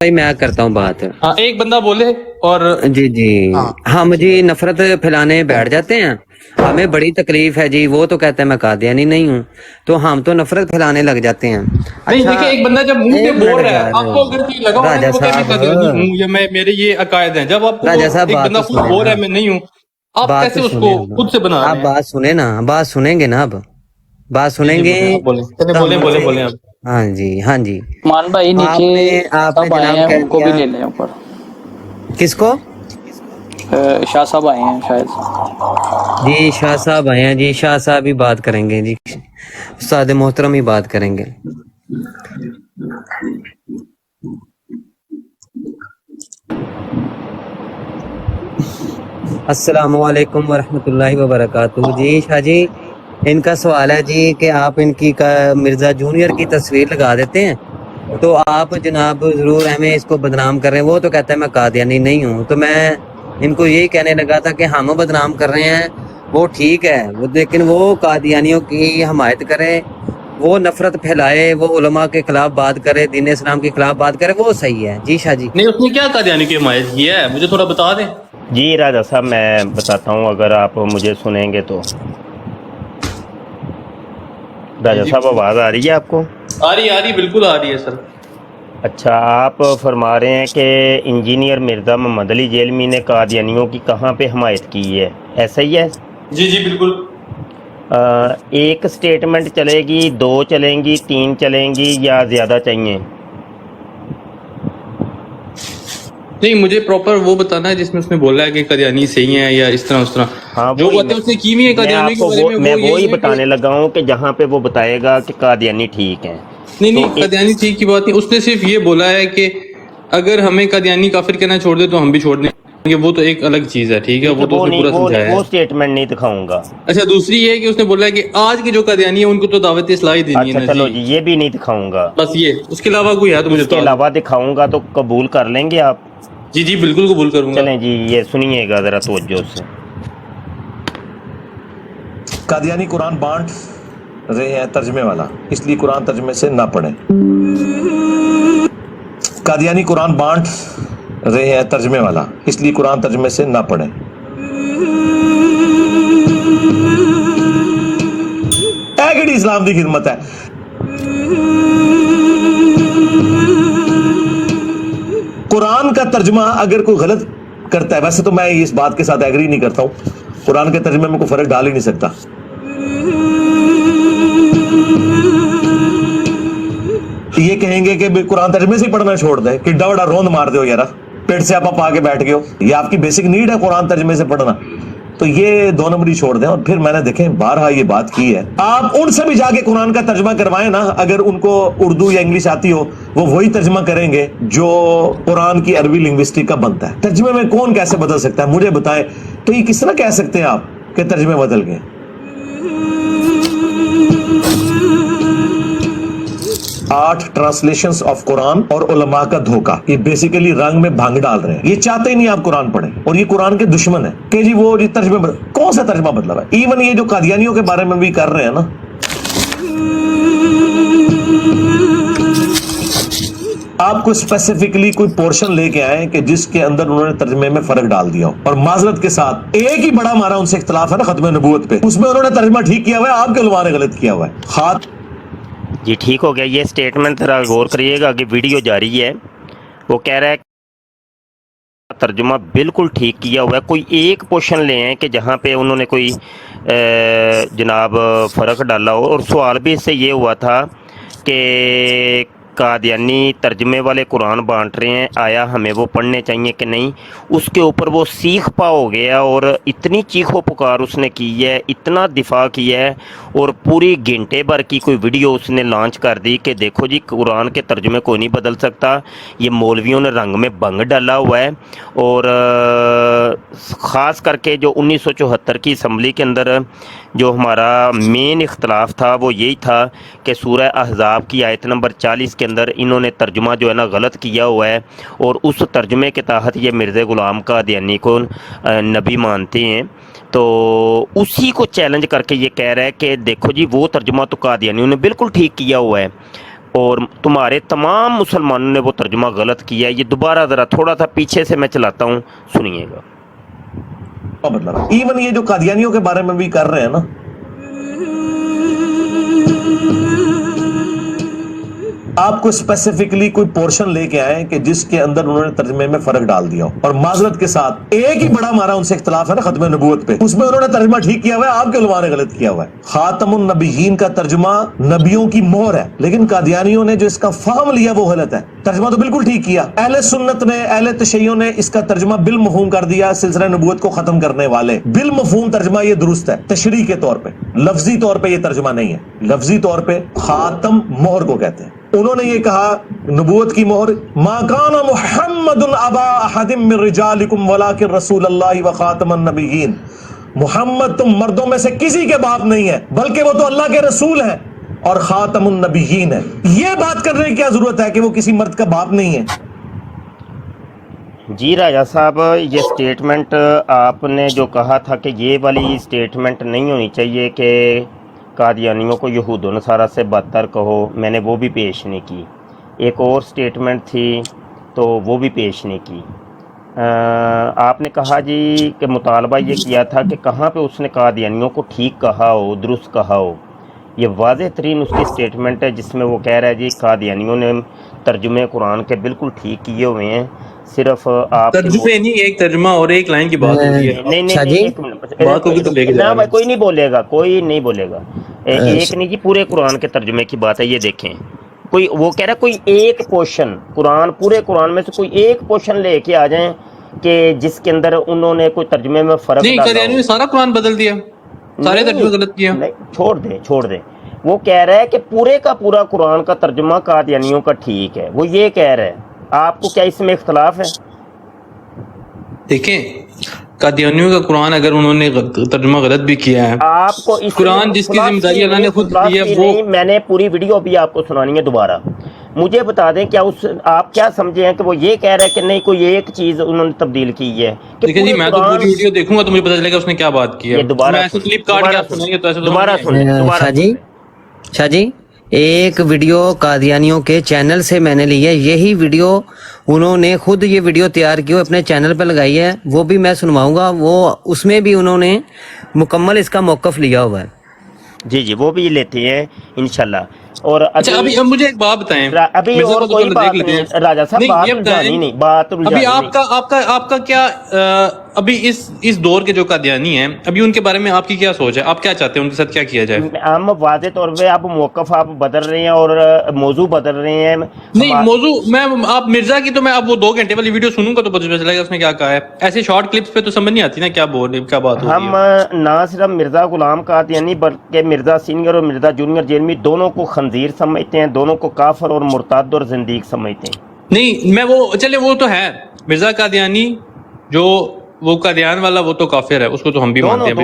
بھائی میں کرتا ہوں بات. ہاں ایک بندہ بولے اور جی جی ہم جی نفرت پھیلانے بیٹھ جاتے ہیں. ہمیں بڑی تکلیف ہے جی. وہ تو کہتے ہیں میں قادیانی نہیں ہوں, تو ہم تو نفرت پھیلانے لگ جاتے ہیں. نہیں اچھا دیکھیں ایک بندہ جب منہ سے ایک بول منٹ رہا ہے یار, آپ کو اگر کوئی لگا ہونا راجا کہ وہ کہ میں صاحب قادیانی ہوں یا میں میرے یہ عقائد ہیں, جب آپ کو وہ راجا صاحب ایک بات بندہ تو خود سنیں بول رہا نا, ہے میں نہیں ہوں, آپ بات کیسے تو اس کو سنیں اب. خود سے بنا آپ رہے ہیں؟ بات سنیں نا, بات سنیں گے نا, اب بات جی سنیں جی گے بولیں آپ بولیں چلے تو ہم بولیں بولیں مجھے. بولیں آپ. ہاں جی ہاں جی. مان بھائی نیچے آپ نے سب آئے جناب ہیں, کہہ ان کو بھی دیا. لے لیں اوپر. کس کو؟ شاہ صاحب آئے ہیں شاید. جی شاہ صاحب آئے ہیں جی. شاہ صاحب ہی بات کریں گے جی, استاد محترم ہی بات کریں گے. السلام علیکم ورحمۃ اللہ وبرکاتہ. جی شاہ جی, ان کا سوال ہے جی کہ آپ ان کی مرزا جونیئر کی تصویر لگا دیتے ہیں, تو آپ جناب ضرور ہمیں اس کو بدنام کر رہے ہیں. وہ تو کہتا ہے میں قادیانی نہیں ہوں, تو میں ان کو یہی کہنے لگا تھا کہ ہم بدنام کر رہے ہیں وہ ٹھیک ہے, لیکن وہ قادیانیوں کی حمایت کرے, وہ نفرت پھیلائے, وہ علماء کے خلاف بات کرے, دین اسلام کے خلاف بات کرے, وہ صحیح ہے. جی شاہ جی. نہیں اس نے کیا قادیانی کی حمایت کی ہے, مجھے تھوڑا بتا دیں. جی راجا صاحب میں بتاتا ہوں اگر آپ مجھے سنیں گے تو. جی راجا جی صاحب آواز آ رہی ہے آپ کو؟ آ رہی بالکل آ رہی ہے سر. اچھا, آپ فرما رہے ہیں کہ انجینئر مرزا محمد علی جیلمی نے قادیانیوں کی کہاں پہ حمایت کی ہے, ایسا ہی ہے؟ جی جی بالکل. ایک سٹیٹمنٹ چلے گی, دو چلیں گی, تین چلیں گی, یا زیادہ چاہیے؟ نہیں مجھے پراپر وہ بتانا ہے جس میں اس نے بولا ہے کہ قادیانی صحیح ہیں یا اس طرح اس طرح, ہاں جو وہی باتیں اس نے کی ہوئی ہیں میں قادیانیوں آپ کے کو بارے میں میں وہ وہی یہی ہے کہ بتانے لگا ہوں کہ جہاں پہ وہ بتائے گا کہ قادیانی ٹھیک ہیں. نہیں تو نہیں قادیانی ٹھیک کی بات نہیں, اس نے صرف یہ بولا ہے کہ اگر ہمیں قادیانی کافر کہنا چھوڑ دے تو ہم بھی چھوڑ دیں گے, وہ تو ایک الگ چیز ہے. ٹھیک ہے, وہ تو اس نے نہیں پورا سمجھایا ہے. وہ سٹیٹمنٹ نہیں دکھاؤں گا. اچھا دوسری یہ ہے کہ اس نے بولا ہے کہ آج کے جو قادیانی ہیں ان کو تو دعوت اصلاحی دینی ہے اچھا نا چلو جی, جی, یہ بھی نہیں دکھاؤں گا. بس یہ, اس کے علاوہ کوئی ہے تو مجھے اس کے بتا دیں. علاوہ دکھاؤں گا تو قبول کر لیں گے آپ؟ جی جی بالکل قبول کروں گا. چلیں جی, یہ سنیے گا ذرا توجہ سے. قادیانی قرآن بانٹ رہے ہیں ترجمے والا, اس لیے قرآن ترجمے سے نہ پڑھیں. قادیانی قرآن بانٹ رہے ہیں ترجمے والا, اس لیے قرآن ترجمے سے نہ پڑھیں. ایگڑی اسلام کی خدمت ہے. قرآن کا ترجمہ اگر کوئی غلط کرتا ہے, ویسے تو میں اس بات کے ساتھ ایگری نہیں کرتا ہوں, قرآن کے ترجمے میں کوئی فرق ڈال ہی نہیں سکتا. یہ کہیں گے کہ قرآن ترجمے سے ہی پڑھنا چھوڑ دیں, کہ ڈوڑا روند مار دو یار, پیٹ سے آپ آ کے بیٹھ گئے ہو, یہ آپ کی بیسک نیڈ ہے قرآن ترجمے سے پڑھنا, تو یہ دو نمبری چھوڑ دیں. اور پھر میں نے دیکھیں بارہا یہ بات کی ہے, آپ ان سے بھی جا کے قرآن کا ترجمہ کروائیں نا, اگر ان کو اردو یا انگلش آتی ہو وہ وہی ترجمہ کریں گے جو قرآن کی عربی لنگوسٹک کا بنتا ہے. ترجمے میں کون کیسے بدل سکتا ہے مجھے بتائیں, تو یہ کس طرح کہہ سکتے ہیں آپ کہ ترجمے بدل گئے؟ 8 ٹرانسلیشنز آف قرآن اور علماء کا دھوکہ, یہ بیسیکلی رنگ میں بھنگ ڈال رہے ہیں. یہ چاہتے ہی نہیں آپ قرآن پڑھیں, اور یہ قرآن کے دشمن ہے کہ جی وہ ترجمہ کون سا ترجمہ بدلا ہے. ایون یہ جو قادیانیوں کے بارے میں بھی کر رہے ہیں نا, آپ کو اسپیسیفکلی کوئی پورشن لے کے آئے کہ جس کے اندر انہوں نے ترجمے میں فرق ڈال دیا ہو, اور معذرت کے ساتھ ایک ہی بڑا ہمارا ان سے اختلاف ہے نا ختم نبوت پہ, اس میں انہوں نے ترجمہ ٹھیک کیا ہوا ہے, آپ کے علماء نے غلط کیا ہوا ہے. جی ٹھیک ہو گیا. یہ سٹیٹمنٹ ذرا غور کریے گا کہ ویڈیو جاری ہے, وہ کہہ رہا ہے ترجمہ بالکل ٹھیک کیا ہوا ہے. کوئی ایک پورشن لے ہیں کہ جہاں پہ انہوں نے کوئی جناب فرق ڈالا ہو. اور سوال بھی اس سے یہ ہوا تھا کہ قادیانی ترجمے والے قرآن بانٹ رہے ہیں, آیا ہمیں وہ پڑھنے چاہیے کہ نہیں. اس کے اوپر وہ سیخ پا ہو گیا اور اتنی چیخ و پکار اس نے کی ہے, اتنا دفاع کیا ہے, اور پوری گھنٹے بھر کی کوئی ویڈیو اس نے لانچ کر دی کہ دیکھو جی قرآن کے ترجمے کوئی نہیں بدل سکتا, یہ مولویوں نے رنگ میں بنگ ڈالا ہوا ہے. اور خاص کر کے جو 1974 کی اسمبلی کے اندر جو ہمارا مین اختلاف تھا وہ یہی تھا کہ سورہ احزاب کی آیت نمبر 40 کے اندر انہوں نے ترجمہ جو ہے نا غلط کیا ہوا ہے, اور اس ترجمے کے تحت یہ مرزا غلام قادیانی کو نبی مانتے ہیں. تو اسی کو چیلنج کر کے یہ کہہ رہا ہے کہ دیکھو جی وہ ترجمہ تو قادیانیوں نے بالکل ٹھیک کیا ہوا ہے. اور تمہارے تمام مسلمانوں نے وہ ترجمہ غلط کیا ہے. یہ دوبارہ ذرا تھوڑا سا پیچھے سے میں چلاتا ہوں, سنیے گا. ایون یہ جو قادیانیوں کے بارے میں بھی کر رہے ہیں نا, آپ کو اسپیسیفکلی کوئی پورشن لے کے آئے کہ جس کے اندر انہوں نے ترجمے میں فرق ڈال دیا ہو, اور معذرت کے ساتھ ایک ہی بڑا ہمارا ان سے اختلاف ہے نا ختم نبوت پہ, اس میں انہوں نے ترجمہ ٹھیک کیا ہوا ہے, آپ کے علماء نے غلط کیا ہوا ہے. خاتم النبیین کا ترجمہ نبیوں کی مہر ہے, لیکن قادیانیوں نے جو اس کا فہم لیا وہ غلط ہے. ترجمہ تو بالکل ٹھیک کیا, اہل سنت نے, اہل تشیع نے اس کا ترجمہ بالمفہوم کر دیا. سلسلہ نبوت کو ختم کرنے والے بالمفہوم ترجمہ یہ درست ہے, تشریح کے طور پہ, لفظی طور پہ یہ ترجمہ نہیں ہے. لفظی طور پہ خاتم مہر کو کہتے ہیں. انہوں نے یہ کہا نبوت کی مہر, ما کان محمد ابا احد من رجالکم ولکن رسول اللہ وخاتم النبیین, محمد تم مردوں میں سے کسی کے باپ نہیں ہے بلکہ وہ تو اللہ کے رسول ہیں اور خاتم النبیین ہے. یہ بات کرنے کی کیا ضرورت ہے کہ وہ کسی مرد کا باپ نہیں ہے؟ جی راجہ صاحب, یہ سٹیٹمنٹ آپ نے جو کہا تھا کہ یہ والی سٹیٹمنٹ نہیں ہونی چاہیے کہ قادیانیوں کو یہود و نصارہ سے بدتر کہو, میں نے وہ بھی پیش نہیں کی. ایک اور سٹیٹمنٹ تھی تو وہ بھی پیش نہیں کی. آپ نے کہا جی کہ مطالبہ یہ کیا تھا کہ کہاں پہ اس نے قادیانیوں کو ٹھیک کہا ہو, درست کہا ہو. یہ واضح ترین اس کی سٹیٹمنٹ ہے جس میں وہ کہہ رہا ہے جی قادیانیوں نے ترجمے قرآن کے بالکل ٹھیک کیے ہوئے ہیں, صرف آپ ترجمے نہیں, ایک ترجمہ اور ایک لائن کی بات ہوتی ہے. نہیں, کوئی نہیں بولے گا, کوئی نہیں بولے گا. ایک نہیں جی, پورے قرآن کے ترجمے کی بات ہے. یہ دیکھیں, کوئی وہ کہہ رہا ہے کوئی ایک پورشن قرآن, پورے قرآن میں سے کوئی ایک پورشن لے کے آ جائیں کہ جس کے اندر انہوں نے کوئی ترجمے میں فرق نہیں, قادیانیوں نے سارا قرآن بدل دیا, سارے ترجمے غلط کیا. چھوڑ دیں. وہ کہہ رہا ہے کہ پورے کا پورا قرآن کا ترجمہ قادیانیوں کا ٹھیک ہے, وہ یہ کہہ رہا ہے. آپ کو کیا اس میں اختلاف ہے؟ دیکھیں, قادیانیوں کا قرآن اگر انہوں نے ترجمہ غلط بھی کیا ہے, آپ کو اس قرآن جس کی ذمہ داری اللہ نے خود دی ہے وہ, میں نے پوری ویڈیو بھی آپ کو سنانی ہے دوبارہ. مجھے بتا دیں کیا آپ کیا سمجھے ہیں کہ وہ یہ کہہ رہے ہیں کہ نہیں کوئی ایک چیز انہوں نے تبدیل کی ہے؟ دیکھیں جی, میں تو پوری ویڈیو دیکھوں گا تو مجھے پتہ چلے گا اس نے کیا بات کی ہے. شاہ جی, ایک ویڈیو قادیانیوں کے چینل سے میں نے لی ہے, یہی ویڈیو انہوں نے خود یہ ویڈیو تیار کی اپنے چینل پہ لگائی ہے, وہ بھی میں سنواؤں گا. وہ اس میں بھی انہوں نے مکمل اس کا موقف لیا ہوا ہے. جی وہ بھی لیتے ہیں انشاءاللہ. اور اچھا, ابھی مجھے ایک بات بتائیں, ابھی اور کوئی بات نہیں راجہ صاحب, ابھی آپ کا کیا, ابھی اس دور کے جو قادیانی ہیں ابھی ان کے بارے میں آپ کی کیا سوچ ہے؟ آپ کیا چاہتے ہیں ان کے ساتھ کیا کیا جائے؟ ہم واضح طور پہ آپ موقف آپ بدل رہے ہیں اور موضوع بدل رہے ہیں. نہیں موضوع, میں آپ مرزا کی تو میں اب وہ 2 گھنٹے والی ویڈیو سنوں گا تو پتہ چلے گا اس نے کیا کہا ہے. ایسے شارٹ کلپس پہ تو سمجھ نہیں آتی نا کیا بات ہو رہی ہے. ہم نہ صرف مرزا غلام قادیانی بلکہ مرزا سینئر اور مرزا جونیئر جیلمی دونوں کو خنزیر سمجھتے ہیں, دونوں کو کافر اور مرتد اور زندیق سمجھتے ہیں. نہیں, میں وہ چلے وہ تو ہے مرزا قادیانی, جو وہ قادیان والا وہ تو کافر ہے, اس کو تو ہم بھی مانتے ہیں.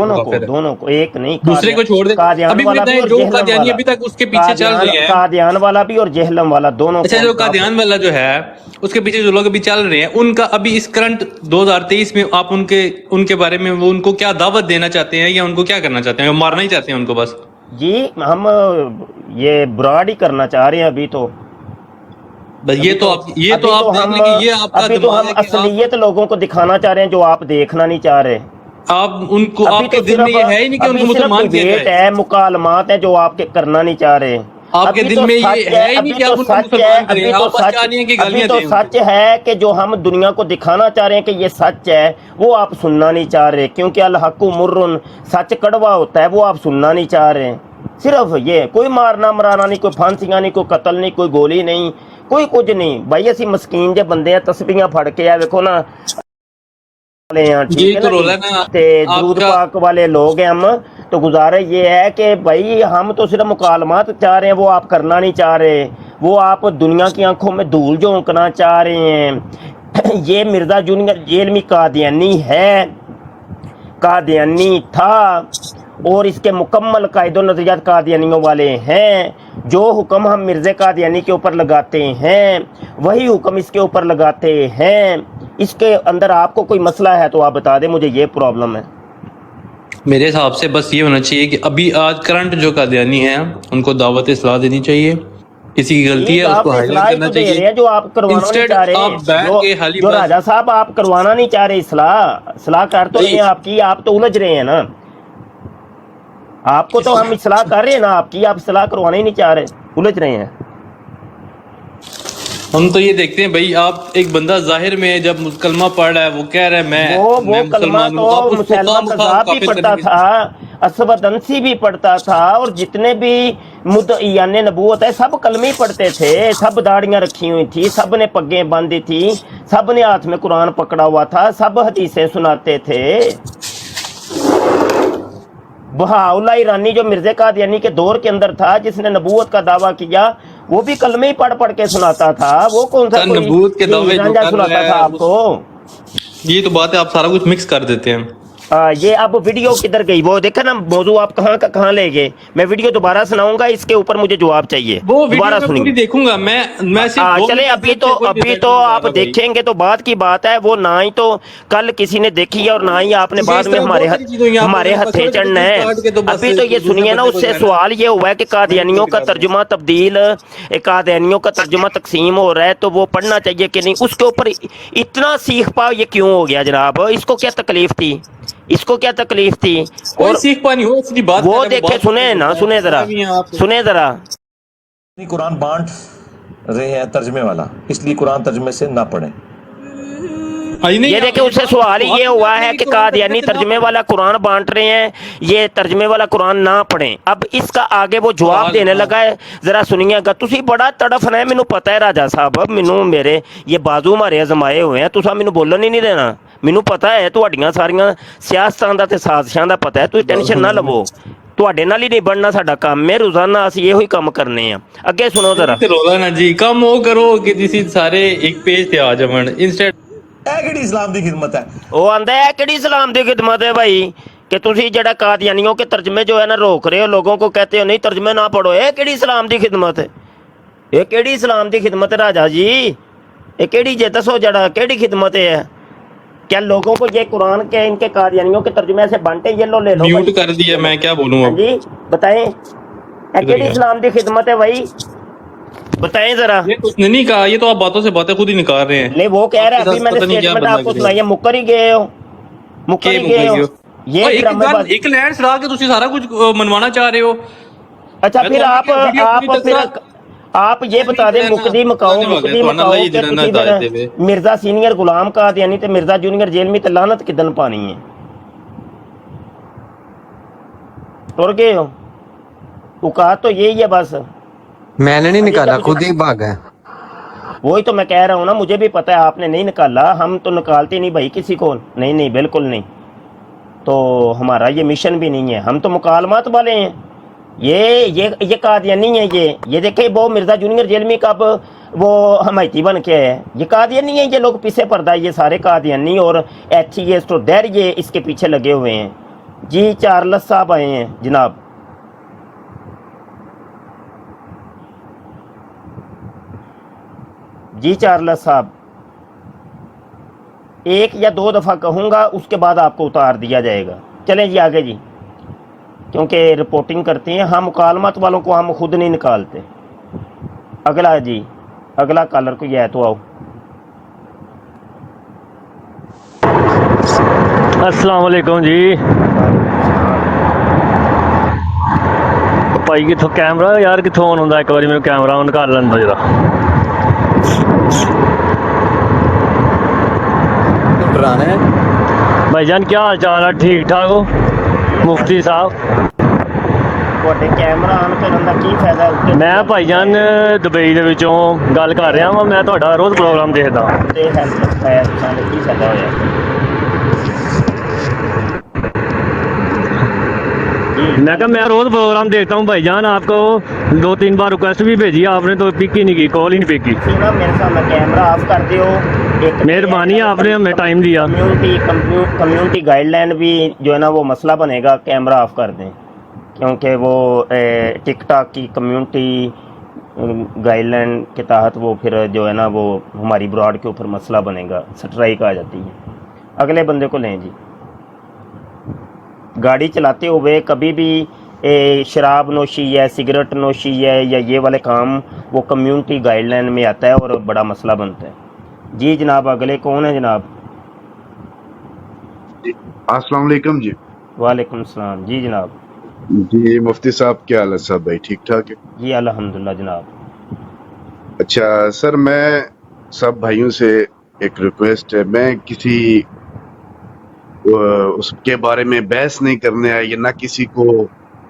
دونوں کو ایک نہیں, دوسرے کو چھوڑ دیں. ابھی جو قادیانی ابھی تک اس کے پیچھے چل رہے ہیں, قادیان والا بھی اور جہلم والا دونوں. اچھا, جو قادیان والا جو ہے اس کے پیچھے جو لوگ ابھی چل رہے ہیں, ان کا ابھی اس کرنٹ 2023 میں آپ ان کے بارے میں وہ ان کو کیا دعوت دینا چاہتے ہیں یا ان کو کیا کرنا چاہتے ہیں؟ مارنا ہی چاہتے ہیں ان کو بس؟ جی ہم یہ براڈ ہی کرنا چاہ رہے ہیں ابھی تو. یہ تو آپ دیکھیں کہ یہ آپ کا دماغ ہے کہ اصلیت لوگوں کو دکھانا چاہ رہے ہیں جو آپ دیکھنا نہیں چاہ رہے. آپ ان کو, آپ کے دل میں یہ ہے ہی نہیں کہ ان کو مسلمان کیا جائے. مکالمات ہیں جو آپ کے کرنا نہیں چاہ رہے. آپ کے دل میں یہ ہے ہی نہیں کہ آپ ان کو مسلمان کریں. آپ بس چاہ رہے ہیں کہ گالیاں دیں. تو سچ ہے کہ جو ہم دنیا کو دکھانا چاہ رہے ہیں کہ یہ سچ ہے وہ آپ سننا نہیں چاہ رہے, کیونکہ الحق مرن, سچ کڑوا ہوتا ہے, وہ آپ سننا نہیں چاہ رہے. صرف یہ, کوئی مارنا مرانا نہیں, کوئی پھانسیاں نہیں, کوئی قتل نہیں, کوئی گولی نہیں, کوئی کچھ نہیں. بھائی اسی مسکین جے بندے ہیں, تسبیحاں پھڑ کے آ دیکھو نا, درود پاک والے لوگ ہیں ہم. تو گزارش یہ ہے کہ بھائی ہم تو صرف مکالمات چاہ رہے ہیں, وہ آپ کرنا نہیں چاہ رہے, وہ آپ دنیا کی آنکھوں میں دھول جھونکنا چاہ رہے ہیں. یہ مرزا جونیئر جیلمی قادیانی ہے, قادیانی تھا, اور اس کے مکمل قائد و نظریات قادیانیوں والے ہیں. جو حکم ہم مرزا قادیانی کے اوپر لگاتے ہیں وہی حکم اس کے اوپر لگاتے ہیں. اس کے اندر آپ کو کوئی مسئلہ ہے تو آپ بتا دیں مجھے, یہ پرابلم ہے. میرے حساب سے بس یہ ہونا چاہیے کہ ابھی آج کرنٹ جو قادیانی ہیں ان کو دعوت اصلاح دینی چاہیے, किसी की गलती है आप उसको हाईलाइट इस्लाह करना तो दे रहे चाहिए। हैं जो आप करवाना नहीं Instead, चाह रहे आप बैठ के जो खाली जो बस- राजा साहब आप करवाना नहीं चाह रहे इस्लाह कर तो रहे हैं आपकी, आप तो उलझ रहे हैं ना। आपको तो हम इस्लाह कर रहे हैं ना आपकी, आप इस्लाह करवाना ही नहीं चाह रहे, उलझ रहे हैं। हम तो ये देखते हैं भाई, आप एक बंदा जाहिर में जब कलमा पढ़ रहा है वो कह रहा है मैं वो कलमा मुसलमान हूँ, आप तो उसको मुसलमा खामखा कज़ाब भी काफिर पढ़ता करने के- था, असवद अंसी भी पढ़ता था, और जितने भी मुद्दईयान नबूवत है सब कलमे ही पढ़ते थे, सब दाढ़ियां रखी हुई थी, सब ने पग्गें बांधी थी, सब ने हाथ में कुरान पकड़ा हुआ था, सब हदीसें सुनाते थे। बहाउल्लाह ईरानी जो मिर्ज़ा कादियानी के दौर के अंदर था, जिसने नबूवत का दावा किया, वो भी कलमे ही पढ़ पढ़ के सुनाता था। वो कौन सा कोई नबूवत के दावे जो रांझा कर सुनाता रहा था है आपको? ये तो बात है, आप सारा कुछ मिक्स कर देते हैं। ये अब वीडियो किधर गई? वो देखा ना मौजू आप कहाँ का कहाँ ले गए। मैं वीडियो दोबारा सुनाऊंगा, इसके ऊपर मुझे जवाब चाहिए। वो वीडियो दोबारा मैं पूरी सुनिए। देखूंगा, मैं सिर्फ दो चले मिनट अभी देख तो के कोई अभी डिसाइड तो नहीं आप कर रहा भाई। देखेंगे तो बात की बात है, वो ना ही तो कल किसी ने देखी है और ना ही आपने क्योंकि बाद इस में तरह हमारे बहुत सारी चीज़ों यहाँ पर हमारे बस हथे छोटे-छोटे चढ़ना है। काट के तो बस अभी तो ये दूसरे सुनिए ना, बंदे को उससे कहना है। सवाल ये हुआ है कि कादियानियों का तर्जुमा तब्दील, कादियानियों का तर्जुमा तकसीम हो रहा है, तो वो पढ़ना चाहिए कि नहीं? उसके ऊपर इतना सीख पाओ ये क्यों हो गया जनाब? इसको क्या तकलीफ थी? इसको क्या तकलीफ थी? कोई और सीख पानी हो इसकी बात वो कर रहे हैं, देखे, बात सुने करते ना, हैं। सुने जरा, भी हैं आप। सुने जरा। कुरान बांट रहे हैं तर्जमे वाला, इसलिए कुरान तर्जमे से ना पढ़ें। ये देखिए, उससे सवाल ये हुआ है कि कादियानी तर्जमे वाला कुरान बांट रहे हैं, ये तर्जमे वाला कुरान ना पढ़ें। अब इसका आगे वो जवाब देने लगा है, जरा सुनिएगा। तुसी बड़ा तड़फना है, मैनू पता है राजा साहब, मैनू मेरे ये बाजू मारे अजमाए हुए हैं, तुसा मैनू बोलन ही नहीं देना। मैनू पता है तुहाड़ियां सारियां सियासतां दा ते साजिशां दा पता है, तुसीं टेंशन ना लवो। ਤੁਹਾਡੇ ਨਾਲ ਹੀ ਨਹੀਂ ਬਣਨਾ ਸਾਡਾ ਕੰਮ ਹੈ, ਰੋਜ਼ਾਨਾ ਅਸੀਂ ਇਹੋ ਹੀ ਕੰਮ ਕਰਨੇ ਆ। ਅੱਗੇ ਸੁਣੋ ਜ਼ਰਾ। ਤੇ ਰੋਲਾ ਨਾ ਜੀ, ਕੰਮ ਉਹ ਕਰੋ ਕਿ ਤੁਸੀਂ ਸਾਰੇ ਇੱਕ ਪੇਜ ਤੇ ਆ ਜਾਵਣ। ਇੰਸਟੈਡ ਇਹ ਕਿਹੜੀ ਇਸਲਾਮ ਦੀ ਖਿਦਮਤ ਹੈ? ਉਹ ਆਂਦਾ है ਕਿਹੜੀ इस्लाम ਦੀ खिदमत है भाई कि तुसी जड़ा कादियानियों के तर्जमे जो है ना रोक रहे हो, लोगों को कहते हो नहीं तर्जमे ना पढ़ो। ये केड़ी इस्लाम दी खिदमत है? ये केड़ी इस्लाम दी खिदमत है राजा जी? ये केड़ी जे दसो जड़ा केड़ी खिदमत है? क्या लोगों को ये कुरान के इनके कादियानियों के तर्जुमे से बांटे, ये लो ले लो म्यूट भाई। कर दिया, मैं क्या बोलूं हाँ अब। जी बताएं, ये केड़ी इस्लाम दी खिदमत है भाई? बताएं जरा। ये कुछ नहीं कहा, ये तो आप बातों से बातें खुद ही निकाल रहे हैं। नहीं वो कह रहा है, आपके अभी साथ मैंने पता नहीं क्या स्टेटमेंट बदला आपको गया। सुनाई है, मुकर ही गए हो, मुकर ही गए हो। ये एक ड्रामेबाजी। एक लैंड छड़ा के तुसी सारा कुछ मनवाना चाह रहे हो। अच्छा मैं फिर तो आप आपकी वीडियो पूरी फिर तरह- आप ये बता दें, मुकदी मकाओ धन्यवाद, मुकदी ਤੁਹਾਨੂੰ मकाओ ਅੱਲਾ ਹੀ कि ਜन्नत ਤੁਸੀਂ ਦਾਇਰੇ ਫਿਰ ਦੇਵੇ। मिर्जा सीनियर गुलाम कादियानी ते मिर्जा जूनियर जेल में ते लानत किदन पानी है? तुर गए हो? औकात तो यही है बस। मैंने नहीं निकाला, खुद ही भागा है। वही तो मैं कह रहा हूँ ना, मुझे भी पता है आपने नहीं निकाला, हम तो निकालते नहीं भाई किसी को, नहीं नहीं बिल्कुल नहीं। तो हमारा ये मिशन भी नहीं है, हम तो मुकालमात वाले हैं। ये कादियानी है, ये देखे वो मिर्जा जूनियर जेल में कब वो हमायती बन के है, ये कादियानी है। ये लोग पीछे पर्दा, ये सारे कादियानी और एथियस्ट और देर ये इसके पीछे लगे हुए हैं जी। चार्ल्स साहब आए हैं जनाब। जी चार्ल्स साहब, एक या दो दफ़ा कहूँगा, उसके बाद आपको उतार दिया जाएगा। चलें जी आगे जी, क्योंकि रिपोर्टिंग करते हैं हम, मुकालमत वालों को हम खुद नहीं निकालते। अगला जी, अगला कॉलर को यह तो आओ। अस्सलाम वालेकुम जी भाई, कितों कैमरा यार कितों ऑन होंदा? एक बारी मेरे कैमरा ऑन कर लें जरा। डराना है भाईजान क्या हाल चाल है? ठीक ठाक हो मुफ्ती साहब? ਤੁਹਾਡੇ ਕੈਮਰਾ ਆਨ ਕਰਨ ਦਾ ਕੀ ਫਾਇਦਾ ਉੱਤੇ? ਮੈਂ ਭਾਈਜਾਨ ਦੁਬਈ ਦੇ ਵਿੱਚੋਂ ਗੱਲ ਕਰ ਰਿਹਾ ਵਾਂ, ਮੈਂ ਤੁਹਾਡਾ ਰੋਜ਼ ਪ੍ਰੋਗਰਾਮ ਦੇਖਦਾ। ਤੇ ਹੈਲਪ ਹੈ ਸਾਨੂੰ ਕੀ ਫਾਇਦਾ ਹੋਇਆ? मैं कहा मैं रोज प्रोग्राम देखता हूँ भाईजान, आपको 2-3 बार रिक्वेस्ट भी भेजी, आपने तो पिक ही नहीं की, कॉल ही नहीं पिक की। ਤੁਸੀਂ ਨਾ ਮੇਰੇ ਸਾਹਮਣੇ ਕੈਮਰਾ ਆਫ ਕਰ ਦਿਓ। एक मेहरबानी है, आपने हमें टाइम दिया। कम्युनिटी गाइडलाइन भी जो है ना वो मसला बनेगा, कैमरा ऑफ कर दें, क्योंकि वो टिकटॉक की कम्युनिटी गाइडलाइन के तहत वो फिर जो है ना वो हमारी ब्रॉड के ऊपर मसला बनेगा, स्ट्राइक आ जाती है। अगले बंदे को लें जी। गाड़ी चलाते हुए कभी भी शराब नोशी है, सिगरेट नोशी है या ये वाले काम वो कम्युनिटी गाइडलाइन में आता है और बड़ा मसला बनता है। जी जनाब, अगले कौन है जनाब? अस्सलाम वालेकुम जी। वालेकुम सलाम। जी जनाब। जी मुफ्ती साहब, क्या हाल है सब भाई? ठीक ठाक है? जी अल्हम्दुलिल्लाह जनाब। अच्छा सर, मैं सब भाइयों से एक रिक्वेस्ट है, मैं किसी उसके बारे में बहस नहीं करने आया या ना किसी को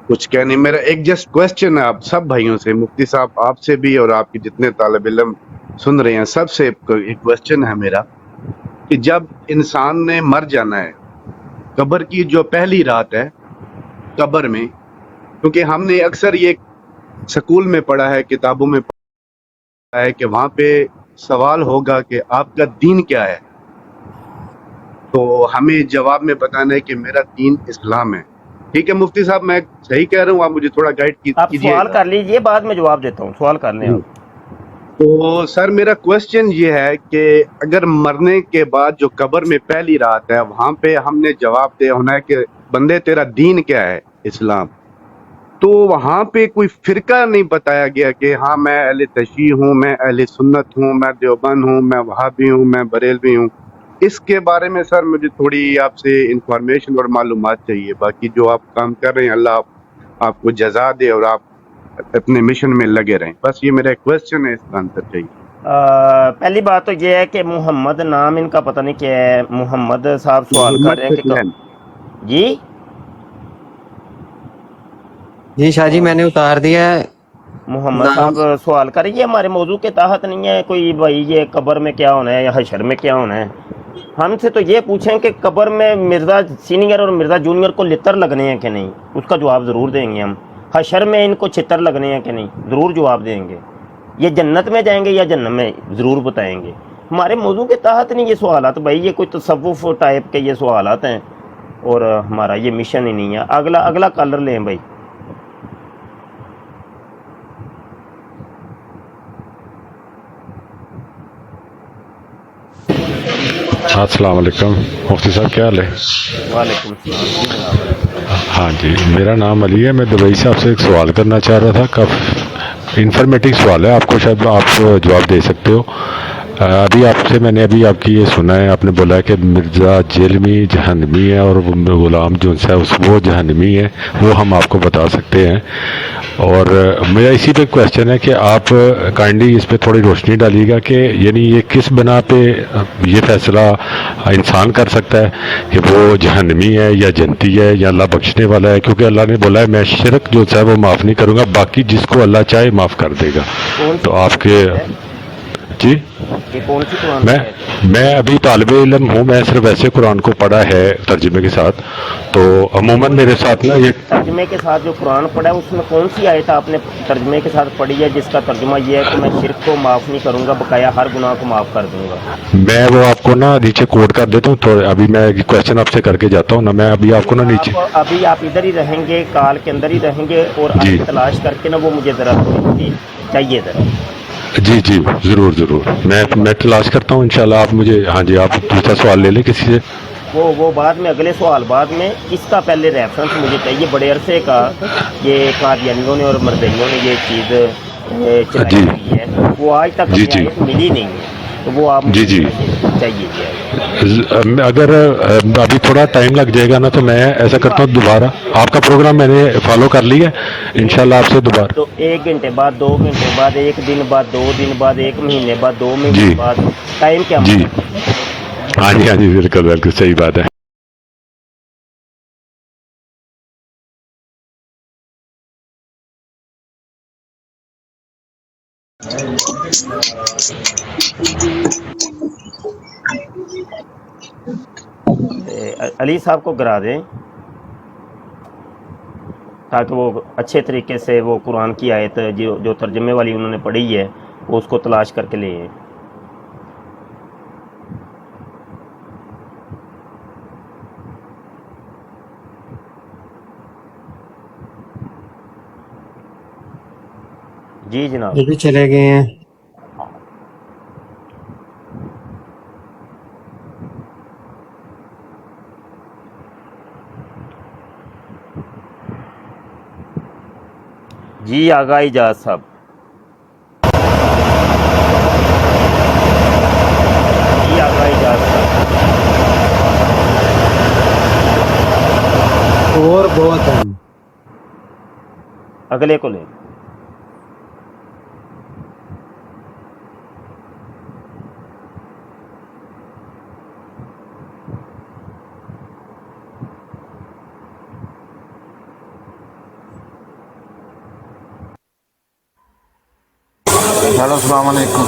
कुछ कहने, मेरा एक जस्ट क्वेश्चन है आप सब भाइयों से, मुफ्ती साहब आपसे भी और आपके जितने तालिब इल्म सुन रहे हैं सबसे एक क्वेश्चन है मेरा कि जब इंसान ने मर जाना है, कब्र की जो पहली रात है कब्र में, क्योंकि हमने अक्सर ये स्कूल में पढ़ा है, किताबों में पढ़ा है कि वहां पे सवाल होगा कि आपका दीन क्या है, तो हमें जवाब में बताना है कि मेरा दीन इस्लाम है। ठीक है मुफ्ती साहब, मैं सही कह रहा हूँ? आप मुझे थोड़ा गाइड आप कीजिए। सवाल कर लीजिए, बाद में जवाब देता हूँ, सवाल कर लें आप। तो सर मेरा क्वेश्चन ये है कि अगर मरने के बाद जो कब्र में पहली रात है वहां पे हमने जवाब दे होना है कि बंदे तेरा दीन क्या है, इस्लाम, तो वहां पे कोई फिरका नहीं बताया गया कि हाँ मैं अहले तशी हूँ, मैं अहले सुन्नत हूँ, मैं देवबंद हूँ, मैं वहाबी हूँ, मैं बरेलवी हूँ। इसके बारे में सर मुझे थोड़ी आपसे इंफॉर्मेशन और मालूमात चाहिए। बाकी जो आप काम कर रहे हैं अल्लाह आपको जजा दे और आप अपने मिशन में लगे रहें, बस ये मेरा क्वेश्चन है, इसका आंसर चाहिए। पहली बात तो ये है कि मोहम्मद नाम इनका पता नहीं क्या है। मोहम्मद साहब सवाल कर रहे हैं कि जी जी शाह जी मैंने उतार दिया है। मोहम्मद नाम साहब सवाल कर रही है, हमारे मौजू के तहत नहीं है कोई भाई ये कब्र में क्या होना है या हशर में क्या होना है। हमसे तो ये पूछें कि कब्र में मिर्ज़ा सीनियर और मिर्ज़ा जूनियर को लितर लगने हैं कि नहीं, उसका जवाब ज़रूर देंगे हम। हशर में इनको छितर लगने हैं कि नहीं, ज़रूर जवाब देंगे। ये जन्नत में जाएंगे या जन्नत में, ज़रूर बताएंगे। हमारे मौजू के तहत नहीं ये सवालात भाई, ये कोई तसव्वुफ टाइप के ये सवालात हैं और हमारा ये मिशन ही नहीं है। अगला कलर लें भाई। अस्सलाम वालेकुम मुफ्ती साहब, क्या हाल है? वालेकुम सलाम। हाँ जी, मेरा नाम अली है। मैं दुबई से आपसे एक सवाल करना चाह रहा था। काफ़ी इंफॉर्मेटिव सवाल है, आपको शायद आप जवाब दे सकते हो। अभी आपसे मैंने अभी आपकी ये सुना है, आपने बोला है कि मिर्ज़ा जेलमी जहन्नमी है और ग़ुलाम जो है वो जहन्नमी है, वो हम आपको बता सकते हैं। और मेरा इसी पे क्वेश्चन है कि आप काइंडली इस पे थोड़ी रोशनी डालिएगा कि यानी ये किस बना पे ये फैसला इंसान कर सकता है कि वो जहन्नमी है या जन्नती है या अल्लाह बख्शने वाला है, क्योंकि अल्लाह ने बोला है मैं शिरक जो है वो माफ़ नहीं करूँगा, बाकी जिसको अल्लाह चाहे माफ़ कर देगा। तो आपके जी ये कौन सी कुरान मैं अभी तालिबे इल्म हूँ, मैं सिर्फ वैसे कुरान को पढ़ा है तर्जुमे के साथ, तो अमूमन मेरे साथ ना ये तर्जुमे के साथ जो कुरान पढ़ा है उसमें कौन सी आयत आपने तर्जुमे के साथ पढ़ी है जिसका तर्जुमा ये है कि मैं शिरक को माफ़ नहीं करूँगा, बकाया हर गुनाह को माफ़ कर दूंगा? मैं वो आपको ना नीचे कोड कर देता हूँ, तो अभी मैं क्वेश्चन आपसे करके जाता हूँ ना, मैं अभी आपको ना नीचे अभी आप इधर ही रहेंगे, काल के अंदर ही रहेंगे और जी आप तलाश करके ना वो मुझे ज़रा थोड़ी चाहिए ज़रा। जी जी ज़रूर ज़रूर, मैं तलाश करता हूँ इंशाल्लाह। आप मुझे हाँ जी, आप दूसरा सवाल ले लें किसी से। वो बाद में, अगले सवाल बाद में। इसका पहले रेफरेंस मुझे चाहिए। बड़े अरसे का ये कादियानियों ने और मर्दइयों ने ये चीज़ चलाई हुई है, वो आज तक जी जी मिली नहीं है, तो वो आप जी जी चाहिए। अगर अभी थोड़ा टाइम लग जाएगा ना, तो मैं ऐसा करता हूँ दोबारा आपका प्रोग्राम मैंने फॉलो कर लिया है, इंशाल्लाह आपसे दोबारा तो 1 घंटे बाद, 2 घंटे बाद, 1 दिन बाद, 2 दिन बाद, 1 महीने बाद, 2 महीने बाद, टाइम क्या? जी हाँ जी बिल्कुल बिल्कुल सही बात है। अली साहब को गिरा दें ताकि वो अच्छे तरीके से वो कुरान की आयत जो तर्जुमे वाली उन्होंने पढ़ी है वो उसको तलाश करके ले आए। जी जनाब। ये भी चले गए हैं। جی آگاہ اجاز صاحب. جی آگاہ اجاز صاحب. اور بہت ہیں. اگلے کو لیں. हेलो अस्सलाम वालेकुम.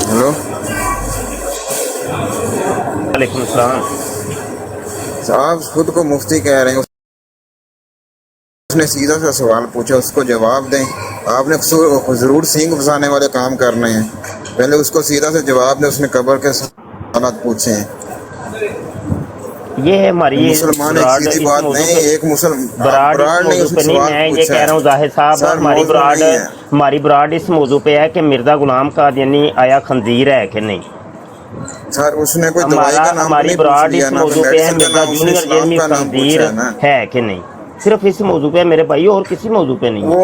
हेलो वालेकुम अस्सलाम. साहब खुद को मुफ्ती कह रहे हैं, उसने सीधा सा सवाल पूछा, उसको जवाब दें. आपने ज़रूर सींग फंसाने वाले काम करने हैं. पहले उसको सीधा से जवाब दें. उसने कब्र के सवाल पूछे हैं. یہ ہے ہماری मुसलमान एक सीधी बात नहीं, एक براڈ براڈ اس नहीं موضوع उसने پہ نہیں. सवाल میں یہ पूछा کہہ رہا ہوں ظاہر صاحب सर, मौजूद नहीं है. ہماری براڈ اس موضوع پہ ہے کہ مرزا غلام قادیانی آیا خنزیر ہے کہ نہیں. सर उसने कोई दवाई का नाम तो ہماری नहीं पूछ براڈ लिया اس ना, موضوع कोई پہ ہے मेडिसिन का مرزا नाम, उसने جونیئر इस्लाम جیلمی का नाम خنزیر पूछा है ना. ہے کہ نہیں. صرف اس موضوع پہ ہے میرے بھائی, اور کسی موضوع پہ نہیں. وہ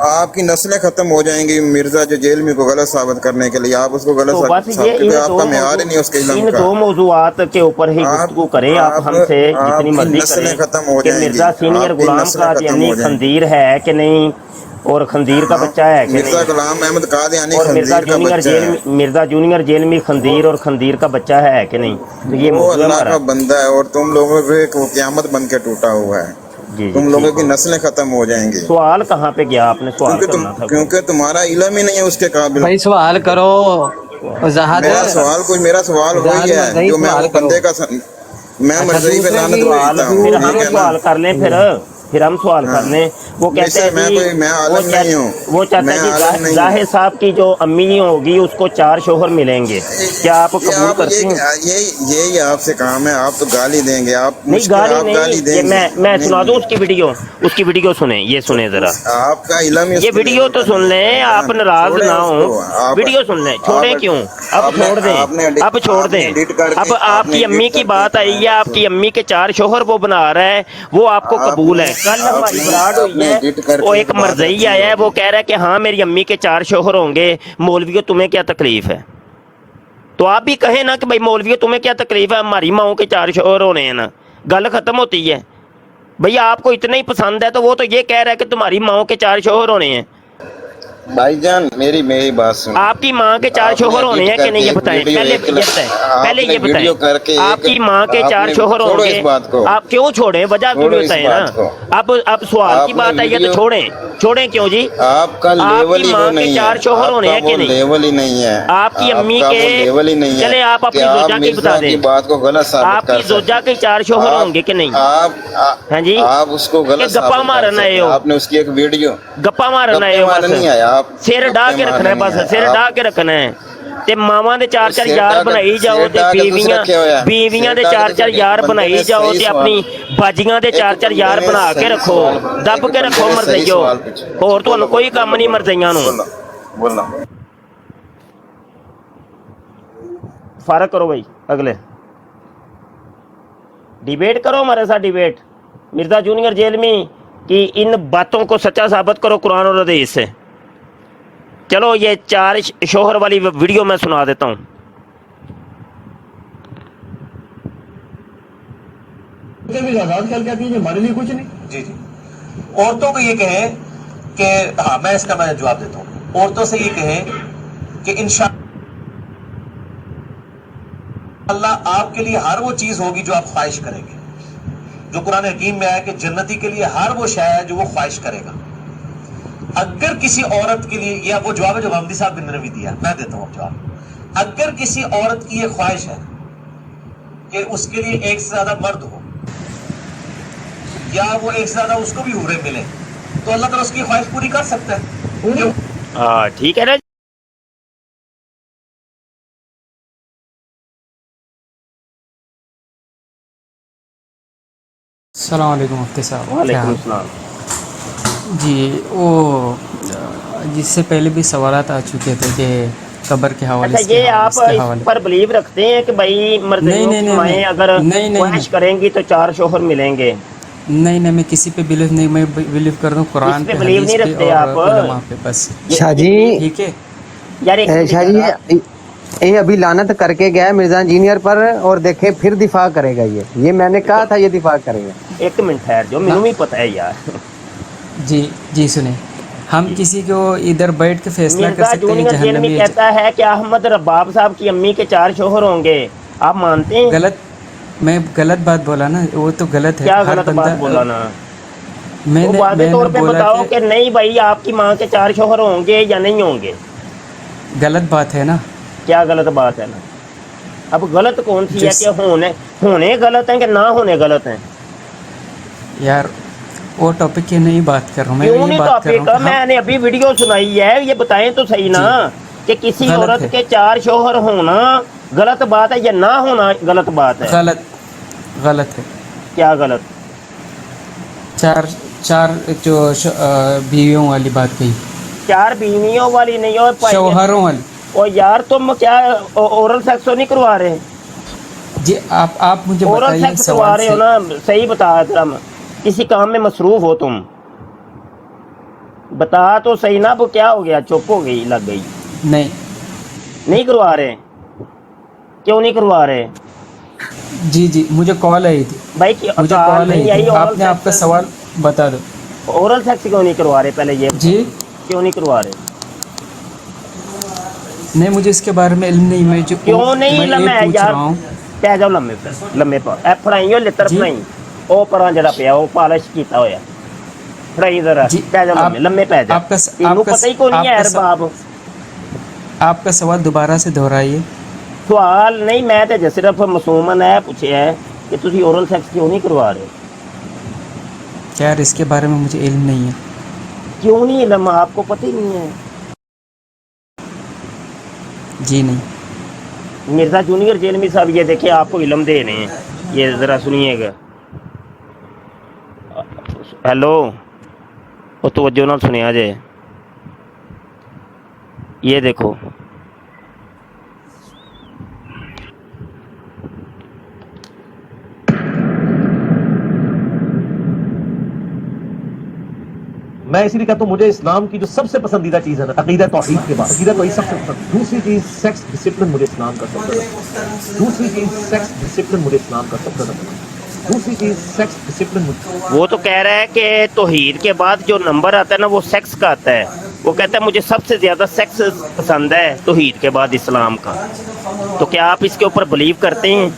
آپ کی نسلیں ختم ہو جائیں گی مرزا جو جیل میں کو غلط ثابت کرنے کے لیے. آپ اس کو غلط تو بس یہ کیونکہ آپ کا معیار ہی نہیں اس کے علم ان کا. دو موضوعات کے اوپر ہی گفتگو کریں آپ ہم سے جتنی مرضی نسلیں ختم ہو کریں کہ جائیں گی. مرزا سینئر آپ کی غلام نسلیں ختم قادیانی ہو جائیں گی. خنزیر ہے کہ نہیں, اور خنزیر کا بچہ ہے کہ مرزا نہیں, غلام احمد قادیانی اور مرزا خنزیر کا بچہ ہے. مرزا جونیئر جیل میں خنزیر اور خنزیر کا بچہ ہے کہ نہیں. تو یہ وہ موضوع اللہ ہمارا کا بندہ ہے اور تم لوگوں پہ وہ قیامت بن کے ٹوٹا ہوا ہے. جی تم لوگوں کی نسلیں ختم ہو جائیں گی سوال کہاں پہ گیا آپ نے سوال کرنا تھا. کیونکہ تمہارا علم ہی نہیں ہے اس کے قابل. بھائی سوال کرو. وضاحت میرا سوال وہی ہے جو میں وہ بندے کا میں مرضی پہ لعنت بھیجتا ہوں. پھر ہم ٹھیک ہے نا. سوال کر لیں, پھر ہم سوال کر لیں. وہ کہتے ہیں میں عالم نہیں ہوں. وہ چاہتا ہے کہ ظاہر صاحب کی جو امی ہوگی اس کو 4 شوہر ملیں گے. کیا آپ قبول کرتے ہیں؟ یہی آپ سے کام ہے. آپ تو گالی دیں گے. آپ نہیں گالی نہیں. میں سنا دوں اس کی ویڈیو سنیں. یہ سنیں ذرا, آپ کا علم یہ ویڈیو تو سن لیں. آپ ناراض نہ ہوں, ویڈیو سن لیں. چھوڑیں کیوں, اب چھوڑ دیں. اب آپ کی امی کی بات آئی ہے, آپ کی امی کے 4 شوہر وہ بنا رہا ہے, وہ آپ کو قبول ہے. کل ہماری براڈ ہوئی ہے, وہ ایک مرزئی آیا ہے, وہ کہہ رہا ہے کہ ہاں میری امی کے 4 شوہر ہوں گے. مولویوں تمہیں کیا تکلیف ہے؟ تو آپ بھی کہیں نا کہ بھائی مولویوں تمہیں کیا تکلیف ہے, ہماری ماؤں کے 4 شوہر ہونے ہیں نا. گل ختم ہوتی ہے. بھئی آپ کو اتنا ہی پسند ہے تو وہ تو یہ کہہ رہا ہے کہ تمہاری ماؤں کے 4 شوہر ہونے ہیں. بھائی جان میری بات سنو. آپ کی ماں کے 4 شوہر ہونے ہیں کہ نہیں, یہ بتائیں. پہلے یہ بتائیں آپ کی ماں کے 4 شوہر ہوں گے. آپ کیوں چھوڑیں, وجہ کیوں بتائیں نا. اب سوال کی بات آئی ہے تو چھوڑیں کیوں جی. آپ کا لیول ہی ماں کے 4 شوہر ہونے ہیں کہ نہیں, لیول ہی نہیں ہے. آپ کی امی کے لیول ہی نہیں ہے. چلے آپ اپنی زوجہ کی بتا دیں. بات کو غلط ثابت آپ کی زوجہ کے 4 شوہر ہوں گے کہ نہیں. ہاں جی, آپ اس کو غلط گپا مارنا ہے. آپ نے اس کی ایک ویڈیو گپا مارنا ہے, سر ڈا کے رکھنا ہے, بس سر ڈا کے رکھنا ہے. تے ماواں دے 4 یار بنائی جاؤ, تے بیویاں دے 4 یار بنائی جاؤ, تے اپنی باجیاں دے 4 یار بنا کے رکھو, دب کے رکھو مرزیو. اور تانوں کوئی کم نہیں مرزیاں نوں. فارغ کرو بھائی, اگلے ڈیبیٹ کرو ہمارے ساتھ. ڈیبیٹ مرزا جونیئر جیل میں کی ان باتوں کو سچا ثابت کرو قرآن اور حدیث سے. چلو یہ 4 شوہر والی ویڈیو میں سنا دیتا ہوں. ہمارے لیے کچھ نہیں. جی عورتوں کو یہ کہیں کہ ہاں میں اس کا جواب دیتا ہوں. عورتوں سے یہ کہیں کہ انشاءاللہ آپ کے لیے ہر وہ چیز ہوگی جو آپ خواہش کریں گے. جو قرآن حکیم میں ہے کہ جنتی کے لیے ہر وہ شے ہے جو وہ خواہش کرے گا. اگر کسی عورت کے لیے, یا وہ جواب ہے جو حمدی صاحب نے بھی دیا, میں دیتا ہوں جواب. اگر کسی عورت کی یہ خواہش ہے کہ اس کے لیے ایک سے زیادہ مرد ہو, یا وہ ایک سے زیادہ اس کو بھی حوریں ملے, تو اللہ تعالیٰ اس کی خواہش پوری کر سکتا ہے. ٹھیک ہے نا. السلام علیکم مفتی صاحب. وعلیکم السلام. جی وہ جس سے پہلے بھی سوالات آ چکے تھے کہ قبر کے حوالے سے. یہ آپ اس پر بلیو رکھتے ہیں کہ بھائی مرضیوں کی مائیں اگر خواہش کریں گی تو 4 شوہر ملیں گے, नहीं नहीं, मैं किसी पे बिलीव नहीं, मैं बिलीव करता हूँ कुरान किस पे पे, believe हदीस नहीं पे रखते और आप? उलमा पे बस। शाह जी, ठीक है। यार एक मिनट शाह जी, यार, ये अभी लानत करके गया है मिर्जा जूनियर पर, और देखे फिर दिफा करेगा। ये मैंने कहा था ये दिफा करेगा। एक मिनट ठहर जो, मैनू भी पता है यार। जी जी सुने, हम किसी को इधर बैठ के फैसला कर मिर्जा सकते हैं जूनियर जेल में जहन्नमी कहता है कि अहमद रबाब साहब की अम्मी के 4 शोहर होंगे, आप मानते हैं? गलत, मैं गलत बात बोला ना, वो तो गलत है। क्या हर गलत बंदा बात बोला ना? तो मैंने वादे तौर पे बोला बताओ कि नहीं भाई आपकी माँ के 4 शोहर होंगे या नहीं होंगे। गलत बात है ना। क्या गलत बात है ना? अब गलत कौन सी है कि होने गलत है कि ना होने गलत है? यार वो टॉपिक की नहीं बात कर रहा हूँ मैं, क्यों ये नहीं बात कर टॉपिक? रहा हूँ। मैंने अभी वीडियो सुनाई है, ये बताएं तो सही ना कि किसी गलत औरत है। के 4 शोहर होना गलत बात है या ना होना गलत बात है? गलत है। क्या गलत? चार जो बीवियों वाली बात कही, 4 बीवियों वाली नहीं और शौहरों वाली। और यार तुम क्या ओरल सेक्स तो नहीं करवा रहे? जी आप मुझे ओरल बताइए सेक्स करवा सवाल रहे हो से। ना? सही बता जरा, किसी काम में मसरूफ हो तुम? बता तो सही ना, वो क्या हो गया? चुप हो गई, लग गई? नहीं करवा रहे? क्यों नहीं करवा रहे? जी जी, मुझे कॉल आई थी भाई मुझे कॉल आई थी। आपने आपका सवाल बता दो। ओरल सेक्स क्यों नहीं करवा रहे? पहले ये जी क्यों नहीं करवा रहे? नहीं, मुझे इसके बारे में इल्म नहीं। मैं जो क्यों नहीं मैं लम्हे ये पूछ यार? रहा हूँ। पै जाओ लम्हे पर ए फड़ाइयो लित्र जी। फड़ाई ओ परा जड़ा पिया वो पालिश कीता होया फड़ाई जरा जी, पै जाओ लम्हे पै जा। तेनू पता ही कौन है अरबाब? आपका सवाल दोबारा से दोहराइए। सवाल नहीं, मैं तो सिर्फ मासूमन है पूछे है कि तुसी ओरल सेक्स क्यों नहीं करवा रहे? यार इसके बारे में मुझे इल्म नहीं है। क्यों नहीं इल्म? आपको पता ही नहीं है? जी नहीं। मिर्जा जूनियर जेलमी साहब ये देखिए आपको इल्म दे रहे हैं, ये ज़रा सुनिएगा। हेलो, वो तवज्जो नाल सुनिया जे, ये देखो मैं इसीलिए कहता हूँ मुझे इस्लाम की जो सबसे पसंदीदा चीज़ है ना, अकीदा तौहीद के बाद अकीदा तौहीद सबसे पसंद। दूसरी चीज़ सेक्स डिसिप्लिन मुझे इस्लाम का सबसे पसंद। दूसरी चीज़ सेक्स डिसिप्लिन मुझे इस्लाम का सबसे पसंद। दूसरी चीज़ सेक्स डिसिप्लिन। वो तो कह रहा है कि तौहीद के बाद जो नंबर आता है ना वो सेक्स का आता है। वो कहता है मुझे सबसे ज़्यादा सेक्स पसंद है तौहीद के बाद इस्लाम का। तो क्या आप इसके ऊपर बिलीव करते हैं?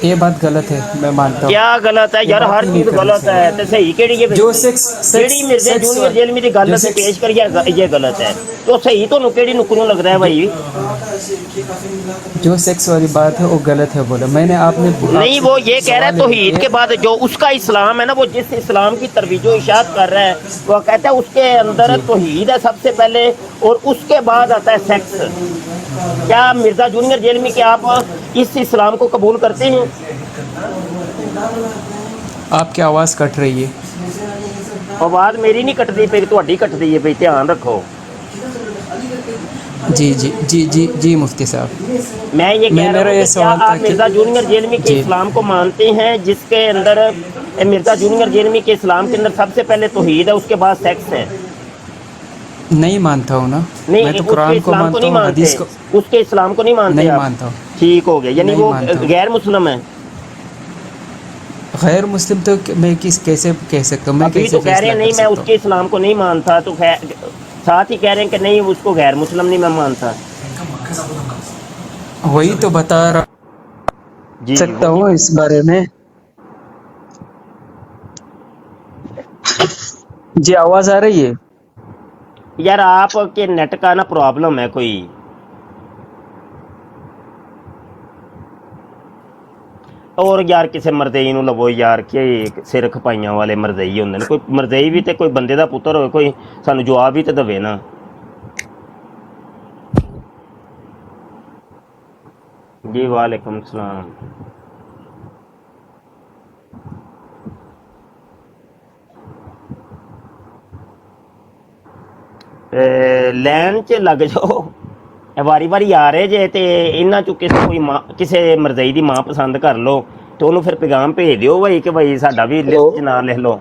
ये बात गलत है, मैं मानता हूँ। क्या गलत है यार? हर चीज गलत है तो सही केड़ी ये जो सेक्स केड़ी मिर्जा जूनियर जेल में गल से पेश करिए ये गलत है तो सही तो केड़ी नुकरू लग रहा है भाई? जो सेक्स वाली बात है वो गलत है बोला मैंने। आपने नहीं, वो ये कह रहा है तौहीद के बाद जो उसका इस्लाम है ना, वो जिस इस्लाम की तरवीजो इशात कर रहा है वो कहता है उसके अंदर तौहीद है सबसे पहले और उसके बाद आता है सेक्स। क्या मिर्जा जूनियर जेल में क्या आप इस इस्लाम को कबूल करते हैं? आपकी आवाज़ कट रही है। आवाज़ मेरी नहीं कटती पे, ਤੁਹਾਡੀ कटती है पे, ध्यान रखो। जी जी जी जी जी मुफ्ती साहब, मैं ये कह रहा हूँ कि क्या आप मिर्जा जूनियर जेल में के इस्लाम को मानते हैं जिसके अंदर मिर्जा जूनियर जेल में के इस्लाम के अंदर सबसे पहले तौहीद है उसके बाद सेक्स है? नहीं मानता हूँ ना। नहीं, मैं तो कुरान को मानता हूँ, हदीस को उसके इस्लाम को नहीं मानते? नहीं आप? मानता हूँ। ठीक हो गया, यानी वो गैर मुस्लिम है। गैर मुस्लिम तो मैं कैसे कह सकता हूँ? मैं अभी कैसे तो कह रहे हैं नहीं मैं उसके इस्लाम को नहीं मानता, तो साथ ही कह रहे हैं कि नहीं उसको गैर मुस्लिम नहीं मैं मानता। वही तो बता रहा सकता हूँ इस बारे में। जी आवाज आ रही है? यार आपके नेट का ना प्रॉब्लम है कोई। और यार किसी मरदई ਨੂੰ ਲਵੋ ਯਾਰ ਕਿ ਸਿਰ ਖਪਾਈਆਂ ਵਾਲੇ ਮਰਦਈ ਹੁੰਦੇ ਨੇ। ਕੋਈ ਮਰਦਈ ਵੀ ਤੇ ਕੋਈ ਬੰਦੇ ਦਾ ਪੁੱਤਰ ਹੋਵੇ, ਕੋਈ ਸਾਨੂੰ ਜਵਾਬ ਵੀ ਤੇ ਦੇਵੇ ਨਾ। जी वालेकुम सलाम। लैन च लग जाओ, वारी वारी आ रहे जे ते इन्हां चों किसे कोई मां किसे मरदई दी मां पसंद कर लो ਤੇ ਉਹਨੂੰ ਫਿਰ ਪੈਗਾਮ ਭੇਜ ਦਿਓ ਭਾਈ ਕਿ ਭਾਈ ਸਾਡਾ ਵੀ ਲਿਸਟ 'ਚ ਨਾਂ ਲਿਖ ਲਓ।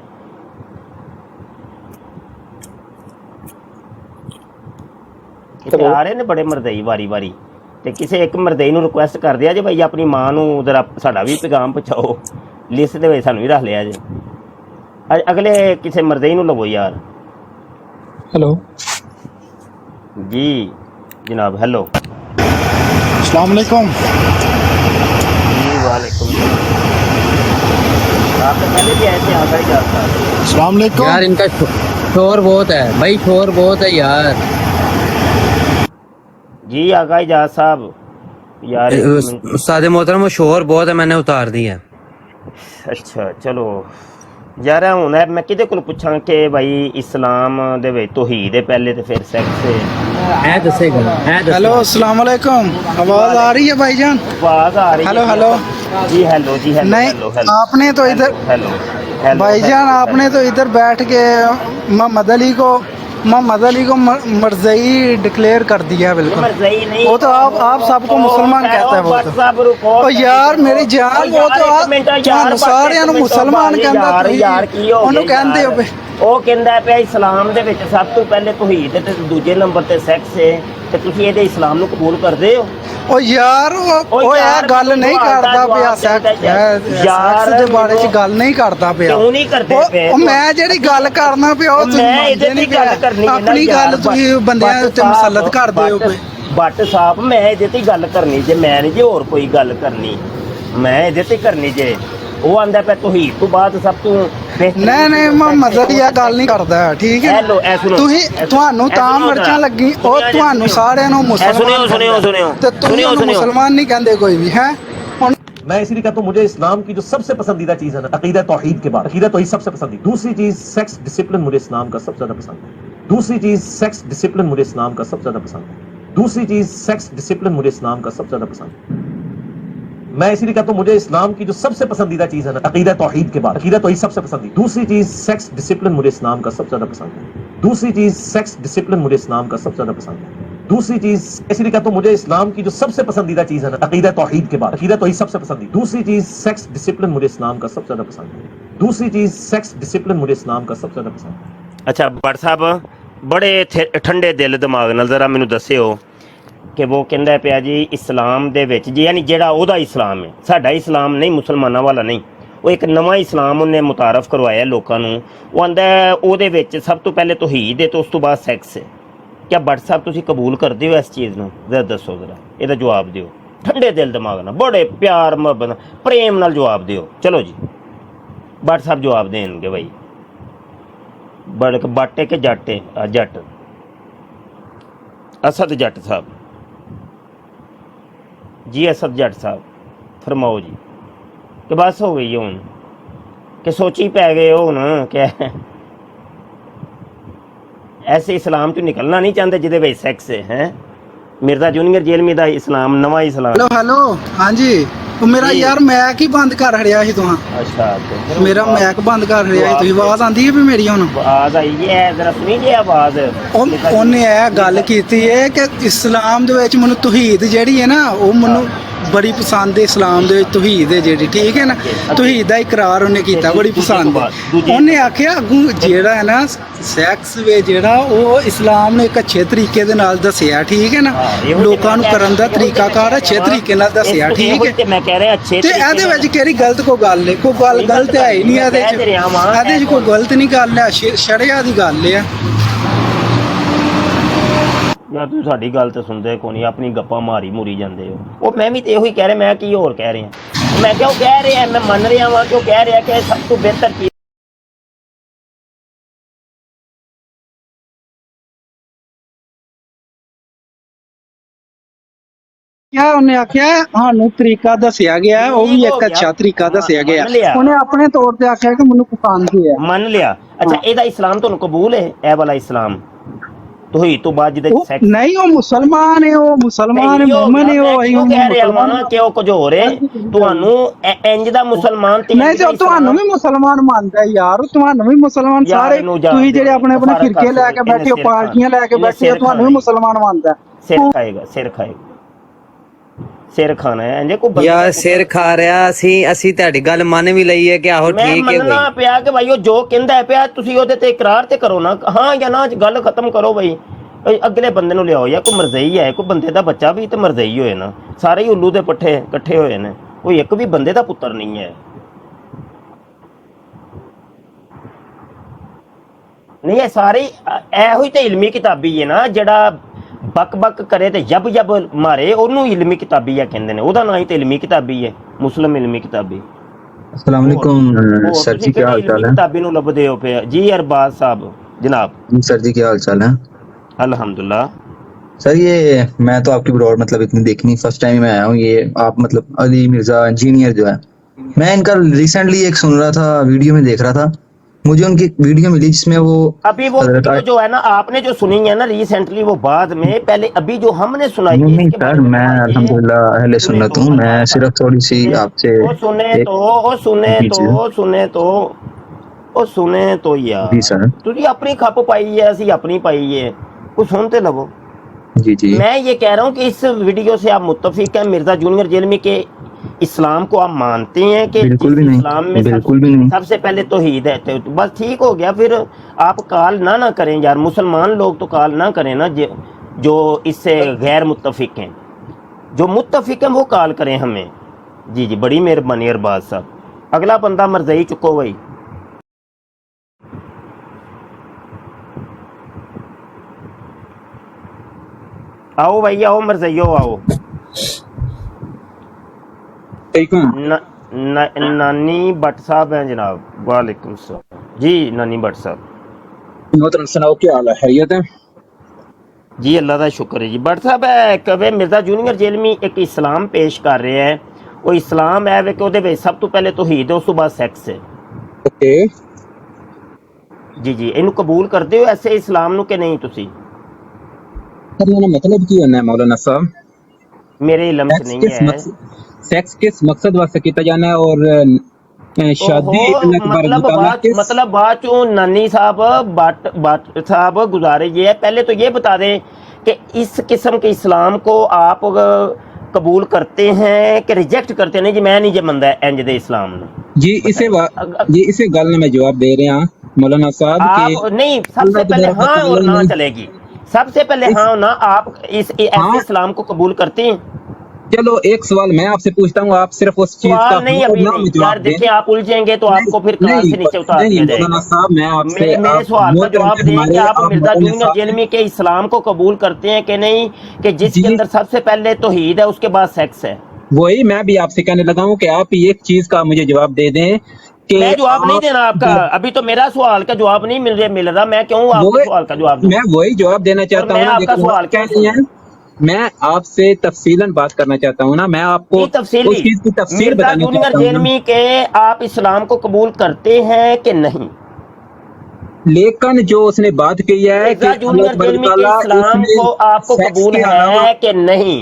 ਇੱਥੇ ਆ ਰਹੇ ਨੇ ਬੜੇ ਮਰਦਈ ਵਾਰੀ ਤੇ ਕਿਸੇ ਇੱਕ ਮਰਦਈ ਨੂੰ ਰਿਕੁਐਸਟ ਕਰਦੇ ਆ ਜੇ ਭਾਈ ਆਪਣੀ ਮਾਂ ਨੂੰ ਜਰਾ ਸਾਡਾ ਵੀ ਪੈਗਾਮ ਪਹੁੰਚਾਓ, ਲਿਸਟ ਦੇ ਵਿੱਚ ਸਾਨੂੰ ਵੀ ਰੱਖ ਲਿਆ ਜੇ। ਅਗਲੇ ਕਿਸੇ ਮਰਦਈ ਨੂੰ ਲਵੋ ਯਾਰ। हेलो जी जनाब, हेलो, अस्सलाम वालेकुम। जी वालेकुम। आप तो पहले भी ऐसे आकर ही जाता है। अस्सलाम वालेकुम। यार इनका शोर बहुत है भाई, शोर बहुत है यार। जी आगा इजाज साहब यार उस्ताद मोहतरम वो शोर बहुत है, मैंने उतार दिया। अच्छा चलो यार ਹੁਣ ਮੈਂ ਕਿਹਦੇ ਕੋਲ ਪੁੱਛਾਂ ਕਿ ਭਾਈ ਇਸਲਾਮ ਦੇ ਵਿੱਚ ਤੌਹੀਦ ਹੈ ਪਹਿਲੇ ਤੇ ਫਿਰ ਸੈਕਸ है दसेगा है हेलो अस्सलाम वालेकुम। आवाज आ रही है भाईजान? आवाज आ रही है। हेलो हेलो जी हेलो जी हेलो। नहीं, हेलो, हेलो, आपने तो इधर हेलो भाईजान आपने तो इधर बैठ के मोहम्मद अली को मरज़ई डिक्लेयर कर दिया है बिल्कुल। मरज़ई नहीं, वो तो आप सबको मुसलमान कहता है वो तो। ओ यार मेरी जान, वो तो आप सारे मुसलमान कहते हो। ਉਹ ਕਹਿੰਦਾ ਪਿਆ ਇਸਲਾਮ ਦੇ ਵਿੱਚ ਸਭ ਤੋਂ ਪਹਿਲੇ ਤੌਹੀਦ ਤੇ ਦੂਜੇ ਨੰਬਰ ਤੇ ਸੈਕਸ ਹੈ ਤੇ ਤੁਸੀਂ ਇਹਦੇ ਇਸਲਾਮ ਨੂੰ ਕਬੂਲ ਕਰਦੇ ਹੋ? ਉਹ ਯਾਰ ਉਹ ਯਾਰ ਗੱਲ ਨਹੀਂ ਕਰਦਾ ਪਿਆ ਸੈਕਸ ਦੇ ਬਾਰੇ ਚ ਗੱਲ ਨਹੀਂ ਕਰਦਾ ਪਿਆ। ਕਿਉਂ ਨਹੀਂ ਕਰਦੇ ਪਏ? ਉਹ ਮੈਂ ਜਿਹੜੀ ਗੱਲ ਕਰਨਾ ਪਿਆ ਉਹ ਮੈਂ ਇਹਦੇ ਤੇ ਗੱਲ ਕਰਨੀ ਹੈ ਨਾ। ਆਪਣੀ ਗੱਲ ਤੁਸੀਂ ਬੰਦਿਆਂ ਉੱਤੇ ਮੁਸਲਤ ਕਰਦੇ ਹੋ ਕੋਈ। ਬੱਟ ਸਾਹਿਬ ਮੈਂ ਇਹਦੇ ਤੇ ਗੱਲ ਕਰਨੀ ਜੇ, ਮੈਂ ਨਹੀਂ ਜੇ ਹੋਰ ਕੋਈ ਗੱਲ ਕਰਨੀ, ਮੈਂ ਇਹਦੇ ਤੇ ਕਰਨੀ ਜੇ। ਉਹ ਆਂਦਾ ਪਿਆ ਤੌਹੀਦ ਤੋਂ ਬਾਅਦ ਸਭ ਤੋਂ ਨਹੀਂ ਮੁਹੰਮਦ ਅਲੀ ਇਹ ਗੱਲ ਨਹੀਂ ਕਰਦਾ, ਠੀਕ ਹੈ। ਤੁਸੀਂ ਤੁਹਾਨੂੰ ਤਾਂ ਮਿਰਚਾਂ ਲੱਗੀ, ਉਹ ਤੁਹਾਨੂੰ ਸਾਰਿਆਂ ਨੂੰ ਮੁਸਲਮਾਨ ਤੇ ਤੁਸੀਂ ਮੁਸਲਮਾਨ ਨਹੀਂ ਕਹਿੰਦੇ ਕੋਈ ਵੀ ਹੈ। मैं इसीलिए कहता हूँ मुझे इस्लाम की जो सबसे पसंदीदा चीज़ है ना, अकीदा तौहीद के बाद अकीदा तौहीद सबसे पसंद। दूसरी चीज़ सेक्स डिसिप्लिन मुझे इस्लाम का सबसे ज़्यादा पसंद है। दूसरी चीज़ सेक्स डिसिप्लिन मुझे इस्लाम का सबसे ज़्यादा पसंद है। दूसरी चीज़ सेक्स डिसिप्लिन मुझे इस्लाम का सबसे ज़्यादा पसंद है। मैं इसीलिए कहता हूँ मुझे इस्लाम की जो सबसे पसंदीदा चीज़ है ना, अकीदा तौहीद के बाद अकीदा तौहीद सबसे पसंद। दूसरी चीज़ सेक्स डिसिप्लिन मुझे इस्लाम का सबसे ज़्यादा पसंद है। दूसरी चीज़ सेक्स डिसिप्लिन मुझे इस्लाम का सबसे ज़्यादा पसंद है। दूसरी चीज इसलिए कहता हूँ मुझे इस्लाम की जो सबसे पसंदीदा चीज है ना, अकीदा तौहीद के बाद अकीदा तौहीद सबसे पसंद। दूसरी चीज सेक्स डिसिप्लिन मुझे इस्लाम का सबसे ज्यादा पसंद है। दूसरी चीज सेक्स डिसिप्लिन मुझे इस्लाम का सबसे ज्यादा पसंद है। अच्छा भट्ट साहब बड़े ठंडे दिल दिमाग ਨਾਲ ਜ਼ਰਾ ਮੈਨੂੰ ਦੱਸਿਓ ਕਿ ਉਹ ਕਹਿੰਦਾ ਪਿਆ ਜੀ ਇਸਲਾਮ ਦੇ ਵਿੱਚ ਜੀ, ਯਾਨੀ ਜਿਹੜਾ ਉਹਦਾ ਇਸਲਾਮ ਹੈ, ਸਾਡਾ ਇਸਲਾਮ ਨਹੀਂ, ਮੁਸਲਮਾਨਾਂ ਵਾਲਾ ਨਹੀਂ, ਉਹ ਇੱਕ ਨਵਾਂ ਇਸਲਾਮ ਉਹਨੇ ਮੁਤਾਰਫ ਕਰਵਾਇਆ ਲੋਕਾਂ ਨੂੰ। ਉਹ ਆਂਦਾ ਉਹਦੇ ਵਿੱਚ ਸਭ ਤੋਂ ਪਹਿਲੇ ਤੌਹੀਦ ਹੈ ਤੇ ਉਸ ਤੋਂ ਬਾਅਦ ਸੈਕਸ ਹੈ। क्या भट्ट साहब तुसी कबूल करते हो इस चीज़ ਨੂੰ? जरा दसो, जरा ਇਹਦਾ जवाब दिओ ठंडे दिल दिमाग ਨਾਲ, बड़े प्यार मुहब्बत प्रेम ਨਾਲ जवाब दिओ। चलो जी भट्ट साहब जवाब देंगे भाई। बाटे के जट जट असद जट साहब जी, असद जट साहब फरमाओ जी कि बस हो गई हूँ कि सोची पै गए हो ना क्या ऐसे इस्लाम तो निकलना नहीं चाहते जिदे विच सैक्स है? मिर्जा जूनियर जेलमी दा इस्लाम नवा इस्लाम। हेलो हेलो हाँ जी, मेरा यार मैक ही बंद कर हड़िया ही तुहां। अच्छा मेरा मैक बंद कर हड़िया ही, तुही आवाज आंदी है भी मेरी हुन? आवाज आई है, जरा सुनी जी आवाज। ਉਹਨੇ ਇਹ ਗੱਲ ਕੀਤੀ ਹੈ ਕਿ ਇਸਲਾਮ ਦੇ ਵਿੱਚ ਮੈਨੂੰ ਤੌਹੀਦ ਜਿਹੜੀ ਹੈ ਨਾ, ਉਹ ਮੈਨੂੰ ਬੜੀ ਪਸੰਦ ਹੈ। ਇਸਲਾਮ ਦੇ ਵਿੱਚ ਤੌਹੀਦ ਹੈ ਜਿਹੜੀ, ਠੀਕ ਹੈ ਨਾ, ਤੌਹੀਦ ਦਾ ਇਕਰਾਰ ਉਹਨੇ ਕੀਤਾ, ਬੜੀ ਪਸੰਦ ਹੈ। ਉਹਨੇ ਆਖਿਆ ਅੱਗੋਂ ਜਿਹੜਾ ਹੈ ਨਾ ਸੈਕਸ ਵੇ ਜਿਹੜਾ, ਉਹ ਇਸਲਾਮ ਨੇ ਇੱਕ ਅੱਛੇ ਤਰੀਕੇ ਦੇ ਨਾਲ ਦੱਸਿਆ, ਠੀਕ ਹੈ ਨਾ, ਲੋਕਾਂ ਨੂੰ ਕਰਨ ਦਾ ਤਰੀਕਾਕਾਰ ਅੱਛੇ ਤਰੀਕੇ ਨਾਲ ਦੱਸਿਆ, ਠੀਕ ਹੈ। ਮੈਂ ਕਹਿ ਰਿਹਾ ਅੱਛੇ ਤੇ ਇਹਦੇ ਵਿੱਚ ਕਿਹੜੀ ਗਲਤ ਕੋਈ ਗੱਲ ਹੈ? ਕੋਈ ਗੱਲ ਗਲਤ ਹੈ ਹੀ ਨਹੀਂ ਇਹਦੇ 'ਚ ਕੋਈ ਗਲਤ ਨਹੀਂ ਗੱਲ ਹੈ, ਸ਼ਰੀਅਤ ਦੀ ਗੱਲ ਹੈ। ਯਾਰ ਤੁਸੀਂ ਸਾਡੀ ਗੱਲ ਤੇ ਸੁਣਦੇ ਕੋਈ ਨਹੀਂ, ਆਪਣੀ ਗੱਪਾਂ ਮਾਰੀ ਮੁਰੀ ਜਾਂਦੇ ਹੋ। ਉਹ ਮੈਂ ਵੀ ਤੇ ਇਹੋ ਹੀ ਕਹਿ ਰਿਹਾ, ਮੈਂ ਕੀ ਹੋਰ ਕਹਿ ਰਿਹਾ? ਮੈਂ ਕਿਹਾ ਉਹ ਕਹਿ ਰਿਹਾ, ਮੈਂ ਮੰਨ ਰਿਹਾ ਵਾਂ ਕਿ ਉਹ ਕਹਿ ਰਿਹਾ ਕਿ ਸਭ ਤੋਂ ਬਿਹਤਰ ਚੀਜ਼ ਕਿਆ ਉਹਨੇ ਆਖਿਆ ਸਾਨੂੰ ਤਰੀਕਾ ਦੱਸਿਆ ਗਿਆ, ਉਹ ਵੀ ਇੱਕ ਅੱਛਾ ਤਰੀਕਾ ਦੱਸਿਆ ਗਿਆ। ਉਹਨੇ ਆਪਣੇ ਤੌਰ ਤੇ ਆਖਿਆ ਕਿ ਮੈਨੂੰ ਪਸੰਦ ਹੈ, ਮੰਨ ਲਿਆ। ਅੱਛਾ ਇਹਦਾ ਇਸਲਾਮ ਤੁਹਾਨੂੰ ਕਬੂਲ ਹੈ? ਇਹ ਵਾਲਾ ਇਸਲਾਮ ਤੌਹੀਦ ਤੋਂ ਬਾਅਦ ਜਿਹਦੇ ਸੈਕਸ ਨਹੀਂ, ਉਹ ਮੁਸਲਮਾਨ ਹੈ, ਉਹ ਮੁਸਲਮਾਨ ਹੈ, ਮੂਮਨ ਹੈ, ਉਹ ਕਹਿ ਰਿਹਾ ਕਿ ਉਹ ਕੁਝ ਹੋਰ ਹੈ। ਤੁਹਾਨੂੰ ਇੰਜ ਦਾ ਮੁਸਲਮਾਨ ਨਹੀਂ, ਜੋ ਤੁਹਾਨੂੰ ਵੀ ਮੁਸਲਮਾਨ ਮੰਨਦਾ ਯਾਰ, ਤੁਹਾਨੂੰ ਵੀ ਮੁਸਲਮਾਨ ਸਾਰੇ ਤੁਸੀਂ ਜਿਹੜੇ ਆਪਣੇ ਆਪਣੇ ਫਿਰਕੇ ਲੈ ਕੇ ਬੈਠੇ ਹੋ, ਪਾਰਟੀਆਂ ਲੈ ਕੇ ਬੈਠੇ ਹੋ, ਤੁਹਾਨੂੰ ਵੀ ਮੁਸਲਮਾਨ ਮੰਨਦਾ। ਸਿਰ ਖਾਏਗਾ, ਸਿਰ ਖਾਏਗਾ, ਸਿਰ ਖਾਣਾ ਹੈ ਇੰਜ ਕੋਈ ਬੰਦੇ ਯਾਰ ਸਿਰ ਖਾ ਰਿਹਾ ਅਸੀਂ ਤੁਹਾਡੀ ਗੱਲ ਮੰਨ ਵੀ ਲਈ ਹੈ ਕਿ ਆਹੋ ਮੈਂ ਠੀਕ ਹੈ ਮੰਨਣਾ ਬਈ ਪਿਆ ਕਿ ਭਾਈ ਉਹ ਜੋ ਕਹਿੰਦਾ ਪਿਆ ਤੁਸੀਂ ਉਹਦੇ ਤੇ ਇਕਰਾਰ ਤੇ ਕਰੋ ਨਾ, ਹਾਂ ਜਾਂ ਨਾ, ਗੱਲ ਖਤਮ ਕਰੋ ਬਈ। ਅਗਲੇ ਬੰਦੇ ਨੂੰ ਲਿਆਓ, ਜਾਂ ਕੋਈ ਮਰਜ਼ਈ ਹੈ, ਕੋਈ ਬੰਦੇ ਦਾ ਬੱਚਾ ਵੀ ਤੇ ਮਰਜ਼ਈ ਹੋਏ ਨਾ, ਸਾਰੇ ਹੀ ਉੱਲੂ ਦੇ ਪੱਠੇ ਇਕੱਠੇ ਹੋਏ ਨੇ, ਕੋਈ ਇੱਕ ਵੀ ਬੰਦੇ ਦਾ ਪੁੱਤਰ ਨਹੀਂ ਹੈ। ਨਹੀਂ ਇਹ ਸਾਰੇ ਇਹੋ ਹੀ ਤੇ ਇਲਮੀ ਕਿਤਾਬੀ ਹੈ ਨਾ, ਜਿਹੜਾ ਬਕ ਬਕ ਕਰੇ ਤੇ ਜਬ ਜਬ ਮਾਰੇ ਉਹਨੂੰ ਇਲਮੀ ਕਿਤਾਬੀ ਆ ਕਹਿੰਦੇ ਨੇ, ਉਹਦਾ ਨਾਂ ਹੀ ਤੇ ਇਲਮੀ ਕਿਤਾਬੀ ਹੈ, ਮੁਸਲਮ ਇਲਮੀ ਕਿਤਾਬੀ। अस्सलाम वालेकुम सर जी, क्या हाल चाल है? किताबी नु लभदे हो पे जी अरबाज साहब जनाब। सर जी क्या हाल चाल है? अल्हम्दुलिल्लाह। सर ये मैं तो आपकी ब्रॉड मतलब इतनी देखी नहीं, फर्स्ट टाइम मैं आया हूँ। ये आप मतलब अली मिर्जा इंजीनियर जो है, मैं इनका रिसेंटली एक सुन रहा था, वीडियो में देख रहा था, मुझे उनकी वीडियो मिली जिसमें वो अभी वो वीडियो जो है ना आपने जो सुनी है ना रिसेंटली, वो बाद में, पहले अभी जो हमने सुनाई है नहीं सर, मैं अल्हम्दुलिल्लाह अहले सुन्नत हूँ, मैं सिर्फ थोड़ी सी आपसे सुने तो यार जी सर, तुझे अपनी खप पाई है, ਅਸੀਂ ਆਪਣੀ पाई है, कुछ सुनते लगो। जी जी मैं ये कह रहा हूँ कि इस वीडियो से आप मुत्तफिक हैं, मिर्जा जूनियर जेलमी के इस्लाम को आप मानते हैं कि बिल्कुल भी नहीं, इस्लाम में बिल्कुल भी नहीं। सबसे पहले तौहीद है, तो बस ठीक हो गया। फिर आप काल ना करें यार, मुसलमान लोग तो काल ना करें ना, जो इससे गैर मुत्तफिक हैं, जो मुत्तफिक हैं वो काल करें हमें। जी जी बड़ी मेहरबानी अरबाज साहब। अगला बंदा मरज़ई चुको भाई। आओ भाई आओ, मरज़इयो आओ। नानी भट्ट साहब हैं जनाब। वालेकुम सलाम जी नानी भट्ट साहब। मोहतरम सुनाओ, क्या हाल है? खैरियत है जी, अल्लाह का शुक्र है जी। भट्ट साहब है कवे मिर्जा जूनियर जेलमी एक इस्लाम पेश कर रहे हैं, वो इस्लाम है वे कि ਉਹਦੇ ਵਿੱਚ ਸਭ ਤੋਂ ਪਹਿਲੇ ਤੌਹੀਦ ਹੈ, ਉਸ ਤੋਂ ਬਾਅਦ ਸੈਕਸ ਹੈ। ओके जी जी ਇਹਨੂੰ ਕਬੂਲ ਕਰਦੇ ਹੋ ਐਸੇ ਇਸਲਾਮ ਨੂੰ ਕਿ ਨਹੀਂ ਤੁਸੀਂ? सर मैंने मतलब की है मौलाना साहब, मेरे इल्म से नहीं है। सेक्स किस मकसद वास्ते किया जाना है और शादी मतलब बात चो नानी साहब भट्ट साहब गुजारे ये है, पहले तो ये बता दें कि इस किस्म के इस्लाम को आप कबूल करते हैं कि रिजेक्ट करते हैं? नहीं जी मैं नहीं जे मंदा इंज दे इस्लाम जी, इसे गल में जवाब दे रहे हैं मौलाना साहब कि नहीं, सबसे पहले हाँ और ना चलेगी। सबसे पहले हाँ ना, आप ऐसे इस्लाम को कबूल करते हैं? चलो एक सवाल मैं आपसे पूछता हूँ, आप सिर्फ उस चीज का नहीं अभी नहीं यार, देखिए आप उलझेंगे तो आपको फिर क्लास से नीचे उतार दिया जाएगा। साहब मैं आपसे मेरे सवाल का जवाब दें कि आप मिर्जा जूनियर जेलमी के इस्लाम को कबूल करते हैं कि नहीं, कि जिसके अंदर सबसे पहले तौहीद है उसके बाद सेक्स है? वही मैं भी आपसे कहने लगा हूँ कि आप एक चीज का मुझे जवाब दे दें कि मैं जवाब नहीं देना आपका, अभी तो मेरा सवाल का जवाब नहीं मिल रहा, मैं क्यों आपके सवाल का जवाब दूं? मैं वही जवाब देना चाहता हूँ, आपका सवाल क्या है? मैं आपसे तफसीलन बात करना चाहता हूँ ना, मैं आपको उस चीज की तफसील बताना चाहता हूँ। जेलमी के आप इस्लाम को कबूल करते हैं कि नहीं? लेकिन जो उसने बात की है कि जूनियर जेलमी के इस्लाम को आपको कबूल है कि नहीं?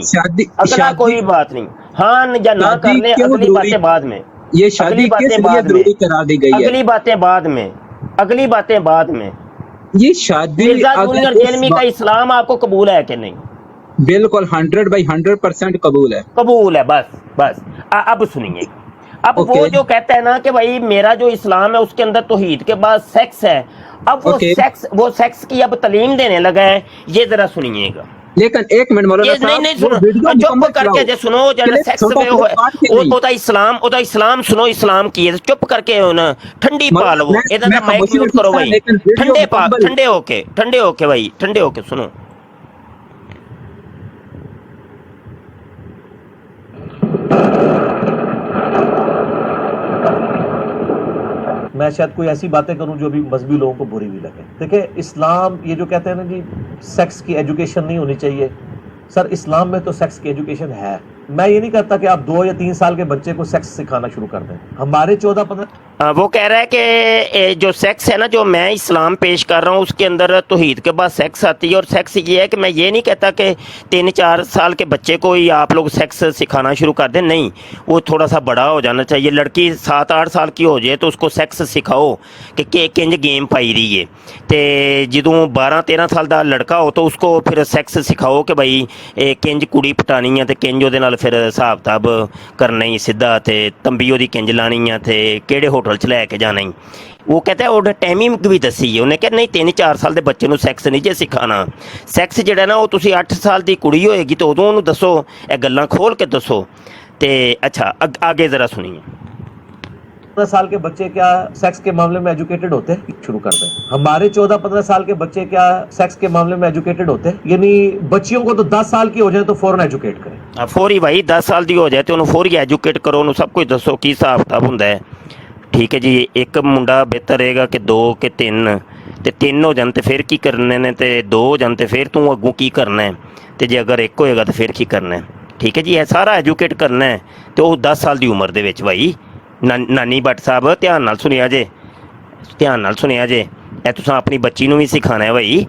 अगला कोई बात नहीं, हाँ या ना करने, अगली बातें बाद में। ये शादी किस लिए जरूरी करार दी गई है? अगली बातें बाद में। ये शादी मिर्जा जूनियर जेलमी का इस्लाम आपको कबूल है कि नहीं? बिल्कुल 100% कबूल है। कबूल है, बस अब सुनिए। अब वो जो कहता है ना कि भाई मेरा जो इस्लाम है उसके अंदर तौहीद के बाद सेक्स है, अब वो सेक्स की अब तालीम देने लगा है, ये जरा सुनिएगा। लेकिन एक मिनट मौलाना साहब, नहीं सुनो, चुप करके जे सुनो, जरा सेक्स में ओदा इस्लाम सुनो, इस्लाम की है, चुप करके हो ना, ठंडी पा लो, इधर ना माइक म्यूट करो भाई, ठंडे होके भाई, ठंडे होके सुनो। मैं शायद कोई ऐसी बातें करूं जो भी मजहबी लोगों को बुरी भी लगे। देखिए इस्लाम ये जो कहते हैं ना जी सेक्स की एजुकेशन नहीं होनी चाहिए, सर इस्लाम में तो सेक्स की एजुकेशन है। मैं ये नहीं कहता कि आप 2 या 3 साल के बच्चे को सेक्स सिखाना शुरू कर दें। हमारे 14-15 वो कह रहा है कि जो सेक्स है ना, जो मैं इस्लाम पेश कर रहा हूँ उसके अंदर तौहीद के बाद सेक्स आती है। और सेक्स ये है कि मैं ये नहीं कहता कि 3-4 साल के बच्चे को ही आप लोग सेक्स सिखाना शुरू कर दें, नहीं, वो थोड़ा सा बड़ा हो जाना चाहिए। लड़की 7-8 साल की हो जाए तो उसको सेक्स सिखाओ कि किंज गेम पाई रही है, तो ਜਦੋਂ 12-13 ਸਾਲ ਦਾ ਲੜਕਾ ਹੋ ਤਾਂ ਉਸको ਫਿਰ ਸੈਕਸ ਸਿਖਾਓ ਕਿ ਭਾਈ ਇਹ ਕਿੰਜ ਕੁੜੀ ਪਟਾਣੀ ਆ ਤੇ ਕਿੰਜ ਉਹਦੇ ਨਾਲ ਫਿਰ ਹਿਸਾਬ ਕਿਤਾਬ ਕਰਨਾ ਹੀ ਸਿੱਧਾ, ਤੇ ਤੰਬੀ ਉਹਦੀ ਕਿੰਜ ਲਾਣੀ ਆ ਤੇ ਕਿਹੜੇ ਹੋਟਲ 'ਚ ਲੈ ਕੇ ਜਾਣਾ ਹੀ। ਉਹ ਕਹਿੰਦਾ ਉਹਦਾ ਟਾਈਮਿੰਗ ਵੀ ਦੱਸੀ ਹੈ ਉਹਨੇ, ਕਿ ਨਹੀਂ 3-4 ਸਾਲ ਦੇ ਬੱਚੇ ਨੂੰ ਸੈਕਸ ਨਹੀਂ ਜੇ ਸਿਖਾਉਣਾ। ਸੈਕਸ ਜਿਹੜਾ ਨਾ ਉਹ ਤੁਸੀਂ 8 ਸਾਲ ਦੀ ਕੁੜੀ ਹੋਏਗੀ ਤਾਂ ਉਦੋਂ ਉਹਨੂੰ ਦੱਸੋ, ਇਹ ਗੱਲਾਂ ਖੋਲ ਕੇ ਦੱਸੋ। ਤੇ ਅੱਛਾ आगे ज़रा सुनिए। 15 साल के बच्चे क्या सेक्स के मामले में एजुकेटेड होते हैं? शुरू कर दें। हमारे 14-15 साल के बच्चे क्या सेक्स के मामले में एजुकेटेड होते हैं? यानी बच्चियों को तो 10 साल की हो जाए तो फौरन एजुकेट करें। ਫੌਰੀ ਭਾਈ 10 ਸਾਲ ਦੀ ਹੋ ਜਾਏ ਤੇ ਉਹਨੂੰ ਫੌਰੀ ਐਜੂਕੇਟ ਕਰੋ, ਉਹਨੂੰ ਸਭ ਕੁਝ ਦੱਸੋ ਕੀ ਹਿਸਾਬ ਕਿਤਾਬ ਹੁੰਦਾ ਹੈ। ਠੀਕ ਹੈ ਜੀ, ਇੱਕ ਮੁੰਡਾ ਬਿਹਤਰ ਰਹੇਗਾ ਕਿ 2 ਕਿ 3, ਤੇ 3 ਹੋ ਜਾਣ ਤੇ ਫਿਰ ਕੀ ਕਰਨੇ ਨੇ, ਤੇ 2 ਹੋ ਜਾਣ ਤੇ ਫਿਰ ਤੂੰ ਅੱਗੋਂ ਕੀ ਕਰਨਾ ਹੈ, ਤੇ ਜੇ ਅਗਰ 1 ਹੋਏਗਾ ਤਾਂ ਫਿਰ ਕੀ ਕਰਨਾ ਹੈ। ਠੀਕ ਹੈ ਜੀ, ਇਹ ਸਾਰਾ ਐਜੂਕੇਟ ਕਰਨਾ ਹੈ ਤੇ ਉਹ 10 ਸਾਲ ਦੀ ਉਮਰ ਦੇ ਵਿੱਚ। ਭਾਈ ਨਾਨੀ ਭੱਟ ਸਾਹਿਬ ਧਿਆਨ ਨਾਲ ਸੁਣਿਆ ਜੇ, ਧਿਆਨ ਨਾਲ ਸੁਣਿਆ ਜੇ, ਇਹ ਤੁਸੀਂ ਆਪਣੀ ਬੱਚੀ ਨੂੰ ਵੀ ਸਿਖਾਉਣਾ ਹੈ ਭਾਈ,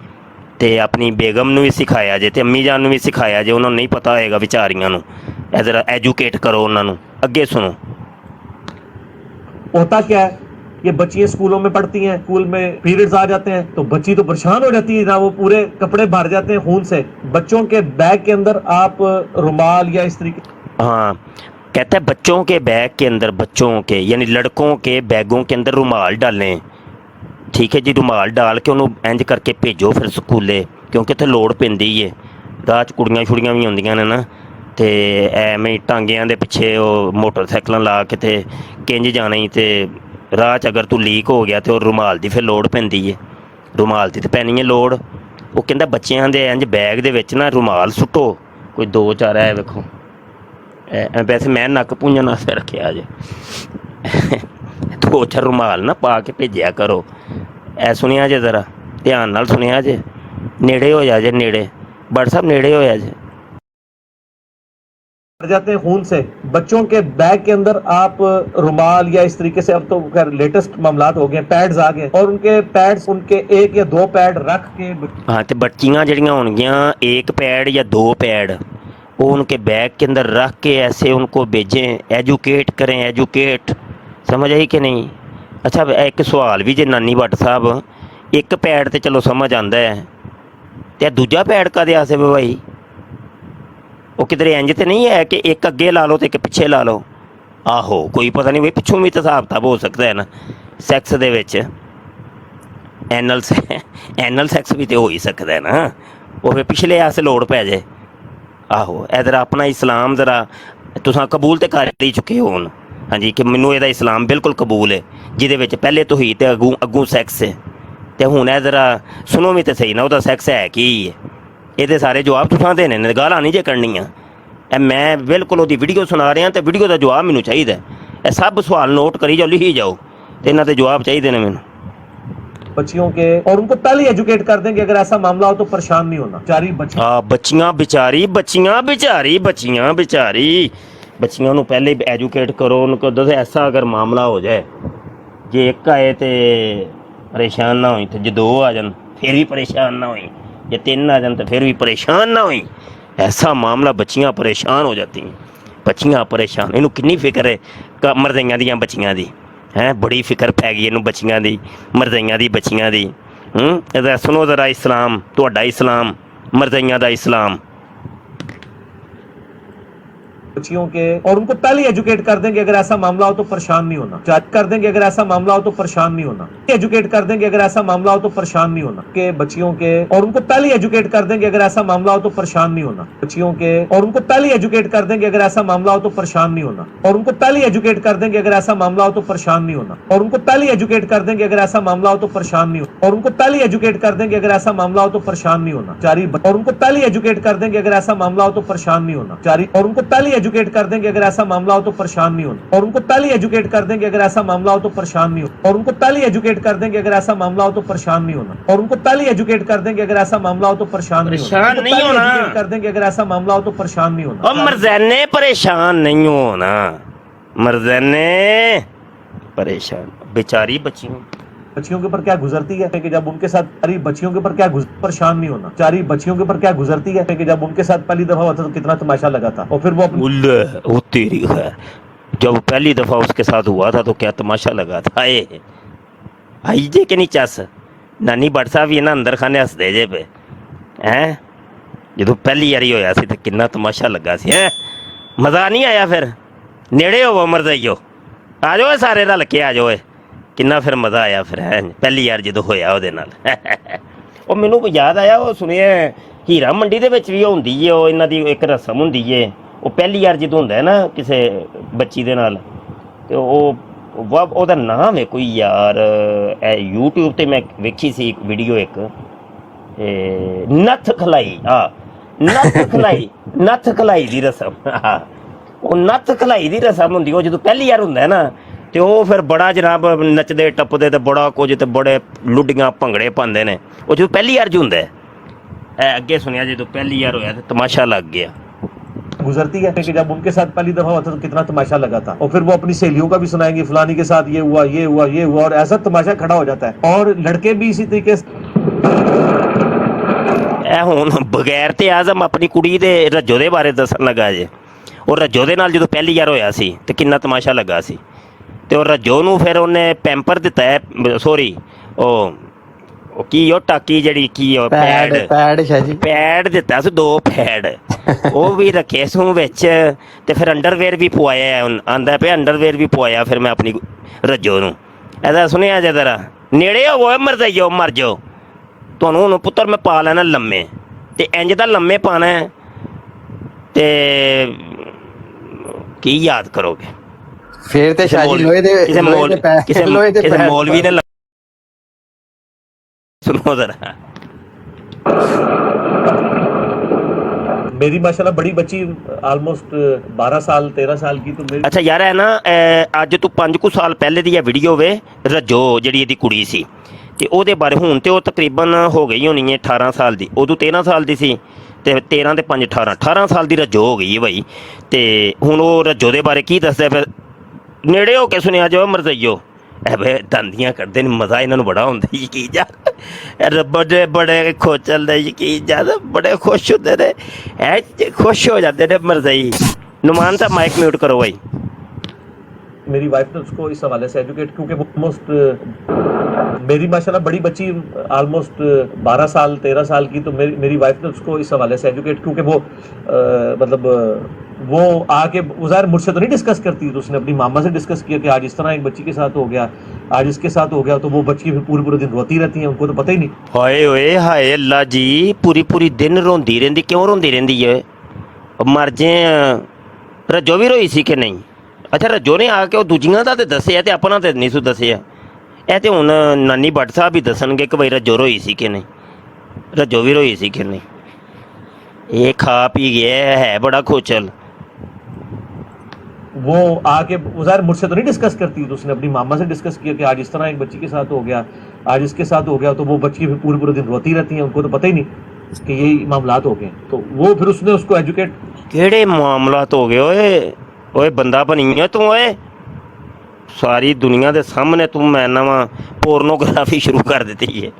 ਤੇ ਆਪਣੀ ਬੇਗਮ ਨੂੰ ਵੀ ਸਿਖਾਇਆ ਜੇ, ਤੇ ਅੰਮੀ ਜਾਨ ਨੂੰ ਵੀ ਸਿਖਾਇਆ ਜੇ, ਉਹਨਾਂ ਨੂੰ ਨਹੀਂ ਪਤਾ ਹੋਏਗਾ ਵਿਚਾਰੀਆਂ ਨੂੰ, ਇਹ ਜ਼ਰਾ ਐਜੂਕੇਟ ਕਰੋ ਉਹਨਾਂ ਨੂੰ। ਅੱਗੇ ਸੁਣੋ। होता क्या है, ये बच्चियां स्कूलों में पढ़ती हैं, स्कूल में पीरियड्स आ जाते हैं तो बच्ची तो परेशान हो जाती है ना, वो पूरे कपड़े भर जाते हैं खून से। बच्चों के बैग के अंदर आप रुमाल या इस तरीके, हाँ कहता है बच्चों के बैग के अंदर, बच्चों के यानी लड़कों के बैगों के अंदर रुमाल डालें। ठीक है जी, रुमाल डाल के उन्होंने इंज करके भेजो फिर स्कूले, क्योंकि इत्थे लोड़ पैंदी है। राह च कुड़ियां छुड़ियां भी आउंदियां ने ना, ਤੇ ਐਵੇਂ ਟਾਂਗਿਆਂ ਦੇ ਪਿੱਛੇ ਉਹ ਮੋਟਰਸਾਈਕਲਾਂ ਲਾ ਕੇ ਤੇ ਕਿੰਜ ਜਾਣਾ ਹੀ, ਤੇ ਰਾਹ 'ਚ ਅਗਰ ਤੂੰ ਲੀਕ ਹੋ ਗਿਆ ਤੇ ਉਹ ਰੁਮਾਲ ਦੀ ਫਿਰ ਲੋੜ ਪੈਂਦੀ ਹੈ, ਰੁਮਾਲ ਦੀ ਤੇ ਪੈਣੀ ਹੈ ਲੋੜ। ਉਹ ਕਹਿੰਦਾ ਬੱਚਿਆਂ ਦੇ ਇੰਜ ਬੈਗ ਦੇ ਵਿੱਚ ਨਾ ਰੁਮਾਲ ਸੁੱਟੋ, ਕੋਈ 2-4 ਹੈ ਵੇਖੋ, ਵੈਸੇ ਮੈਂ ਨੱਕ ਪੂੰਝਣ ਵਾਸਤੇ ਰੱਖਿਆ ਜੇ, 2-4 ਰੁਮਾਲ ਨਾ ਪਾ ਕੇ ਭੇਜਿਆ ਕਰੋ। ਐ ਸੁਣਿਆ ਜੇ, ਜ਼ਰਾ ਧਿਆਨ ਨਾਲ ਸੁਣਿਆ ਜੇ, ਨੇੜੇ ਹੋ ਜਾ ਜੇ, ਨੇੜੇ ਬੜ ਸਾਹਿਬ ਨੇੜੇ ਹੋਇਆ ਜੇ। भर जाते हैं खून से। बच्चों के बैग के अंदर आप रुमाल या इस तरीके से, अब तो खैर लेटेस्ट मामलात हो गए, पैड्स आ गए, और उनके पैड्स, उनके 1 या 2 पैड रख के, हाँ, तो बच्चियाँ जड़ियाँ होंगियाँ 1 पैड या 2 पैड वो उनके बैग के अंदर रख के ऐसे उनको भेजें, एजुकेट करें, एजुकेट, समझ आई कि नहीं। अच्छा, एक सवाल भी जे नानी भट्ट साहब, 1 पैड तो चलो समझ आता है, तो दूजा पैड काहदे आसे भाई? वो किधरे इंज तो नहीं है कि एक अगे ला लो तो एक पिछे ला लो? आहो, कोई पता नहीं भाई, पिछों भी तो हिसाब किताब हो सकता है ना सैक्स दे विच, एनल सैक्स भी तो हो ही सकता है ना, वो फिर पिछले आसे लोड़ पै जाए। आहो, इधर अपना इस्लाम ज़रा तुसां कबूल तो कर ही चुके हो हुण, हाँ जी, कि मैनू इहदा इस्लाम बिल्कुल कबूल है, जिहदे विच पहले तो ही तो अगू सैक्स है, तो हुण इह ज़रा सुनो भी तो सही ना, उहदा सैक्स है की है। ਇਹਦੇ ਸਾਰੇ ਜਵਾਬ ਤੁਸੀਂ ਦੇਣੇ ਨੇ, ਗਾਲਾਂ ਨਹੀਂ ਜੇ ਕਰਨੀਆਂ। ਇਹ ਮੈਂ ਬਿਲਕੁਲ ਉਹਦੀ ਵੀਡੀਓ ਸੁਣਾ ਰਿਹਾ ਤੇ ਵੀਡੀਓ ਦਾ ਜਵਾਬ ਮੈਨੂੰ ਚਾਹੀਦਾ। ਇਹ ਸਭ ਸਵਾਲ ਨੋਟ ਕਰੀ ਜਾਓ, ਲਿਖੀ ਜਾਓ, ਤੇ ਇਹਨਾਂ ਦੇ ਜਵਾਬ ਚਾਹੀਦੇ ਨੇ ਮੈਨੂੰ। बच्चियों के, और उनको पहले एजुकेट कर देंगे, अगर ऐसा मामला हो तो परेशान नहीं होना। बेचारी बच्चियां बेचारी, बच्चियां बेचारी, बच्चियां बेचारी, बच्चियां ਨੂੰ ਪਹਿਲੇ एजुकेट करो, उनको दस ऐसा अगर मामला हो जाए, जे 1 आए तो परेशान ना होई, तो जे 2 आ जान फिर भी परेशान ना होई, जे 3 आ जान तो फिर भी परेशान ना हुई। ऐसा मामला, बच्चियां परेशान हो जाती हैं, बच्चियां परेशान। इनू कितनी फिक्र है मरदइयां दियां बच्चियां दी, हैं बड़ी फिक्र पै गई इनू बच्चियां दी, मरदइयां दी बच्चियां दी। सुनो ज़रा इस्लाम, तुहाडा इस्लाम, मरदइयां दा इस्लाम। बच्चियों के, और उनको पहले एजुकेट कर देंगे, अगर ऐसा मामला हो तो परेशान नहीं होना। कर देंगे अगर ऐसा मामला हो तो परेशान नहीं होना। एजुकेट कर देंगे अगर ऐसा मामला हो तो परेशान नहीं होना। के बच्चियों के, और उनको पहले एजुकेट कर देंगे अगर ऐसा मामला हो तो परेशान नहीं होना। बच्चियों के, और उनको पहले एजुकेट कर देंगे अगर ऐसा मामला हो तो परेशान नहीं होना। और उनको पहले एजुकेट कर देंगे अगर ऐसा मामला हो तो परेशान नहीं होना। और उनको पहले एजुकेट कर देंगे अगर ऐसा मामला हो तो परेशान नहीं होना। और उनको पहले एजुकेट कर देंगे अगर ऐसा मामला हो तो परेशान नहीं होना। जारी, और उनको पहले एजुकेट कर देंगे अगर ऐसा मामला हो तो परेशान नहीं होना। जारी, और उनको पहले एजुकेट कर देंगे अगर ऐसा मामला हो तो परेशान नहीं होना। और उनको पहले एजुकेट कर देंगे अगर ऐसा मामला हो तो परेशान नहीं होना। और उनको पहले एजुकेट कर देंगे अगर ऐसा मामला हो तो परेशान नहीं होना। और उनको पहले एजुकेट कर देंगे अगर ऐसा मामला हो तो परेशान नहीं होना। कर देंगे अगर ऐसा मामला हो तो परेशान नहीं होना। मर्दाने परेशान नहीं होना, मर्दाने परेशान बेचारी बच्चियों बच्चियों के ऊपर क्या गुजरती है कि जब उनके साथ सारी बच्चियों के ऊपर क्या परेशान नहीं होना, सारी बच्चियों के ऊपर क्या गुजरती है कि जब उनके साथ पहली दफा हुआ था तो कितना तमाशा लगा था, और फिर वो वो तेरी खैर जब पहली दफ़ा उसके साथ हुआ था तो क्या तमाशा लगा था। आई जे कि नहीं चस नानी भट्ट साहब भी ना अंदर खाने हसदे जे पे हैं जो पहली यारी होया सी तो कितना तमाशा लगा सी है। मज़ा नहीं आया फिर नेड़े हो मरजाइयो आ जाओ सारे रल के आ जाओ किन्ना फिर मज़ा आया फिर है पहली यार जो होया ਉਹਦੇ ਨਾਲ ਉਹ ਮੈਨੂੰ ਯਾਦ ਆਇਆ ਉਹ ਸੁਣਿਆ ਹੀਰਾ ਮੰਡੀ ਦੇ ਵਿੱਚ ਵੀ ਹੁੰਦੀ ਏ ਉਹ ਇਹਨਾਂ ਦੀ ਇੱਕ ਰਸਮ ਹੁੰਦੀ ਏ ਉਹ ਪਹਿਲੀ ਯਾਰ ਜਦੋਂ ਹੁੰਦਾ ਹੈ ਨਾ ਕਿਸੇ ਬੱਚੀ ਦੇ ਨਾਲ ਤੇ ਉਹ ਉਹਦਾ ਨਾਮ ਹੈ ਕੋਈ ਯਾਰ YouTube ਤੇ ਮੈਂ ਵੇਖੀ ਸੀ ਇੱਕ ਵੀਡੀਓ ਇੱਕ ਨੱਥ ਖਲਾਈ ਨੱਥ ਖਲਾਈ ਦੀ ਰਸਮ ਉਹ ਨੱਥ ਖਲਾਈ ਦੀ ਰਸਮ ਹੁੰਦੀ ਉਹ ਜਦੋਂ ਪਹਿਲੀ ਯਾਰ ਹੁੰਦਾ ਹੈ ਨਾ ਤੇ ਉਹ ਫਿਰ ਬੜਾ ਜਨਾਬ ਨੱਚਦੇ ਟੱਪਦੇ ਤੇ ਬੜਾ ਕੁਝ ਤੇ ਬੜੇ ਲੁੱਡੀਆਂ ਭੰਗੜੇ ਪਾਉਂਦੇ ਨੇ ਉਹ ਜਦੋਂ ਪਹਿਲੀ ਯਾਰ 'ਚ ਹੁੰਦਾ ਹੈ ਅੱਗੇ ਸੁਣਿਆ ਜਦੋਂ ਪਹਿਲੀ ਯਾਰ ਹੋਇਆ ਤੇ ਤਮਾਸ਼ਾ ਲੱਗ ਗਿਆ गुजरती है कि जब उनके साथ पहली दफा हुआ था तो कितना तमाशा लगा था, और फिर वो अपनी सहेलियों का भी सुनाएंगे फलानी के साथ ये हुआ ये हुआ ये हुआ, और ऐसा तमाशा खड़ा हो जाता है। और लड़के भी इसी तरीके से ਹੁਣ ਬਗੈਰ ਤੇ ਆਜ਼ਮ ਆਪਣੀ ਕੁੜੀ ਦੇ ਰੱਜੋ ਦੇ ਬਾਰੇ ਦੱਸਣ ਲੱਗਾ ਜੇ ਉਹ ਰੱਜੋ ਦੇ ਨਾਲ ਜਦੋਂ ਪਹਿਲੀ ਯਾਰ ਹੋਇਆ ਸੀ ਤੇ ਕਿੰਨਾ ਤਮਾਸ਼ਾ ਲੱਗਾ ਸੀ ਤੇ ਉਹ ਰੱਜੋ ਨੂੰ ਫਿਰ ਉਹਨੇ ਪੈਂਪਰ ਦਿੱਤਾ ਹੈ ਸੋਰੀ ਉਹ ਕੀ ਉਹ ਟਾਕੀ ਜਿਹੜੀ ਕੀ ਉਹ ਪੈਡ ਦਿੱਤਾ ਸੀ 2 ਪੈਡ ਉਹ ਵੀ ਰੱਖੇ ਸੂ ਵਿੱਚ ਤੇ ਫਿਰ ਅੰਡਰਵੇਅਰ ਵੀ ਪਵਾਇਆ ਆਂਦਾ ਪਿਆ ਅੰਡਰਵੇਅਰ ਵੀ ਪਵਾਇਆ ਫਿਰ ਮੈਂ ਆਪਣੀ ਰੱਜੋ ਨੂੰ ਇਹਦਾ ਸੁਣਿਆ ਜੇ ਜ਼ਰਾ ਨੇੜੇ ਹੋਵੋ ਮਰ ਜਾਈਓ ਮਰ ਜਾਓ ਤੁਹਾਨੂੰ ਹੁਣ ਪੁੱਤਰ ਮੈਂ ਪਾ ਲੈਣਾ ਲੰਮੇ ਤੇ ਇੰਜ ਦਾ ਲੰਮੇ ਪਾਣਾ ਤੇ ਕੀ ਯਾਦ ਕਰੋਗੇ ਫਿਰ ਤੇ ਸ਼ਾਜੀ ਲੋਹੇ ਦੇ ਕਿਸੇ ਮੌਲਵੀ ਨੇ सुनो जरा मेरी माशाल्लाह बड़ी बच्ची ऑलमोस्ट 12 साल 13 साल की तो मेरी ਅੱਛਾ ਯਾਰ ਹੈ ਨਾ ਅੱਜ ਤੋਂ 5 ਕੁ ਸਾਲ ਪਹਿਲੇ ਦੀ ਇਹ ਵੀਡੀਓ ਵੇ ਰੱਜੋ ਜਿਹੜੀ ਇਹਦੀ ਕੁੜੀ ਸੀ ਤੇ ਉਹਦੇ ਬਾਰੇ ਹੁਣ ਤੇ ਉਹ ਤਕਰੀਬਨ ਹੋ ਗਈ ਹੋਣੀ ਹੈ 18 ਸਾਲ ਦੀ ਉਦੋਂ 13 ਸਾਲ ਦੀ ਸੀ ਤੇ 13 ਤੇ 5 18 ਸਾਲ ਦੀ ਰੱਜੋ ਹੋ ਗਈ ਹੈ ਭਾਈ ਤੇ ਹੁਣ ਉਹ ਰੱਜੋ ਦੇ ਬਾਰੇ ਕੀ ਦੱਸਦਾ ਫਿਰ ਨੇੜੇ ਹੋ ਕੇ ਸੁਣਿਆ ਜਾਓ ਮਰਜ਼ਈਓ ਦੰਦੀਆਂ ਕਰਦੇ ਨੇ ਮਜ਼ਾ ਇਹਨਾਂ ਨੂੰ ਬੜਾ ਹੁੰਦਾ ਯਕੀਨ ਜਾ ਬੜੇ ਖੁਸ਼ ਚੱਲਦੇ ਯਕੀਨ ਜਾ ਬੜੇ ਖੁਸ਼ ਹੁੰਦੇ ਨੇ ਐ ਖੁਸ਼ ਹੋ ਜਾਂਦੇ ਨੇ ਮਰਜ਼ਈ ਨੁਮਾਨ ਸਾਹਿਬ ਮਾਈਕ ਮਿਊਟ ਕਰੋ ਭਾਈ मेरी वाइफ ने उसको इस हवाले से एजुकेट क्योंकि वो ऑलमोस्ट मेरी माशाल्लाह बड़ी बच्ची ऑलमोस्ट 12 साल 13 साल की तो मेरी वाइफ ने उसको इस हवाले से एजुकेट क्योंकि वो मतलब वो आके ज़ाहिर मुझसे तो नहीं डिस्कस करती तो उसने अपनी मामा से डिस्कस किया कि आज इस तरह एक बच्ची के साथ हो गया आज इसके साथ हो गया तो वो बच्ची फिर पूरे दिन रोती रहती हैं उनको तो पता ही नहीं हाय ओए हाय अल्लाह जी पूरी दिन रोंदी रहंदी क्यों रोंदी रहंदी है मर जे रजो भी रोई सी कि नहीं ਅੱਛਾ ਰੱਜੋ ਨੇ ਆ ਕੇ ਉਹ ਦੂਜੀਆਂ ਦਾ ਤੇ ਦੱਸਿਆ ਤੇ ਆਪਣਾ ਤੇ ਨਹੀਂ ਸੂ ਦੱਸਿਆ ਇਹ ਤੇ ਹੁਣ ਨਾਨੀ ਭੱਟ ਸਾਹਿਬ ਵੀ ਦੱਸਣਗੇ ਕਿ ਬਈ ਰੱਜੋ ਰੋਈ ਸੀ ਕਿ ਨਹੀਂ ਰੱਜੋ ਵੀ ਰੋਈ ਸੀ ਕਿ ਨਹੀਂ ਇਹ ਖਾ ਪੀ ਗਿਆ ਹੈ ਬੜਾ ਖੋਚਲ वो आके ज़ाहिर मुझसे तो नहीं डिस्कस करती तो उसने अपनी मामा से डिस्कस किया कि आज इस तरह एक बच्ची के साथ हो गया आज इसके साथ हो गया तो वो बच्ची फिर पूरे दिन रोती रहती हैं उनको तो पता ही नहीं कि यही मामलात हो गए तो वो फिर उसने उसको एजुकेट ਕਿਹੜੇ ਮਾਮਲਾਤ ਹੋ ਗਏ ਓਏ ਓਏ ਬੰਦਾ ਬਣੀ ਹੈ ਤੂੰ ਓਏ ਸਾਰੀ ਦੁਨੀਆ ਦੇ ਸਾਹਮਣੇ ਤੂੰ ਮੈਂ ਨਵਾਂ ਪੋਰਨੋਗ੍ਰਾਫੀ ਸ਼ੁਰੂ ਕਰ ਦਿੱਤੀ ਹੈ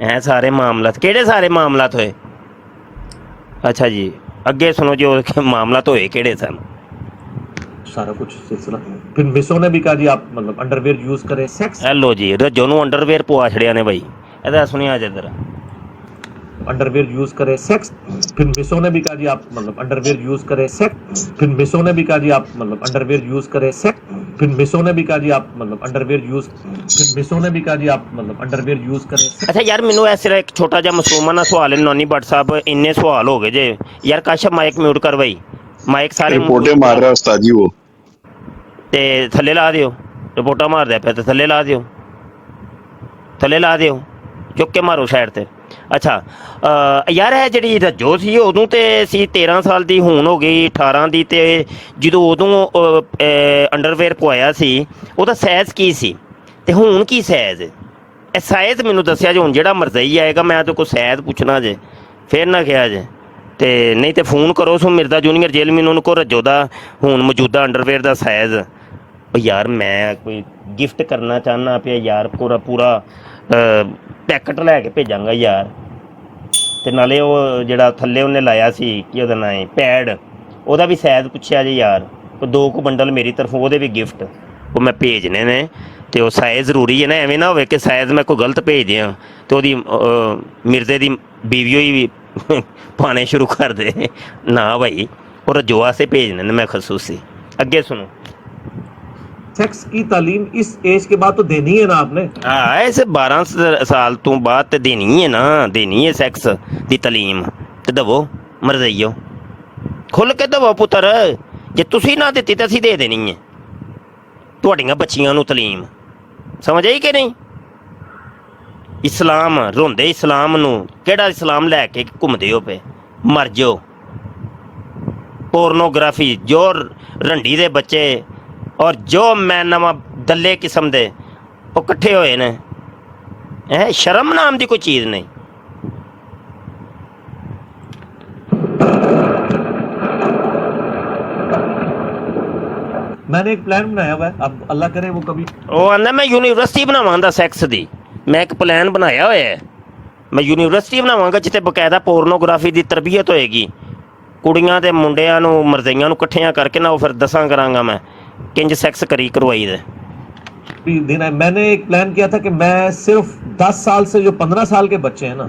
ਐ ਸਾਰੇ ਮਾਮਲਾਤ ਕਿਹੜੇ ਸਾਰੇ ਮਾਮਲਾਤ ਹੋਏ ਅੱਛਾ ਜੀ ਅੱਗੇ ਸੁਣੋ ਜੋ ਮਾਮਲਾਤ ਹੋਏ ਕਿਹੜੇ ਸਨ सारा कुछ सिलसिला फिर मिसों ने भी कहा जी आप मतलब अंडरवेयर यूज करें सेक्स हेलो जी रजो ਨੂੰ ਅੰਡਰਵੇਅਰ ਪਵਾ ਛੜਿਆ ਨੇ ਭਾਈ ਇਹਦਾ ਸੁਣਿਆ ਜੇ ਜ਼ਰਾ अंडरवेयर यूज करें सेक्स फिर मिसों ने भी कहा जी आप मतलब अंडरवेयर यूज करें सेक्स फिर मिसों ने भी कहा जी आप मतलब अंडरवेयर यूज करें सेक्स फिर मिसों ने भी कहा जी आप मतलब अंडरवेयर यूज फिर मिसों ने भी कहा जी आप मतलब अंडरवेयर यूज करें ਅੱਛਾ ਯਾਰ ਮੈਨੂੰ ਇਸ ਤਰ੍ਹਾਂ ਇੱਕ ਛੋਟਾ ਜਿਹਾ ਮਾਸੂਮਾਨਾ ਸਵਾਲ ਹੈ ਨਾਨੀ ਭੱਟ ਸਾਹਿਬ ਇੰਨੇ ਸਵਾਲ ਹੋ ਗਏ ਜੇ ਯਾਰ ਕਾਸ਼ਾ ਮਾਈਕ ਮਿਊਟ ਕਰ ਭਾਈ ਮਾਈਕ ਸਾਰੇ ਰਿਪੋਰਟੇ ਮਾਰ ਰਿਹਾ ਉਸਤਾਦ ਜੀ ਉਹ ਤੇ ਥੱਲੇ ਲਾ ਦਿਓ ਰਿਪੋਰਟਾਂ ਮਾਰਦਾ ਪਿਆ ਤੇ ਥੱਲੇ ਲਾ ਦਿਓ ਚੁੱਕ ਕੇ ਮਾਰੋ ਸਾਈਡ ਤੇ ਅੱਛਾ ਯਾਰ ਇਹ ਜਿਹੜੀ ਰੱਜੋ ਸੀ ਉਦੋਂ ਤੇ ਸੀ 13 ਸਾਲ ਦੀ ਹੁਣ ਹੋ ਗਈ 18 ਦੀ ਤੇ ਜਦੋਂ ਉਦੋਂ ਅੰਡਰਵੇਅਰ ਪਵਾਇਆ ਸੀ ਉਹਦਾ ਸਾਈਜ਼ ਕੀ ਸੀ ਤੇ ਹੁਣ ਕੀ ਸਾਈਜ਼ ਇਹ ਸਾਈਜ਼ ਮੈਨੂੰ ਦੱਸਿਆ ਜੇ ਹੁਣ ਜਿਹੜਾ ਮਰਜ਼ਈ ਆਏਗਾ ਮੈਂ ਤਾਂ ਕੋਈ ਸਾਈਜ਼ ਪੁੱਛਣਾ ਜੇ ਫਿਰ ਨਾ ਕਿਹਾ ਜੇ ਤੇ ਨਹੀਂ ਤੇ ਫੋਨ ਕਰੋ ਸੋ ਮਿਰਜ਼ਾ ਜੂਨੀਅਰ ਜੇਲ੍ਹ ਮੈਨੂੰ ਉਹਨੂੰ ਕੋ ਰੱਜੋ ਦਾ ਹੁਣ ਮੌਜੂਦਾ ਅੰਡਰਵੇਅਰ ਦਾ ਸਾਈਜ਼ ਯਾਰ ਮੈਂ ਕੋਈ ਗਿਫਟ ਕਰਨਾ ਚਾਹੁੰਦਾ ਪਿਆ ਯਾਰ, ਪੂਰਾ ਪੈਕਟ ਲੈ ਕੇ ਭੇਜਾਂਗਾ ਯਾਰ। ਤੇ ਨਾਲੇ ਉਹ ਜਿਹੜਾ ਥੱਲੇ ਉਹਨੇ ਲਾਇਆ ਸੀ ਕੀ ਉਹਦਾ ਨਾਂ ਹੈ ਪੈਡ, ਉਹਦਾ ਵੀ ਸਾਈਜ਼ ਪੁੱਛਿਆ ਜੀ ਯਾਰ। 2 ਕੁ ਬੰਡਲ ਮੇਰੀ ਤਰਫੋਂ ਉਹਦੇ ਵੀ ਗਿਫਟ ਉਹ ਮੈਂ ਭੇਜਣੇ ਨੇ, ਤੇ ਉਹ ਸਾਈਜ਼ ਜ਼ਰੂਰੀ ਹੈ ਨਾ, ਐਵੇਂ ਨਾ ਹੋਵੇ ਕਿ ਸਾਈਜ਼ ਮੈਂ ਕੋਈ ਗਲਤ ਭੇਜ ਦਿਆਂ ਤੇ ਉਹਦੀ ਮਿਰਜ਼ੇ ਦੀ ਬੀਵੀ ਹੀ ਪਾਣੇ ਸ਼ੁਰੂ ਕਰ ਦੇ। ਨਾ ਭਾਈ, ਉਹ रजो से भेजने ने मैं खसूसी। अगे सुनो। सेक्स की तालीम इस एज के बाद तो देनी है ना आपने? हाँ, ऐसे 12 साल तो बाद तो देनी है ना, देनी है सैक्स की तालीम। तो दवो मरजाइयो खुल के दवो पुत्र, जे तुसी ना दित्ती तो असीं दे देनी है तुहाडीआं बच्चियां नूं तालीम। समझ आई कि नहीं? इस्लाम रोंदे इस्लाम नूं, किहड़ा इस्लाम लैके घुमदे हो पे? मर जाओ। पोर्नोग्राफी जो रंडी दे बच्चे और जो मैं नवा दल्ले किस्म दे वो कट्ठे होए ने, शर्म नाम की कोई चीज़ नहीं। मैंने एक प्लान बनाया हुआ है, अब अल्लाह करे वो कभी वो आंदा मैं यूनिवर्सिटी बनावांगा सैक्स दी। मैं एक प्लान बनाया हुआ है, मैं यूनिवर्सिटी बनावांगा जिथे बकायदा पोर्नोग्राफी की तरबियत होएगी। कुड़ियां ते मुंडियां नूं मरजाइयां नूं इकट्ठियां करके ना वो फिर दसां करांगा मैं किंज सैक्स करी करवाई दे। दिन है। मैंने एक प्लान किया था कि मैं सिर्फ 10 साल से जो 15 साल के बच्चे हैं ना,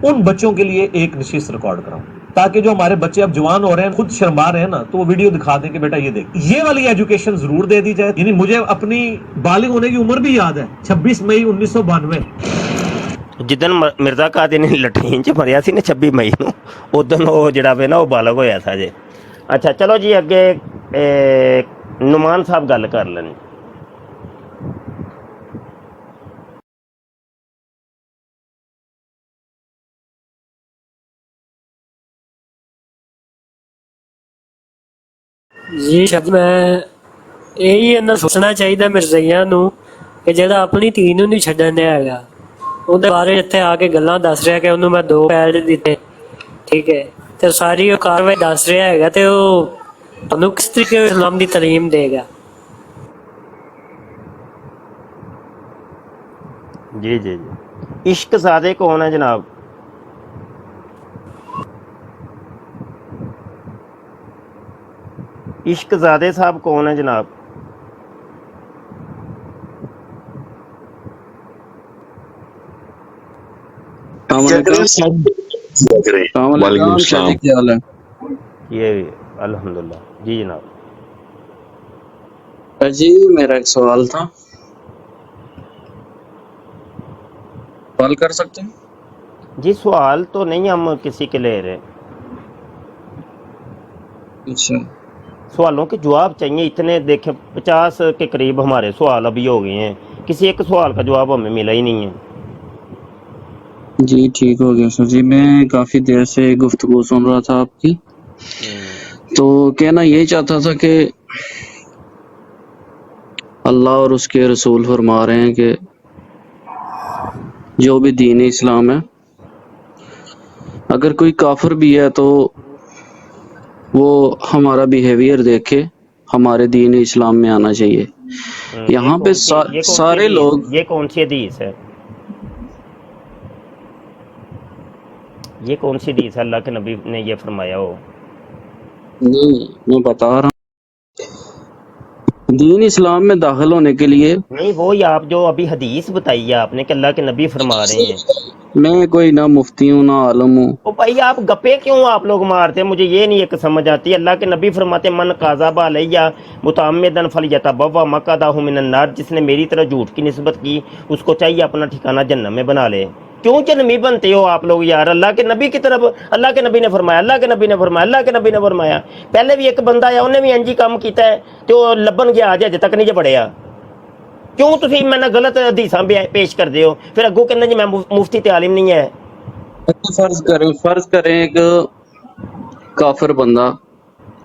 उन बच्चों के लिए एक नशिस्त रिकॉर्ड कराऊं, ताकि जो हमारे बच्चे अब जवान हो रहे हैं, खुद शर्मा रहे हैं ना, तो वो वीडियो दिखा दें कि बेटा ये देख। ये वाली एजुकेशन जरूर दे दी जाए। यानी मुझे अपनी बालिग होने की उम्र भी याद है, 26 मई 1992 जिदन मिर्जा कादियानी लटरीन च मरिया सी ना 26 मई नूं, उदन वो जिहड़ा वे ना वो बालग होया था जे। अच्छा चलो जी अगे नुमान साहब गल कर लें। जी शायद मैं यही इन्ना सोचना चाहिए मिर्जाइयां नूं कि जेड़ा अपनी धी नूं नहीं छड्डण दिया हैगा, ਉਹਦੇ ਬਾਰੇ ਇੱਥੇ ਆ ਕੇ ਗੱਲਾਂ ਦੱਸ ਰਿਹਾ ਕਿ ਉਹਨੂੰ ਮੈਂ 2 ਪੈਡ ਦਿੱਤੇ, ਠੀਕ ਹੈ, ਤੇ ਸਾਰੀ ਉਹ ਕਾਰਵਾਈ ਦੱਸ ਰਿਹਾ ਹੈਗਾ, ਤੇ ਉਹ ਤੁਹਾਨੂੰ ਕਿਸ ਤਰੀਕੇ ਨਾਲ ਇਸਲਾਮ ਦੀ ਤਾਲੀਮ ਦੇਗਾ? जी जी जी। इश्क ज़ादे कौन है जनाब? इश्क ज़ादे साहब कौन है जनाब? ये अल्हम्दुलिल्लाह जी जनाब। जी मेरा एक सवाल था, सवाल कर सकते हैं? जी सवाल तो नहीं हम किसी के ले रहे, अच्छा सवालों के जवाब चाहिए। इतने देखे 50 के करीब हमारे सवाल अभी हो गए हैं, किसी एक सवाल का जवाब हमें मिला ही नहीं है। जी ठीक हो गया सर जी। मैं काफ़ी देर से गुफ्तगू सुन रहा था आपकी, तो कहना यही चाहता था कि अल्लाह और उसके रसूल फरमा रहे हैं कि जो भी दीन इस्लाम है, अगर कोई काफिर भी है तो वो हमारा बिहेवियर देख के हमारे दीन इस्लाम में आना चाहिए। यहाँ पे सारे लोग, ये कौन सी हदीस है? ये कौन सी हदीस है अल्लाह के नबी ने ये फरमाया हो? नहीं मैं बता रहा हूँ, दीन इस्लाम में दाखिल होने के लिए नहीं, वो ही आप जो अभी हदीस बताई है आपने कि अल्लाह के नबी फरमा रहे हैं। मैं कोई ना मुफ्ती हूँ ना आलम हूँ। ओ भाई आप गप्पे क्यों आप लोग मारते हैं? मुझे ये नहीं एक समझ आती। अल्लाह के नबी फरमाते मन काज़ाबा अलैया मुतअम्मिदन फलयतबव्वा मक़अदहु मिनन नार, जिसने मेरी तरह झूठ की निस्बत की उसको चाहिए अपना ठिकाना जन्नत में बना ले। क्यों जन्नमी बनते हो आप लोग यार? अल्लाह के नबी की तरफ, अल्लाह के नबी ने फरमाया, अल्लाह के नबी ने फरमाया, अल्लाह के नबी ने फरमाया। पहले भी एक बंदा आया, उन्हें भी इंजी काम किया है तो लब्बन गया अजे तक नहीं जो बढ़िया। क्यों तुसी मैंने गलत हदीसां पेश कर दे हो? फिर अगू कहना जी मैं मुफ्ती तालीम नहीं है। फर्ज करें एक काफिर बंदा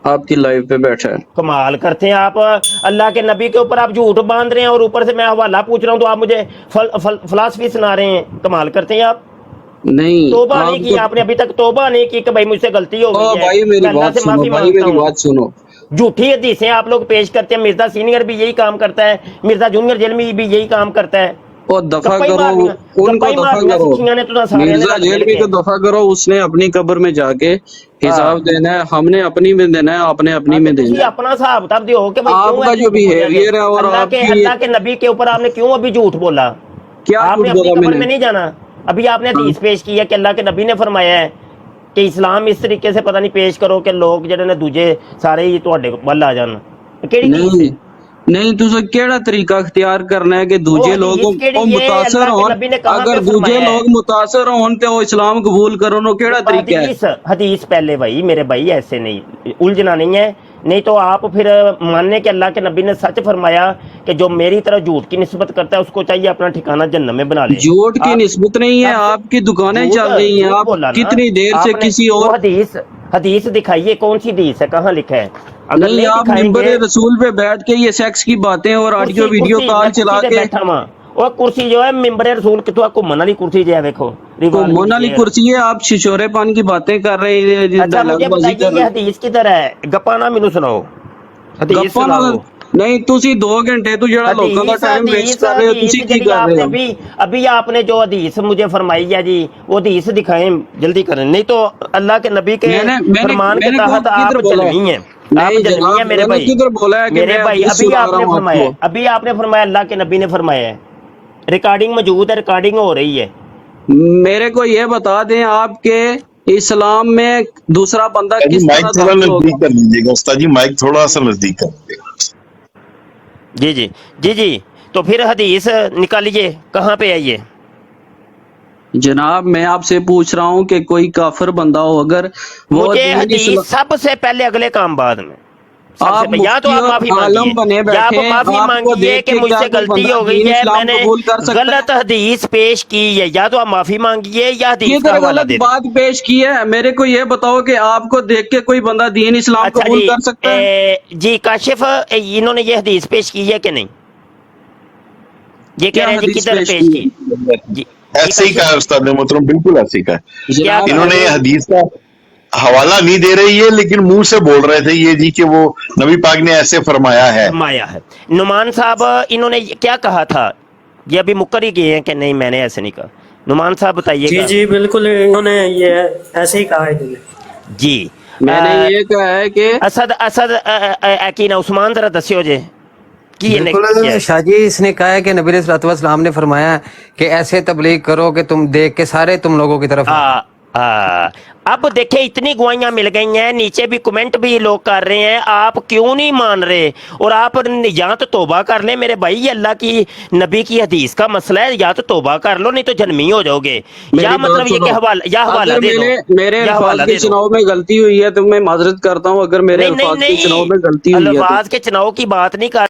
आपकी लाइव पे बैठा है, कमाल करते हैं आप। अल्लाह के नबी के ऊपर आप झूठ बांध रहे हैं और ऊपर से मैं हवाला पूछ रहा हूँ तो आप मुझे फिलासफी सुना रहे हैं। कमाल करते हैं आप। नहीं तौबा नहीं की आपने, अभी तक तौबा नहीं की कि भाई मुझसे गलती हो गई है। भाई मेरी बात सुनो, भाई मेरी बात सुनो। झूठी हदीसें आप लोग पेश करते हैं। मिर्जा सीनियर भी यही काम करता है, मिर्जा जूनियर जेलमी भी यही काम करता है। और दफा गप्पा ही करो मारनियां, उनको, गप्पा ही दफा मारनियां करो। सिक्खियां ने तो सारे ने मिर्जा रल मिल जेलवी के। को दफा करो, उसने अपनी कब्र में जाके हिसाब देना है, हमने अपनी में देना है, आपने अपनी में ਤੁਸੀਂ देना है। अपना हिसाब किताब दियो कि भाई क्यों आपका है जो झूठ बोला जाए? बिहेवियर है और अल्लाह के नबी के ऊपर आपने क्यों अभी झूठ बोला? क्या आपने झूठ अपनी बोला कब्र मैंने? में नहीं जाना। अभी आपने हदीस पेश की है कि अल्लाह के नबी ने फरमाया है कि इस्लाम इस तरीके से पता नहीं पेश करो कि लोग ਜਿਹੜੇ ਨੇ ਦੂਜੇ ਸਾਰੇ ਹੀ ਤੁਹਾਡੇ ਵੱਲ ਆ ਜਾਣ। ਕਿਹੜੀ ਚੀਜ਼ नहीं नहीं, तुझे केड़ा तरीका इख्तियार करना है कि दूजे लोग मुतासर होन? अगर दूजे लोग मुतासर होन तो वो इस्लाम कबूल करो, नो केड़ा तरीका है? हदीस पहले भाई मेरे भाई ऐसे नहीं उलझना नहीं है, नहीं तो आप फिर मानने के अल्लाह के नबी ने सच फरमाया कि जो मेरी तरह झूठ की निस्बत करता है उसको चाहिए अपना ठिकाना जन्नत में बना ले। झूठ की निस्बत नहीं है, आपकी दुकानें चल रही हैं, आप कितनी देर से किसी और हदीस दिखाइए, कौन सी हदीस है, कहाँ लिखा है? अगर नहीं, आप मिंबर रसूल पे बैठ के ये सेक्स की बातें और ऑडियो वीडियो कॉल चला के बैठा हुआ और कुर्सी जो है मिंबर रसूल की तो घूमन वाली कुर्सी जो है देखो घूमन वाली कुर्सी है, आप शिशोरे पान की बातें कर रहे हैं। अच्छा मुझे बताइए ये हदीस किधर है? गप्पा ना मैनू सुनाओ, हदीस सुनाओ। नहीं तुसी 2 घंटे तो जड़ा लोगों का टाइम वेस्ट कर रहे हो, तुसी की कर रहे हो? अभी आपने जो हदीस मुझे फरमाई है जी वो हदीस दिखाएं जल्दी करें, नहीं तो अल्लाह के नबी के फरमान के तहत आप चलनी है, आप जलनी है मेरे भाई। किधर बोला है कि मेरे भाई अभी आपने फरमाया अल्लाह के नबी ने फरमाया है, रिकॉर्डिंग मौजूद है, रिकॉर्डिंग हो रही है। मेरे को ये बता दें आपके इस्लाम में दूसरा बंदा किस माइक थोड़ा नजदीक कर लीजिएगा उस्ताद जी, माइक थोड़ा सा नजदीक कर लीजिएगा। जी जी जी जी, तो फिर हदीस निकालिए, कहाँ पे है ये? जनाब मैं आपसे पूछ रहा हूँ कि कोई काफिर बंदा हो, अगर वो मुझे हदीस सबसे पहले, अगले काम बाद में। आप या तो आप माफी मांगिए, या आप माफी मांगिए कि मुझसे गलती हो गई है, मैंने गलत हदीस पेश की है, या तो आप माफी मांगिए या हदीस का हवाला दे। बात पेश की है, मेरे को ये बताओ कि आपको देख के कोई बंदा दीन इस्लाम कबूल कर सकता है? जी काशिफ, इन्होंने ये हदीस पेश की है कि नहीं? ये कह रहे हैं जी किधर पेश की? ऐसे ही कहा उस्ताद ने मोहतरम, बिल्कुल ऐसे ही कहा। इन्होंने क्या हदीस का हवाला नहीं दे रही है लेकिन मुंह से बोल रहे थे ये जी कि वो नबी पाक ने ऐसे फरमाया है। नुमान साहब इन्होंने क्या कहा था? ये अभी मुकर ही गए हैं कि नहीं मैंने ऐसे नहीं कहा? नुमान साहब बताइए। जी जी बिल्कुल इन्होंने ये ऐसे ही कहा है जी। मैंने ये कहा है कि असद यकीन उस्मान जरा दस्यो जे बिल्कुल शाह जी, इसने कहा है कि नबी सल्लल्लाहु अलैहि वसल्लम ने फरमाया कि ऐसे तबलीग करो कि तुम देख के सारे तुम लोगों की तरफ। अब देखे इतनी गवाहियां मिल गई हैं, नीचे भी कमेंट भी लोग कर रहे हैं, आप क्यों नहीं मान रहे? और आप या तो तौबा कर ले मेरे भाई, ये अल्लाह की नबी की हदीस का मसला है, या तो तौबा कर लो नहीं तो जन्मी हो जाओगे, या मतलब ये कि हवाला दे दो। मेरे अल्फाज के चुनाव में गलती हुई है तो मैं माजरत करता हूँ, अगर मेरे अल्फाज के चुनाव में गलती हुई है। अल्फाज के चुनाव की बात नहीं कर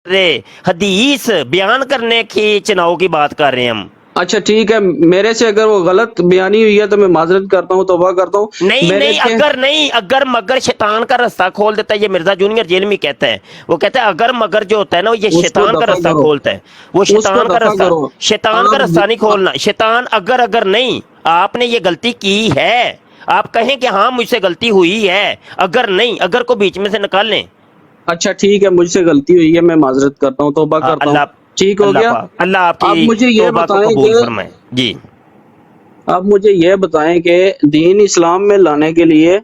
रहे, हदीस बयान करने की चुनाव की बात कर रहे हैं हम। अच्छा ठीक है, मेरे से अगर वो गलत बयानी हुई है तो मैं माजरत करता हूँ, तौबा करता हूँ। नहीं अगर मगर शैतान का रास्ता खोल देता है, ये मिर्जा जूनियर जेल में कहता है, वो कहता है अगर मगर जो होता है ना ये शैतान का रास्ता खोलता है, वो शैतान का रास्ता नहीं खोलना। शैतान अगर नहीं, आपने ये गलती की है, आप कहें कि हाँ मुझसे गलती हुई है, अगर नहीं, अगर को बीच में से निकाल लें। अच्छा ठीक है, मुझसे गलती हुई है, मैं माजरत करता हूँ, तौबा करता हूँ, ठीक हो गया। अल्लाह आपकी आप मुझे ये बताएं कि जी, आप मुझे ये बताएं कि दीन इस्लाम में लाने के लिए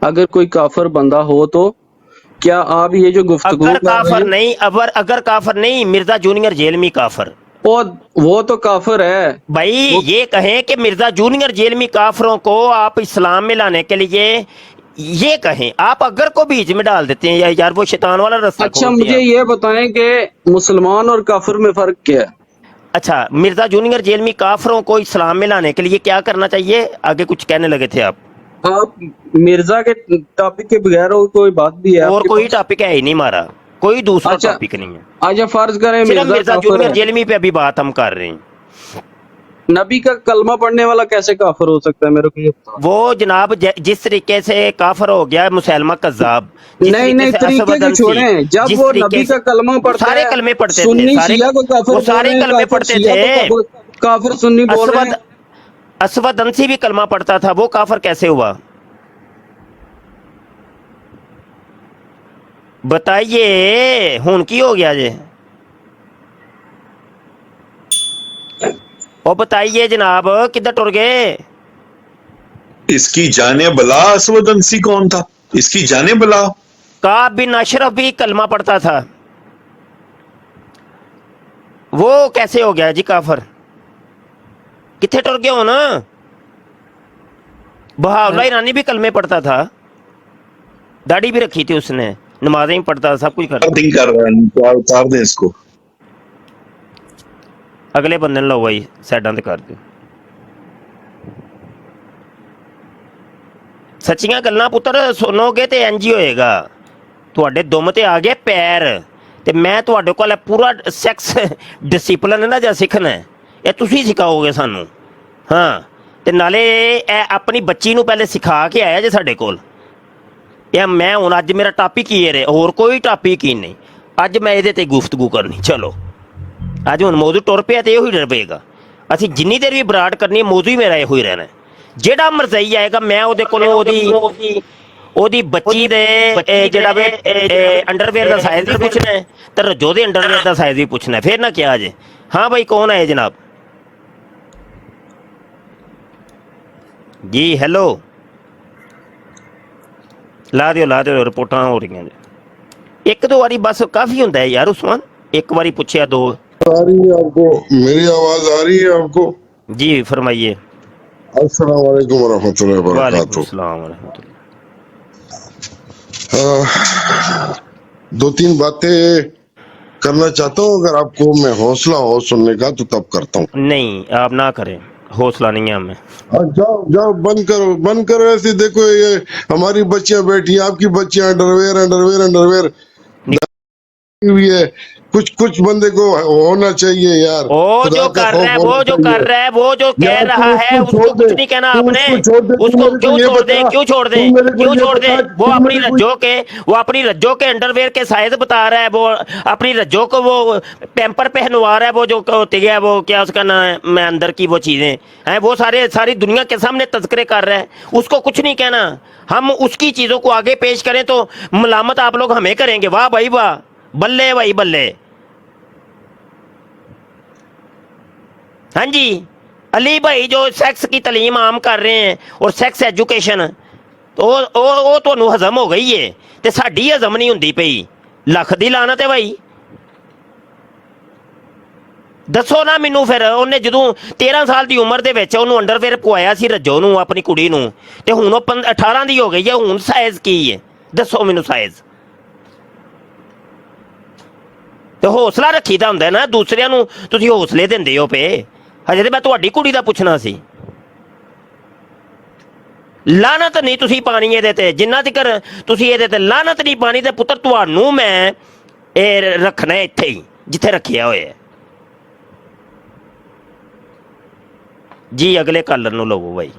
अगर कोई काफिर बंदा हो तो क्या आप ये जो गुफ्तगू अगर काफिर नहीं मिर्जा जूनियर जेल में काफिर, वो तो काफिर है भाई। ये कहें कि मिर्जा जूनियर जेल में काफिरों को आप इस्लाम में लाने के लिए ये कहें, आप अगर को बीच में डाल देते हैं यार वो शैतान वाला रास्ता। अच्छा मुझे ये बताएं कि मुसलमान और काफिर में फर्क क्या है? अच्छा मिर्जा जूनियर जेल में काफिरों को इस्लाम में लाने के लिए क्या करना चाहिए? आगे कुछ कहने लगे थे आप मिर्जा के टॉपिक के बगैर और कोई बात भी है? और कोई टॉपिक है ही नहीं हमारा, कोई दूसरा टॉपिक नहीं है। अच्छा फर्ज करें मिर्जा जूनियर जेल में पे अभी बात हम कर रहे हैं, नबी का कलमा पढ़ने वाला कैसे काफिर हो सकता है? मेरे को ये बताओ। वो जनाब जिस तरीके से काफिर हो गया मुसलमा कज़्ज़ाब, नहीं तरीके को छोड़ें, जब वो नबी का कलमा पढ़ता है, सारे कलमे पढ़ते थे, सुन्नी शिया को काफिर, सारे कलमे पढ़ते थे, काफिर सुन्नी बोल रहे हैं। असवद अंसी भी कलमा पढ़ता था, वो काफिर कैसे हुआ? बताइए हुन की हो गया जे? ओ बताइए जनाब, किधर टुर गए? इसकी जाने बला असवद अंसी कौन था? इसकी जाने बला काब बिन अशरफ भी कलमा पढ़ता था, वो कैसे हो गया जी काफर? किथे टुर गए हो ना? बहाउल्लाह ईरानी भी कलमे पढ़ता था, दाढ़ी भी रखी थी उसने, नमाजें भी पढ़ता था, सब कुछ करता थिंक कर रहा है, उतार दे इसको। अगले बंदे ने लो भाई साइडां ते कर दो। सच्चियां गल्लां पुत्तर सुनोगे ते इंज ही होएगा। ਤੁਹਾਡੇ ਦੁਮ ਤੇ ਆ ਗਏ ਪੈਰ ਤੇ ਮੈਂ ਤੁਹਾਡੇ ਕੋਲ ਪੂਰਾ ਸੈਕਸ ਡਿਸਪਲਿਨ ਨਾ ਜਾਂ ਸਿੱਖਣਾ ਇਹ ਤੁਸੀਂ ਸਿਖਾਓਗੇ ਸਾਨੂੰ। ਹਾਂ ਤੇ ਨਾਲੇ ਇਹ ਆਪਣੀ ਬੱਚੀ ਨੂੰ ਪਹਿਲੇ ਸਿਖਾ ਕੇ ਆਇਆ ਜੇ ਸਾਡੇ ਕੋਲ। ਇਹ ਮੈਂ ਹੁਣ ਅੱਜ ਮੇਰਾ ਟਾਪਿਕ ਹੀ ਇਹ ਹੋਰ ਕੋਈ ਟਾਪਿਕ ਹੀ ਨਹੀਂ, ਅੱਜ ਮੈਂ ਇਹਦੇ ਤੇ ਗੁਫ਼ਤਗੂ ਕਰਨੀ। ਚਲੋ ਅੱਜ ਹੁਣ ਮੌਜੂ ਟੁਰ ਪਿਆ ਤੇ ਇਹੋ ਹੀ ਡਰ ਪਏਗਾ। ਅਸੀਂ ਜਿੰਨੀ ਦੇਰ ਵੀ ਬਰਾੜ ਕਰਨੀ ਮੌਜੂ ਹੀ ਮੇਰਾ ਇਹੋ ਹੀ ਰਹਿਣਾ। ਜਿਹੜਾ ਮਰਜ਼ਈ ਆਏਗਾ ਮੈਂ ਉਹਦੇ ਕੋਲੋਂ ਉਹਦੀ ਬੱਚੀ ਦੇ ਜਿਹੜਾ ਵੇ ਅੰਡਰਵੇਅਰ ਦਾ ਸਾਈਜ਼ ਵੀ ਪੁੱਛਣਾ ਹੈ ਤੇ ਰੱਜੋ ਦੇ ਅੰਡਰਵੇਅਰ ਦਾ ਸਾਈਜ਼ ਵੀ ਪੁੱਛਣਾ। ਫਿਰ ਨਾ ਕਿਹਾ ਜੇ ਹਾਂ ਭਾਈ ਕੌਣ ਹੈ ਜਨਾਬ ਜੀ? ਹੈਲੋ ਲਾ ਦਿਓ ਰਿਪੋਰਟਾਂ ਹੋ ਰਹੀਆਂ ਜੀ। ਇੱਕ ਦੋ ਵਾਰੀ ਬਸ ਕਾਫੀ ਹੁੰਦਾ ਹੈ यार उस्मान, एक बारी पूछा दो। आ रही है आपको मेरी आवाज आ रही है आपको? जी फरमाइए। अस्सलाम वालेकुम वरहमतुल्लाहि वबरकातुहू। अस्सलाम वरहमतुल्लाह। 2-3 बातें करना चाहता हूँ, अगर आपको मैं हौसला हो सुनने का तो तब करता हूँ। नहीं आप ना करें, हौसला नहीं है हमें। जाओ बंद करो ऐसे। देखो ये हमारी बच्चियां बैठी हैं, आपकी बच्चियां अंडरवेयर हुई है। कुछ बंदे को होना चाहिए यार। वो जो कर रहा है वो जो कह रहा है उसको कुछ नहीं कहना आपने। उसको क्यों छोड़ दे वो अपनी रज्जो के अंडरवेयर के साइज बता रहा है, वो अपनी रज्जो को वो पैम्पर पहनवा रहा है, वो जो होती है वो क्या उसका नाम है, मैं अंदर की वो चीजें हैं वो सारी दुनिया के सामने तस्करे कर रहा है, उसको कुछ नहीं कहना। हम उसकी चीजों को आगे पेश करें तो मलामत आप लोग हमें करेंगे। वाह भाई वाह, बल्ले भाई बल्ले। हाँ जी अली भाई जो सैक्स की तलीम आम कर रहे हैं और सैक्स एजुकेशन तो वो ਤੁਹਾਨੂੰ ਹਜ਼ਮ ਹੋ ਗਈ ਏ ਤੇ ਸਾਡੀ ਹਜ਼ਮ ਨਹੀਂ ਹੁੰਦੀ ਪਈ। ਲੱਖ ਦੀ ਲਾਨਤ ਹੈ ਭਾਈ। ਦੱਸੋ ਨਾ ਮੈਨੂੰ ਫਿਰ ਉਹਨੇ ਜਦੋਂ 13 ਸਾਲ ਦੀ ਉਮਰ ਦੇ ਵਿੱਚ ਉਹਨੂੰ ਅੰਡਰਵੇਅਰ ਪਵਾਇਆ ਸੀ ਰੱਜੋ ਨੂੰ ਆਪਣੀ ਕੁੜੀ ਨੂੰ ਤੇ ਹੁਣ ਉਹ 18 ਦੀ ਹੋ ਗਈ ਹੈ, ਹੁਣ ਸਾਈਜ਼ ਕੀ ਹੈ ਦੱਸੋ ਮੈਨੂੰ ਸਾਈਜ਼। ਤੇ ਹੌਸਲਾ ਰੱਖੀਦਾ ਹੁੰਦਾ ਨਾ, ਦੂਸਰਿਆਂ ਨੂੰ ਤੁਸੀਂ ਹੌਸਲੇ ਦਿੰਦੇ ਹੋ ਪਏ। ਹਜੇ ਤੇ ਮੈਂ ਤੁਹਾਡੀ ਕੁੜੀ ਦਾ ਪੁੱਛਣਾ ਸੀ। ਲਾਨਤ ਨਹੀਂ ਤੁਸੀਂ ਪਾਣੀ ਇਹਦੇ ਤੇ, ਜਿੰਨਾ ਤੱਕ ਤੁਸੀਂ ਇਹਦੇ ਤੇ ਲਾਨਤ ਨਹੀਂ ਪਾਣੀ ਤੇ ਪੁੱਤਰ ਤੁਹਾਨੂੰ ਮੈਂ ਇਹ ਰੱਖਣਾ ਇੱਥੇ ਹੀ ਜਿੱਥੇ ਰੱਖਿਆ ਹੋਇਆ। ਜੀ ਅਗਲੇ ਕਾਲਰ ਨੂੰ ਲਵੋ ਭਾਈ।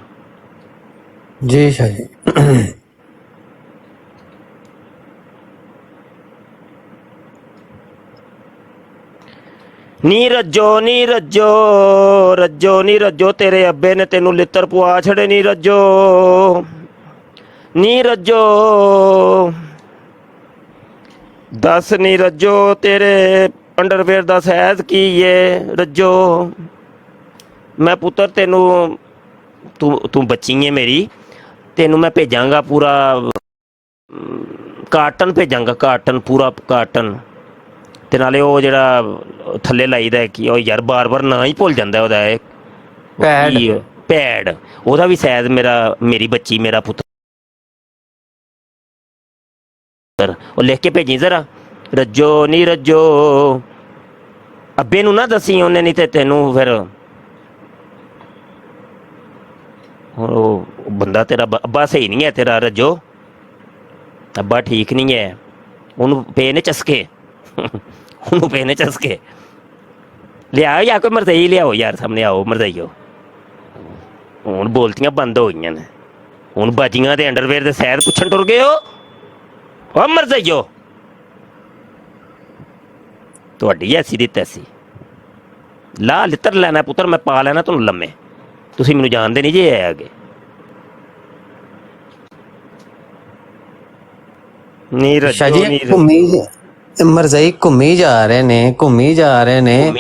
ਜੀ ਸ਼ਾਹ ਜੀ। ਨੀ ਰੱਜੋ ਤੇਰੇ ਅੱਬੇ ਨੇ ਤੈਨੂੰ ਲਿੱਤਰ ਪਵਾ ਛੜੇ। ਨੀ ਰੱਜੋ ਦੱਸ ਨੀ ਰੱਜੋ ਤੇਰੇ ਅੰਡਰਵੇਅਰ ਦਾ ਸਾਈਜ਼ ਕੀ ਏ ਰੱਜੋ। ਮੈਂ ਪੁੱਤਰ ਤੈਨੂੰ ਤੂੰ ਬੱਚੀ ਏ ਮੇਰੀ, ਤੈਨੂੰ ਮੈਂ ਭੇਜਾਂਗਾ ਪੂਰਾ ਕਾਰਟਨ ਭੇਜਾਂਗਾ, ਕਾਰਟਨ ਪੂਰਾ ਕਾਰਟਨ। ਤੇ ਨਾਲੇ ਉਹ ਜਿਹੜਾ ਥੱਲੇ ਲਾਈਦਾ ਕੀ ਉਹ ਯਾਰ ਬਾਰ ਨਾ ਹੀ ਭੁੱਲ ਜਾਂਦਾ ਉਹਦਾ ਪੈਡ ਉਹਦਾ ਵੀ ਸਾਈਜ਼ ਮੇਰੀ ਬੱਚੀ ਮੇਰਾ ਪੁੱਤਰ ਉਹ ਲਿਖ ਕੇ ਭੇਜੀ ਜ਼ਰਾ। ਰੱਜੋ ਅੱਬੇ ਨੂੰ ਨਾ ਦੱਸੀ ਉਹਨੇ, ਨਹੀਂ ਤੇ ਤੈਨੂੰ ਫਿਰ ਉਹ ਬੰਦਾ ਤੇਰਾ ਅੱਬਾ ਸਹੀ ਨਹੀਂ ਹੈ ਤੇਰਾ ਰੱਜੋ, ਅੱਬਾ ਠੀਕ ਨਹੀਂ ਹੈ। ਉਹਨੂੰ ਪਏ ਨੇ ਚਸਕੇ ਉਹਨੂੰ ਪਏ ਨੇ ਚਸਕੇ। ਲਿਆਓ ਜਾਂ ਕੋਈ ਮਰਦਈ ਲਿਆਓ ਯਾਰ ਸਾਹਮਣੇ ਆਓ ਮਰਦਈਓ। ਹੁਣ ਬੋਲਤੀਆਂ ਬੰਦ ਹੋ ਗਈਆਂ ਨੇ, ਹੁਣ ਬਾਜੀਆਂ ਦੇ ਅੰਡਰਵੇਅਰ ਦੇ ਸੈਰ ਪੁੱਛਣ ਟੁਰ ਗਏ ਹੋ। ਉਹ ਮਰਦਈਓ ਤੁਹਾਡੀ ਐਸੀ ਦੀ ਤੈਸੀ। ਲਾ ਲਿੱਤਰ ਲੈਣਾ ਪੁੱਤਰ, ਮੈਂ ਪਾ ਲੈਣਾ ਤੁਹਾਨੂੰ ਲੰਮੇ। ਤੁਸੀਂ ਮੈਨੂੰ ਜਾਣਦੇ ਨਹੀਂ ਜੇ ਆਏ ਅੱਗੇ। ਨਹੀਂ ਸ਼ਾਹ ਰੱਜੋ ਜੀ ਨਹੀਂ ਘੁੰਮੀ ਮਰਜ਼ਈ ਘੁੰਮੀ ਜਾ ਰਹੇ ਨੇ ਘੁੰਮੀ ਜਾ ਰਹੇ ਨੇ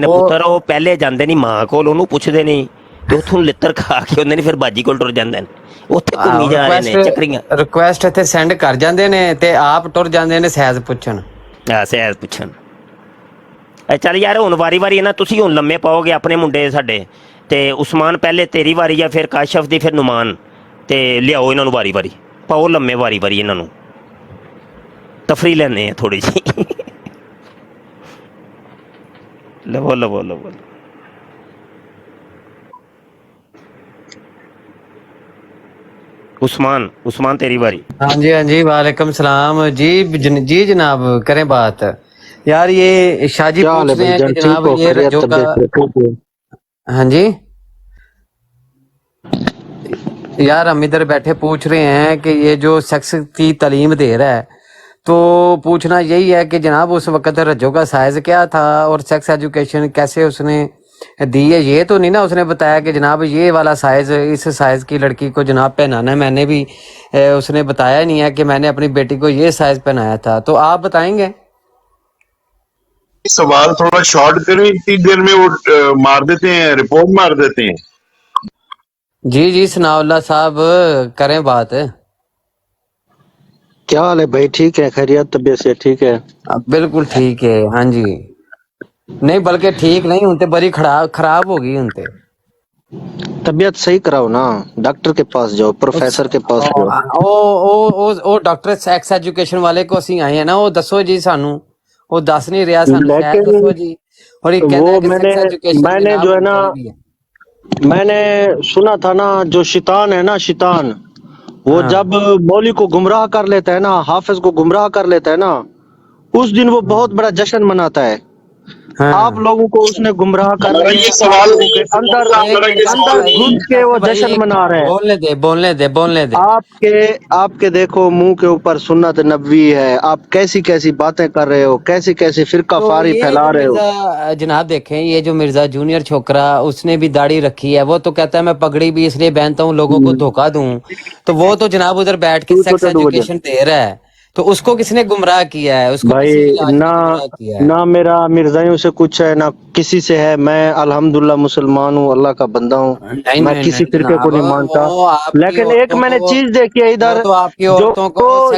ਪੁੱਤਰ, ਉਹ ਪਹਿਲੇ ਜਾਂਦੇ ਨਹੀਂ ਮਾਂ ਕੋਲ, ਉਹਨੂੰ ਪੁੱਛਦੇ ਨਹੀਂ ਤੇ ਉੱਥੋਂ ਲਿੱਤਰ ਖਾ ਕੇ ਉਹਨੇ ਫਿਰ ਬਾਜੀ ਕੋਲ ਟੁਰ ਜਾਂਦੇ ਨੇ, ਉੱਥੇ ਘੁੰਮੀ ਜਾ ਰਹੇ ਨੇ ਚੱਕਰੀਆਂ। ਰਿਕੁਐਸਟ ਇੱਥੇ ਸੈਂਡ ਕਰ ਜਾਂਦੇ ਨੇ ਤੇ ਆਪ ਟੁਰ ਜਾਂਦੇ ਨੇ ਸਹਿਜ ਪੁੱਛਣ। ਸਹਿਜ ਪੁੱਛਣ। ਚੱਲ ਯਾਰ ਹੁਣ ਵਾਰੀ ਵਾਰੀ ਨਾ ਤੁਸੀਂ ਹੁਣ ਲੰਮੇ ਪਾਓਗੇ ਆਪਣੇ ਮੁੰਡੇ ਸਾਡੇ, ਤੇ ਉਸਮਾਨ ਪਹਿਲੇ ਤੇਰੀ ਵਾਰੀ ਆ, ਫਿਰ ਕਾਸ਼ਫ ਦੀ, ਫਿਰ ਨੁਮਾਨ, ਤੇ ਲਿਆਓ ਇਹਨਾਂ ਨੂੰ ਵਾਰੀ ਵਾਰੀ ਪਾਓ ਲੰਮੇ, ਵਾਰੀ ਵਾਰੀ ਇਹਨਾਂ ਨੂੰ ਤਫਰੀ ਲੈਣੇ ਆ ਥੋੜੀ ਜਿਹੀ। ਲਵੋ ਲਵੋ ਲਵੋ। उस्मान तेरी बारी। हाँ जी वालेकुम सलाम जी जनाब, करें बात। यार ये शाह जी पूछ रहे हैं कि जनाब ये रज्जो का, हाँ जी यार हम इधर बैठे पूछ रहे हैं कि ये जो सेक्स की तालीम दे रहा है, तो पूछना यही है कि जनाब उस वक्त रज्जो का साइज क्या था और सेक्स एजुकेशन कैसे उसने दी है। ये तो नहीं ना उसने बताया कि जनाब ये वाला साइज, इस साइज की लड़की को जनाब पहनाना है, मैंने भी उसने बताया नहीं है कि मैंने अपनी बेटी को ये साइज पहनाया था। तो आप बताएंगे? सवाल थोड़ा शॉर्ट करें, इतनी देर में वो मार देते हैं, रिपोर्ट मार देते हैं। जी सनाउल्लाह साहब करें बात। क्या हाल है भाई? ठीक है, खैरियत, तबीयत से ठीक है? बिल्कुल ठीक है, हाँ जी। नहीं बल्कि ठीक नहीं, उनते बड़ी खराब हो गई, उनते तबीयत सही कराओ ना, डॉक्टर के पास जाओ, प्रोफेसर के पास जाओ। ओ डॉक्टर सेक्स एजुकेशन वाले को ਅਸੀਂ ਆਏ हैं ना, वो दसो जी सानू, वो दस नहीं रहा सानू, शायद दसो जी। और ये कहना है कि सेक्स एजुकेशन मैंने जो है ना, मैंने सुना था ना, जो शैतान है ना, शैतान वो जब मौली को गुमराह कर लेता है ना, हाफिज को गुमराह कर लेता है ना, उस दिन वो बहुत बड़ा जश्न मनाता है। आप लोगों को उसने गुमराह कर ये सवाल अंदर घुस के वो जश्न मना रहे हैं। बोलने दे। आपके देखो मुंह के ऊपर सुन्नत नबवी है, आप कैसी कैसी बातें कर रहे हो, कैसी फिरका फारी फैला रहे हो। जनाब देखें, ये जो मिर्जा जूनियर छोकरा, उसने भी दाढ़ी रखी है, वो तो कहता है मैं पगड़ी भी इसलिए पहनता हूँ लोगों को धोखा दूं, तो वो तो जनाब उधर बैठ के सेक्स एजुकेशन दे रहा है, तो उसको किसने गुमराह किया है? उसको भाई ना मेरा मिर्जाइयों से कुछ है ना किसी से है, मैं अल्हम्दुलिल्लाह मुसलमान हूँ, अल्लाह का बंदा हूँ, मैं किसी फिरके को नहीं मानता। लेकिन एक मैंने चीज देखी है इधर, जो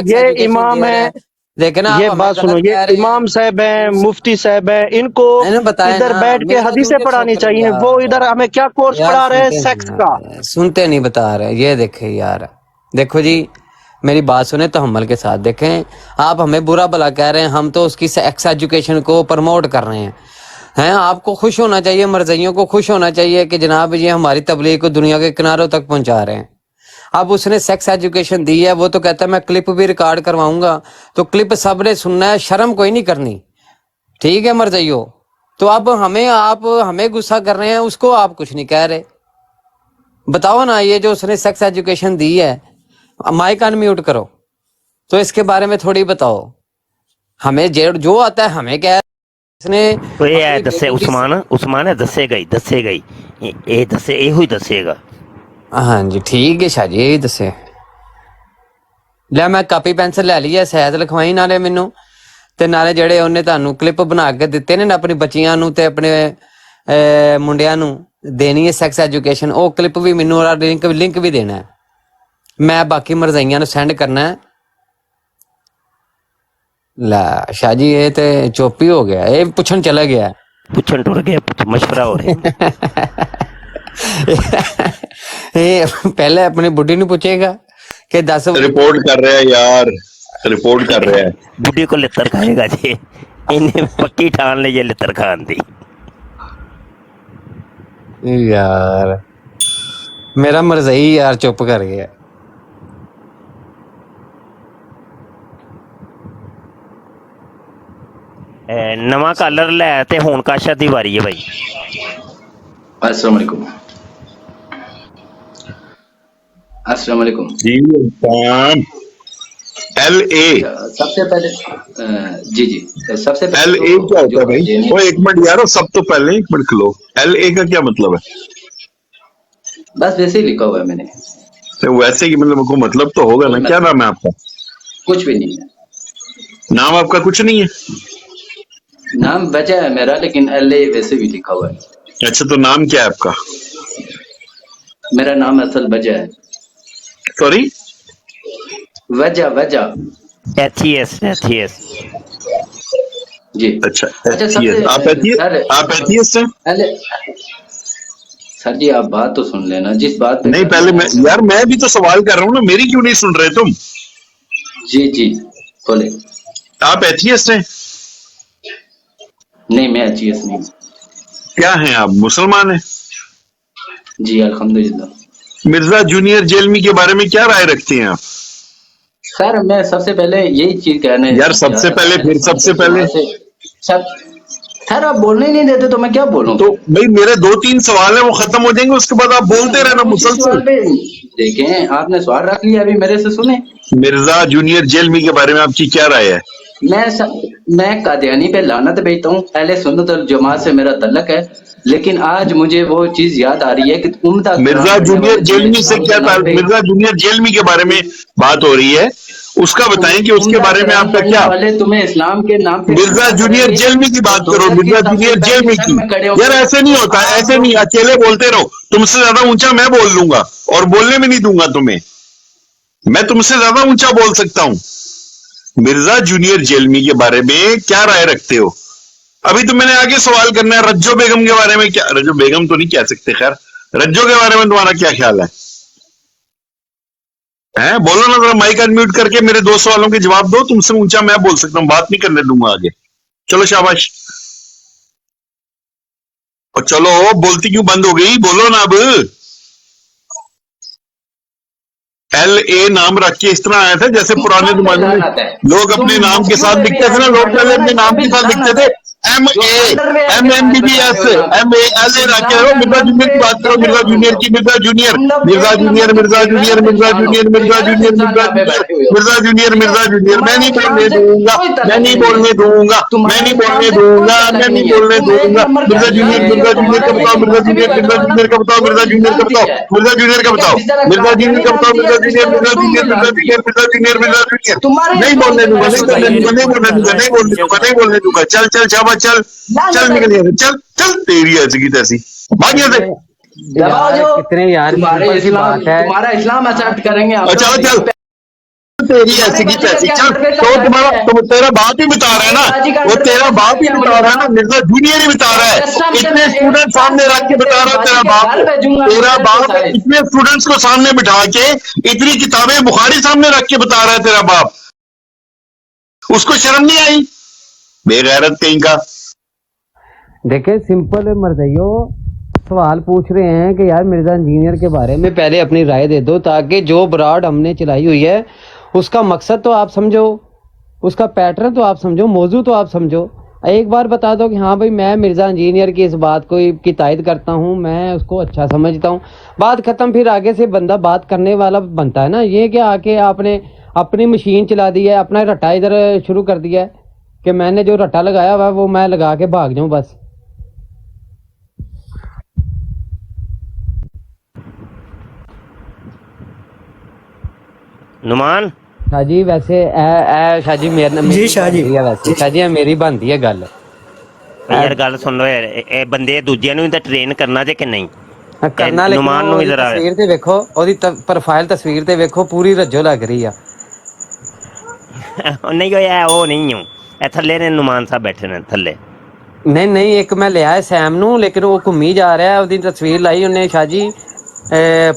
ये इमाम है, देखना ये बात सुनो, ये इमाम साहब हैं, मुफ्ती साहब हैं, इनको इधर बैठ के हदीसें पढ़ानी चाहिए। वो इधर हमें क्या कोर्स पढ़ा रहे हैं सेक्स का? सुनते नहीं, बता रहे। ये देखे यार, देखो जी मेरी बात सुने तहम्मुल के साथ। देखें, आप हमें बुरा भला कह रहे हैं, हम तो उसकी सेक्स एजुकेशन को प्रमोट कर रहे हैं। आपको खुश होना चाहिए, मर्जियों को खुश होना चाहिए कि जनाब ये हमारी तबलीग को दुनिया के किनारों तक पहुंचा रहे हैं। अब उसने सेक्स एजुकेशन दी है, वो तो कहता है मैं क्लिप भी रिकॉर्ड करवाऊंगा, तो क्लिप सबने सुनना है, शर्म कोई नहीं करनी, ठीक है मर्जियों। तो अब आप हमें गुस्सा कर रहे हैं, उसको आप कुछ नहीं कह रहे। बताओ ना, ये जो उसने सेक्स एजुकेशन दी है, माइक अनम्यूट करो, तो इसके बारे में थोड़ी बताओ हमें। जो आता है हमें क्या इसने दसे उस्मान है, दसेगा ही ये दसे, ਇਹੋ ਹੀ ਦੱਸੇਗਾ। हाँ जी ठीक है शाह जी, यही दसे ਲੈ। ਮੈਂ ਕਾਪੀ ਪੈਨਸਲ ਲੈ ਲਈ ਹੈ, ਸਹਿਜ ਲਿਖਵਾਈ ਨਾਲੇ ਮੈਨੂੰ, ਤੇ ਨਾਲੇ ਜਿਹੜੇ ਉਹਨੇ ਤੁਹਾਨੂੰ ਕਲਿੱਪ ਬਣਾ ਕੇ ਦਿੱਤੇ ਨੇ ਆਪਣੀ ਬੱਚੀਆਂ ਨੂੰ ਤੇ ਆਪਣੇ ਮੁੰਡਿਆਂ ਨੂੰ ਦੇਣੀ ਹੈ ਸੈਕਸ ਐਜੂਕੇਸ਼ਨ, ਉਹ ਕਲਿੱਪ ਵੀ ਮੈਨੂੰ ਉਹਦਾ ਲਿੰਕ ਵੀ ਦੇਣਾ ਹੈ। मैं बाकी मरजाइयां सेंड करना है। ला शाह जी ये तो चुप ही हो गया, ये पुछन चला गया, पुछन टुर गया, मशवरा हो रहा ये पहले अपनी बुढ़ी ने पूछेगा कि 10 रिपोर्ट कर रहा है यार, रिपोर्ट कर रहा है। बुढ़ी को लितर खाएगा जी, इन्हें पक्की ठान ली लितर खान दी। यार मेरा मरजाई यार चुप कर गया। नवा कलर लै ते हुण काशा दी वारी है भाई। अस्सलाम वालेकुम। अस्सलाम वालेकुम जी। LA सबसे पहले जी सबसे पहले LA क्या होता है भाई? वो एक मिनट यार, सब तो पहले एक मिनट खलो, LA का क्या मतलब है? बस वैसे ही लिखा हुआ है मैंने। तो वैसे ही मतलब को मतलब तो होगा ना। क्या नाम है आपका? कुछ भी नहीं है। नाम आपका कुछ नहीं है? नाम वजह है मेरा, लेकिन LA वैसे भी लिखा हुआ है। अच्छा, तो नाम क्या है आपका? मेरा नाम असल वजह है। सॉरी? वजह वजह एथियस जी। अच्छा, सबसे आप एथियस्ट हैं? सर जी आप बात तो सुन लेना, जिस बात पे नहीं, पहले मैं भी तो सवाल कर रहा हूँ ना, मेरी क्यों नहीं सुन रहे तुम? जी बोले। आप एथियस्ट हैं? नहीं, मैं एथियस्ट नहीं। क्या हैं आप, मुसलमान हैं? जी अल्हम्दुलिल्लाह। मिर्जा जूनियर जेलमी के बारे में क्या राय रखते हैं आप? सर मैं सबसे पहले यही चीज कहने यार सबसे पहले, फिर सबसे पहले सर आप बोलने ही नहीं देते तो मैं क्या बोलूं? तो भाई मेरे 2-3 सवाल हैं, वो खत्म हो जाएंगे, उसके बाद आप बोलते रहना मुसलसल। देखें आपने सवाल रख लिया, अभी मेरे से सुने। मिर्जा जूनियर जेलमी के बारे में आपकी क्या राय है? मैं कादियानी पे लानत भेजता हूँ, अहले सुन्नत वल जमात से मेरा तल्लक है, लेकिन आज मुझे वो चीज याद आ रही है कि उम्दा मिर्जा जूनियर जेलमी से क्या मिर्जा जूनियर जेलमी के बारे में बात हो रही है, उसका बताएं कि उसके बारे में आपका क्या? तुम्हें इस्लाम के नाम पे मिर्जा जूनियर जेलमी की बात करो, मिर्जा जूनियर जेलमी की। यार ऐसे नहीं होता, ऐसे नहीं, अकेले बोलते रहो, तुमसे ज्यादा ऊंचा मैं बोल लूंगा और बोलने में नहीं दूंगा तुम्हें, मैं तुमसे ज्यादा ऊंचा बोल सकता हूं। मिर्जा जूनियर जेलमी के बारे में क्या राय रखते हो? अभी तो मैंने आगे सवाल करना है, रज्जो बेगम के बारे में क्या, रज्जो बेगम तो नहीं कह सकते, खैर रज्जो के बारे में तुम्हारा क्या ख्याल है? बोलो ना, जरा माइक अनम्यूट करके मेरे 2 सवालों के जवाब दो, तुमसे ऊंचा मैं बोल सकता हूं, बात नहीं करने दूंगा आगे। चलो शाबाश। और चलो, बोलती क्यों बंद हो गई, बोलो ना अब। LA नाम रख के इस तरह आया था जैसे पुराने जमाने में लोग अपने नाम के साथ लिखते थे ना, लोग पहले अपने नाम के साथ लिखते थे MA MMBBS MA LA रख के। मिर्जा जूनियर की बात करो, मिर्जा जूनियर की, Mirza junior Mirza junior Mirza junior Mirza junior Mirza junior Mirza junior Mirza junior Mirza junior. मैं नहीं बोलने दूंगा, मैं नहीं बोलने दूंगा, मैं नहीं बोलने दूंगा, मैं नहीं बोलने दूंगा। मिर्जा जूनियर का बताओ, मिर्जा जूनियर का बताओ, मिर्जा जूनियर का बताओ, मिर्जा जूनियर का बताओ, मिर्जा जूनियर का बताओ, Mirza junior Mirza junior Mirza junior Mirza junior Mirza junior. नहीं बोलने दूंगा, नहीं बोलने दूंगा, नहीं बोलने दूंगा, नहीं बोलने दूंगा, नहीं बोलने दूंगा। चल चल शाबाश, चल चल निकल, चल चल, तेरी ऐसी की तैसी भाग यहाँ से। कितने यार तुम्हारा इस्लाम एक्सेप्ट करेंगे आप। अच्छा चल, तेरी ऐसी की तैसी, चल। तो तेरा बाप ही बता रहा है ना, वो तेरा बाप ही बता रहा है ना, मिर्जा जूनियर ही बता रहा है। इतने स्टूडेंट सामने रख के बता रहा है तेरा बाप इतने स्टूडेंट्स को सामने बिठा के इतनी किताबें बुखारी सामने रख के बता रहा है तेरा बाप, उसको शर्म नहीं आई? बेगैरत कहीं का। देखे सिंपल मर्दैयो सवाल पूछ रहे हैं कि यार मिर्जा इंजीनियर के बारे में पहले अपनी राय दे दो, ताकि जो ब्रॉड हमने चलाई हुई है उसका मकसद तो आप समझो, उसका पैटर्न तो आप समझो, मौजू तो आप समझो। एक बार बता दो कि हाँ भाई मैं मिर्जा इंजीनियर की इस बात को की तायद करता हूँ, मैं उसको अच्छा समझता हूँ, बात खत्म। फिर आगे से बंदा बात करने वाला बनता है ना। ये क्या आके आपने अपनी मशीन चला दी है, अपना रट्टा इधर शुरू कर दिया है कि मैंने जो रट्टा लगाया हुआ वो मैं लगा के भाग जाऊं बस। नुमान शाह जी वैसे शाह जी मेरे जी शाह जी वैसे शाह जी मेरी बनती है गल यार, गल सुन लो यार, ਇਹ ਬੰਦੇ ਦੂਜਿਆਂ ਨੂੰ ਤਾਂ ਟ੍ਰੇਨ ਕਰਨਾ ਜੇ ਕਿ ਨਹੀਂ करना। नुमान ਨੂੰ इधर आ तस्वीर ते देखो, ओदी प्रोफाइल तस्वीर ते देखो, पूरी रज्जो लग रही है। नहीं होया वो नहीं हूं, ਇਹ ਥੱਲੇ ਨੇ नुमान साहब बैठे ने थल्ले। नहीं नहीं, एक मैं लिया है सैम नू, लेकिन वो घूमी जा रहा है, ओदी तस्वीर लाई उन्हें शाह जी,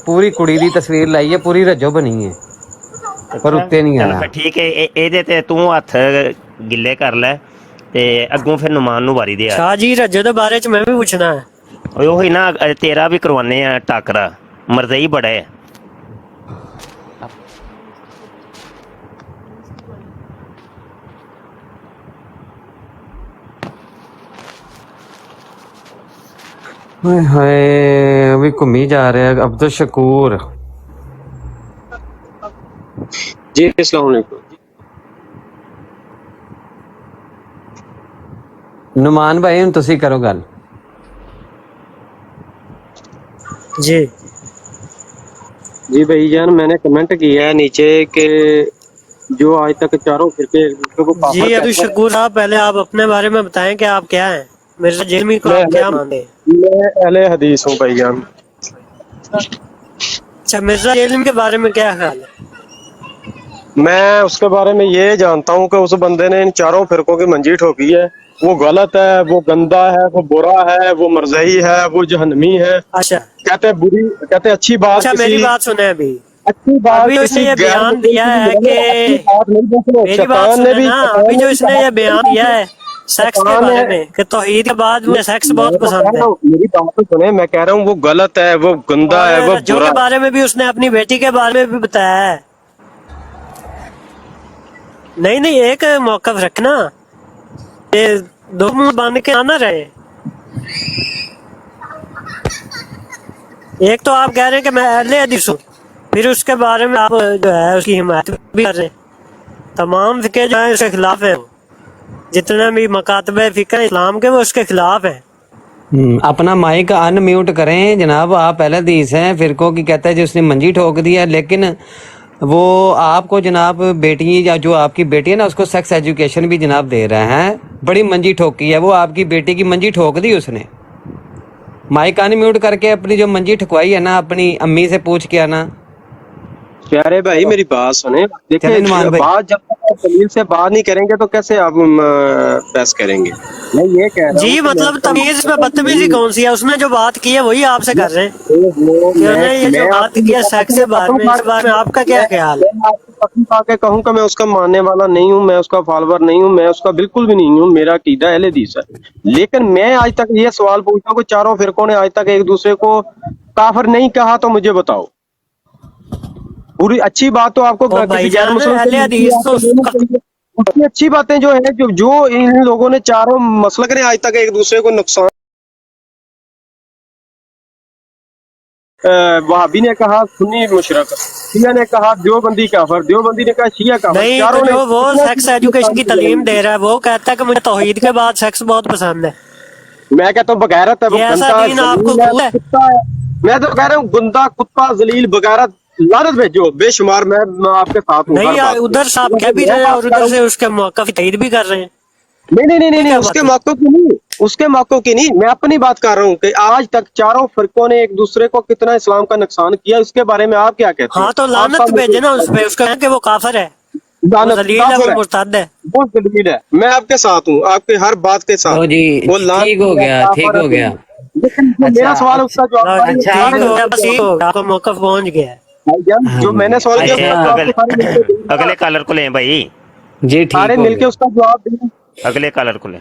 पूरी कुड़ी दी तस्वीर लाई है, पूरी रज्जो बनी है पर उत्ते नहीं आना। ठीक है, ਇਹਦੇ ਤੇ ਤੂੰ ਹੱਥ ਗਿੱਲੇ ਕਰ ਲੈ ਤੇ ਅੱਗੋਂ ਫਿਰ नुमान ਨੂੰ ਵਾਰੀ ਦੇ ਆ। शाह जी रज्जो ਦੇ ਬਾਰੇ ਚ ਮੈਂ ਵੀ ਪੁੱਛਣਾ ਹੈ। ਉਹੀ ਨਾ, ਤੇਰਾ ਵੀ ਕਰਵਾਨੇ ਆ ਟਾਕਰਾ, ਮਰਜ਼ਈ ਬੜਾ ਹੈ। हाय अभी घूमी जा रहा है अब्दुल शकूर जी। अस्सलाम वालेकुम। नुमान भाई हम तुसी करो गल जी। जी भाई जान, मैंने कमेंट किया है नीचे कि जो आज तक चारों फिरके एक दूसरे को काफर जी कहते अब्दुल हैं। शकूर साहब, पहले आप अपने बारे में बताएं कि आप क्या हैं, मिर्जा जेलमी को आप क्या मानते हैं? मैं अहले हदीस हूँ भाईजान। अच्छा, मिर्जा जेलमी के बारे में क्या ख्याल है? मैं उसके बारे में ये जानता हूँ कि उस बंदे ने इन चारों फिरकों की मंजी ठोकी है। वो गलत है, वो गंदा है, वो बुरा है, वो मरज़ई है, वो जहन्नमी है। अच्छा, कहते हैं बुरी, कहते हैं अच्छी बात। अच्छा मेरी बात सुने, अभी अच्छी बात अभी उसने ये बयान दिया है कि मेरी बात सुने ना, अभी जो इसने ये बयान दिया है सेक्स के बारे में कि तौहीद के बाद मुझे सेक्स बहुत पसंद है, मेरी बात तो सुने, मैं कह रहा हूँ वो गलत है, वो गंदा है, वो जो बुरा के बारे में भी उसने अपनी बेटी के बारे में भी बताया है। नहीं नहीं, एक मौका रखना, ये दो मुंह बांध के आना रहे। एक तो आप कह रहे हैं कि मैं अहले हदीस हूँ, फिर उसके बारे में आप जो है उसकी हिमायत भी कर रहे हैं। तमाम फिके जो है उसके खिलाफ है, जितने भी मकातबे फिके इस्लाम के वो उसके खिलाफ है। अपना माइक अनम्यूट करें जनाब, आप अहले हदीस हैं, फिरकों की कहता है जो उसने मंजी ठोक दिया, लेकिन वो आपको जनाब बेटी या जो आपकी बेटी है ना उसको सेक्स एजुकेशन भी जनाब दे रहे हैं। बड़ी मंजी ठोकी है वो, आपकी बेटी की मंजी ठोक दी उसने। माइक अनम्यूट करके अपनी जो मंजी ठुकवाई है ना अपनी अम्मी से पूछ के आना। प्यारे भाई मेरी बात सुने, देखिए बात जब तक आप दलील से बात नहीं करेंगे तो कैसे आप बहस करेंगे। मैं ये कह रहा हूँ जी, मतलब तमीज में बदतमीजी कौन सी है? उसने जो बात की है वही आपसे कर रहे हैं। उसने ये जो बात की है सेक्स के बारे में, इस बारे में आपका क्या ख्याल है? कसम खा के कहूँ कि मैं उसका मानने वाला नहीं हूँ, मैं उसका फॉलोवर नहीं हूँ, मैं उसका बिल्कुल भी नहीं हूँ। मेरा अकीदा अहले हदीस है, लेकिन मैं आज तक ये सवाल पूछता हूँ कि चारों फिरकों ने आज तक एक दूसरे को काफिर नहीं कहा, तो मुझे बताओ। पूरी अच्छी बात तो आपको उसकी अच्छी बातें जो है जो इन लोगों ने चारों मसलक ने आज तक एक दूसरे को नुकसान, वहाबी ने कहा सुन्नी मुशरक, शिया ने कहा देवबंदी काफिर, देवबंदी ने कहा शिया काफिर। नहीं, चारों तो जो वो सेक्स एजुकेशन की तालीम दे रहा है वो कहता है कि मुझे तौहीद के बाद सेक्स बहुत पसंद है। मैं कहता हूँ बगैरत है, वो ऐसा दीन आपको कुत्ता है। मैं तो कह रहा हूँ गुंदा, कुत्ता, जलील, बगैरत, लानत भेजो बेशुमार। मैं आपके साथ हूँ। नहीं यार, उधर साहब कह भी रहे हैं और उधर से उसके मौका की तईद भी कर रहे हैं। नहीं, उसके मौकों की नहीं, उसके मौकों की नहीं, मैं अपनी बात कर रहा हूँ कि आज तक चारों फिरकों ने एक दूसरे को कितना इस्लाम का नुकसान किया, उसके बारे में आप क्या कहते हैं? हाँ, तो लानत भेजे ना उस पे, उसका कि वो काफिर है, वो जलील है, वो मुर्तद है, वो जलील है। मैं आपके साथ हूँ, आपके हर बात के साथ। वो ठीक हो गया, ठीक हो गया। लेकिन मेरा सवाल उसका जवाब आपका मौका पहुंच गया। जो मैंने सवाल किया अगले कॉलर को लें भाई जी, सारे मिलके उसका जवाब दें। अगले कॉलर को लें।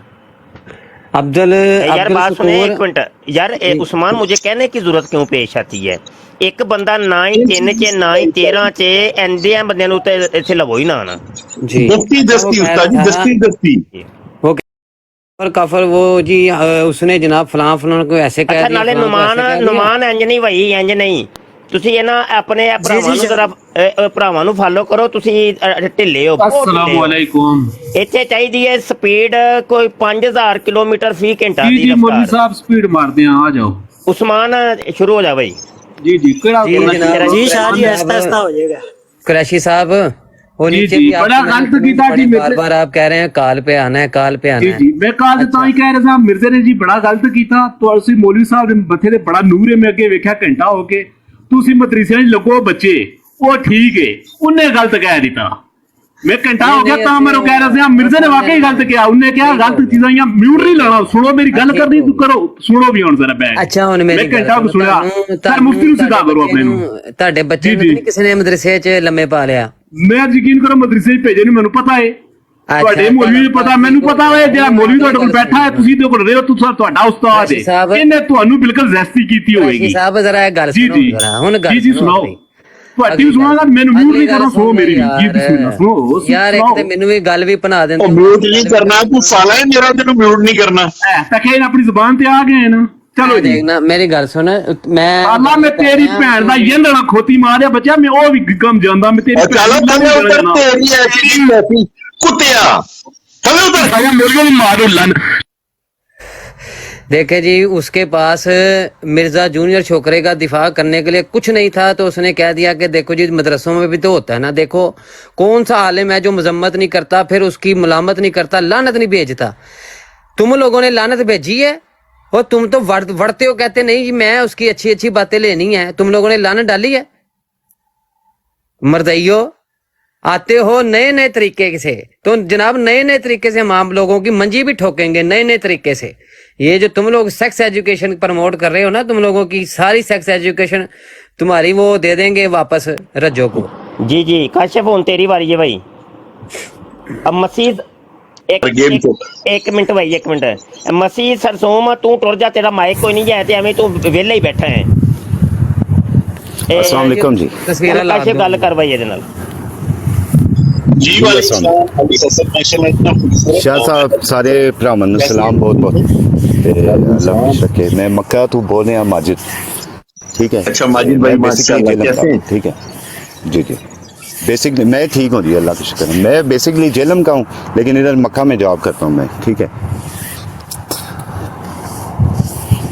अब्दुल यार बात सुने एक मिनट यार, उस्मान मुझे कहने की जरूरत क्यों पेश आती है? एक बंदा ना ही 3 च ना ही 13 च एंदे बंदे नु ते इथे लवो ही ना आना जी, दस्ती वो और काफर वो जी उसने जनाब फलां को ऐसे कह दिया। नाले नुमान इंज नहीं भाई, इंज नहीं। ਤੁਸੀਂ ਇਹ ਨਾ ਆਪਣੇ ਭਰਾਵਾਂ ਨੂੰ ਫਾਲੋ ਕਰੋ। ਤੁਸੀਂ ਢਿੱਲੇ ਹੋ। अस्सलाम वालेकुम। ਇੱਥੇ ਚਾਹੀਦੀ ਹੈ ਸਪੀਡ ਕੋਈ 5000 ਕਿਲੋਮੀटर फी घंटा जी जी मौलवी साहब स्पीड मारते हैं, आ जाओ। उस्मान शुरू हो जा भाई। जी जी जी शाह जी ऐसा हो जाएगा। कुरैशी साहब वो नीचे बड़ा गलत किया जी, बार आप कह रहे हैं काल पे आना है, काल पे आना है। जी मैं काल तो ही कह रहा था, मिर्जे ने जी बड़ा गलत किया। तो ਅਸੀਂ मौलवी साहब ने बथे ते बड़ा नूर है, मैं अगे वेख्या घंटा हो के ਤੁਸੀਂ ਮਦਰਸੇ ਚ ਲੱਗੋ ਬੱਚੇ, ਉਹ ਠੀਕ ਹੈ, ਉਹਨੇ ਗਲਤ ਕਹਿ ਦਿੱਤਾ। मैं घंटा हो गया ਤਾਂ ਮੈਨੂੰ ਕਹਿ ਰਿਹਾ ਸੀ ਮਿਰਜ਼ੇ ਨੇ ਵਾਕਈ ਗਲਤ ਕਿਹਾ। ਉਹਨੇ ਕਿਹਾ ਗਲਤ ਚੀਜ਼ਾਂ ਜਾਂ ਮਿਊਟ ਨਹੀਂ ਲਾਣਾ। ਸੁਣੋ ਮੇਰੀ ਗੱਲ ਕਰਨੀ ਤੂੰ ਕਰੋ, ਸੁਣੋ ਵੀ ਹੁਣ ਜ਼ਰਾ ਬੈਠ। ਅੱਛਾ ਹੁਣ ਮੇਰੀ ਮੈਂ ਘੰਟਾ ਸੁਣਿਆ, ਸਰ ਮੁਫਤੀ ਨੂੰ ਸਿੱਧਾ ਕਰੋ ਆਪਣੇ ਨੂੰ। ਤੁਹਾਡੇ ਬੱਚੇ ਨੂੰ ਨਹੀਂ ਕਿਸੇ ਨੇ ਮਦਰਸੇ ਚ ਲੰਮੇ ਪਾ ਲਿਆ? ਮੈਂ ਯਕੀਨ ਕਰੋ ਮਦਰਸੇ ਚ ਭੇਜੇ ਨਹੀਂ, ਮੈਨੂੰ ਪਤਾ ਹੈ। ਤੁਹਾਡੇ ਮੌਲਵੀ ਨੂੰ ਪਤਾ, ਮੈਨੂੰ ਪਤਾ ਹੈ। ਜਿਹੜਾ ਮੌਲਵੀ ਤੁਹਾਡੇ ਕੋਲ ਬੈਠਾ ਹੈ, ਤੁਸੀਂ ਤੇ ਕੋਲ ਰਹੇ ਹੋ, ਤੁਸੀਂ ਤੁਹਾਡਾ ਉਸਤਾਦ ਹੈ, ਇਹਨੇ ਤੁਹਾਨੂੰ ਬਿਲਕੁਲ ਜ਼ੈਸਤੀ ਕੀਤੀ ਹੋਵੇਗੀ। ਸਾਹਿਬ ਜ਼ਰਾ ਇਹ ਗੱਲ ਸੁਣੋ ਜ਼ਰਾ, ਹੁਣ ਗੱਲ ਜੀ ਸੁਣਾਓ। ਤੁਹਾਡੀ ਸੁਣਾਗਾ, ਮੈਨੂੰ ਮਿਊਟ ਨਹੀਂ ਕਰੋ, ਸੁਣੋ ਮੇਰੀ ਜੀ ਬਿਸਮਿਲ੍ਲਾ ਸੁਣੋ ਯਾਰ। ਇੱਕ ਤੇ ਮੈਨੂੰ ਵੀ ਗੱਲ ਵੀ ਬਣਾ ਦਿੰਦੇ। ਮਿਊਟ ਨਹੀਂ ਕਰਨਾ ਤੂੰ ਸਾਲਾ ਹੈ ਮੇਰਾ, ਤੈਨੂੰ ਮਿਊਟ ਨਹੀਂ ਕਰਨਾ। ਤਾਂ ਕਿ ਆਪਣੀ ਜ਼ੁਬਾਨ ਤੇ ਆ ਗਏ ਨਾ। ਚਲੋ ਜੀ ਮੇਰੀ ਗੱਲ ਸੁਣ। ਮੈਂ ਅੱਲਾ ਮੈਂ ਤੇਰੀ ਭੈਣ ਦਾ ਯੰਦਣਾ ਖੋਤੀ ਮਾਰਿਆ ਬੱਚਾ, ਮੈਂ ਉਹ ਵੀ ਕੰਮ ਜਾਂਦਾ। ਮੈਂ ਤੇਰੀ ਚਲੋ ਤੇਰੀ ਐਸੀ ਕੁੱਤਿਆ ਚਲੋ ਉਧਰ ਮੇਰੇ ਕੋਲ ਮਾਰੋ ਲੰਨ। دیکھے جی اس کے پاس مرزا جونیئر چھوکرے کا دفاع کرنے کے لیے کچھ نہیں تھا تو اس نے کہہ دیا کہ دیکھو جی مدرسوں میں بھی تو ہوتا ہے نا، دیکھو کون سا عالم ہے جو مذمت نہیں کرتا پھر اس کی ملامت نہیں کرتا، لعنت نہیں بھیجتا. تم لوگوں نے لعنت بھیجی ہے اور تم تو وڑتے ہو، کہتے نہیں جی میں اس کی اچھی اچھی باتیں لینی ہیں. تم لوگوں نے لعنت ڈالی ہے. مردئیو آتے ہو نئے نئے طریقے سے، تو جناب نئے نئے طریقے سے ہم عام لوگوں کی منجی بھی ٹھوکیں گے نئے نئے طریقے سے. یہ جو تم لوگ سیکس ایجوکیشن پروموٹ کر رہے ہو نا، تم لوگوں کی ساری سیکس ایجوکیشن تمہاری وہ دے دیں گے واپس رجو کو. جی جی کاشف فون تیری باری ہے بھائی. اب مسید ایک منٹ بھائی، ایک منٹ. مسید سرسوم تو ٹر جا، تیرا مائک کوئی نہیں جائے تے ہمیں تو ویلے ہی بیٹھا ہے. السلام علیکم جی. کاشف گل کر بھائی یہ نال. جی شاہ صاحب سارے بھراواں نوں سلام بہت بہت تے اللہ خوش رکھے. میں مکہ تو بول رہا ماجد، ٹھیک ہے. اچھا ماجد بھائی ماشاءاللہ کیسے ہیں؟ ٹھیک ہے جی جی. بیسکلی میں ٹھیک ہوں جی اللہ کا شکر ہے. میں بیسکلی جہلم کا ہوں لیکن ادھر مکہ میں جاب کرتا ہوں میں، ٹھیک ہے.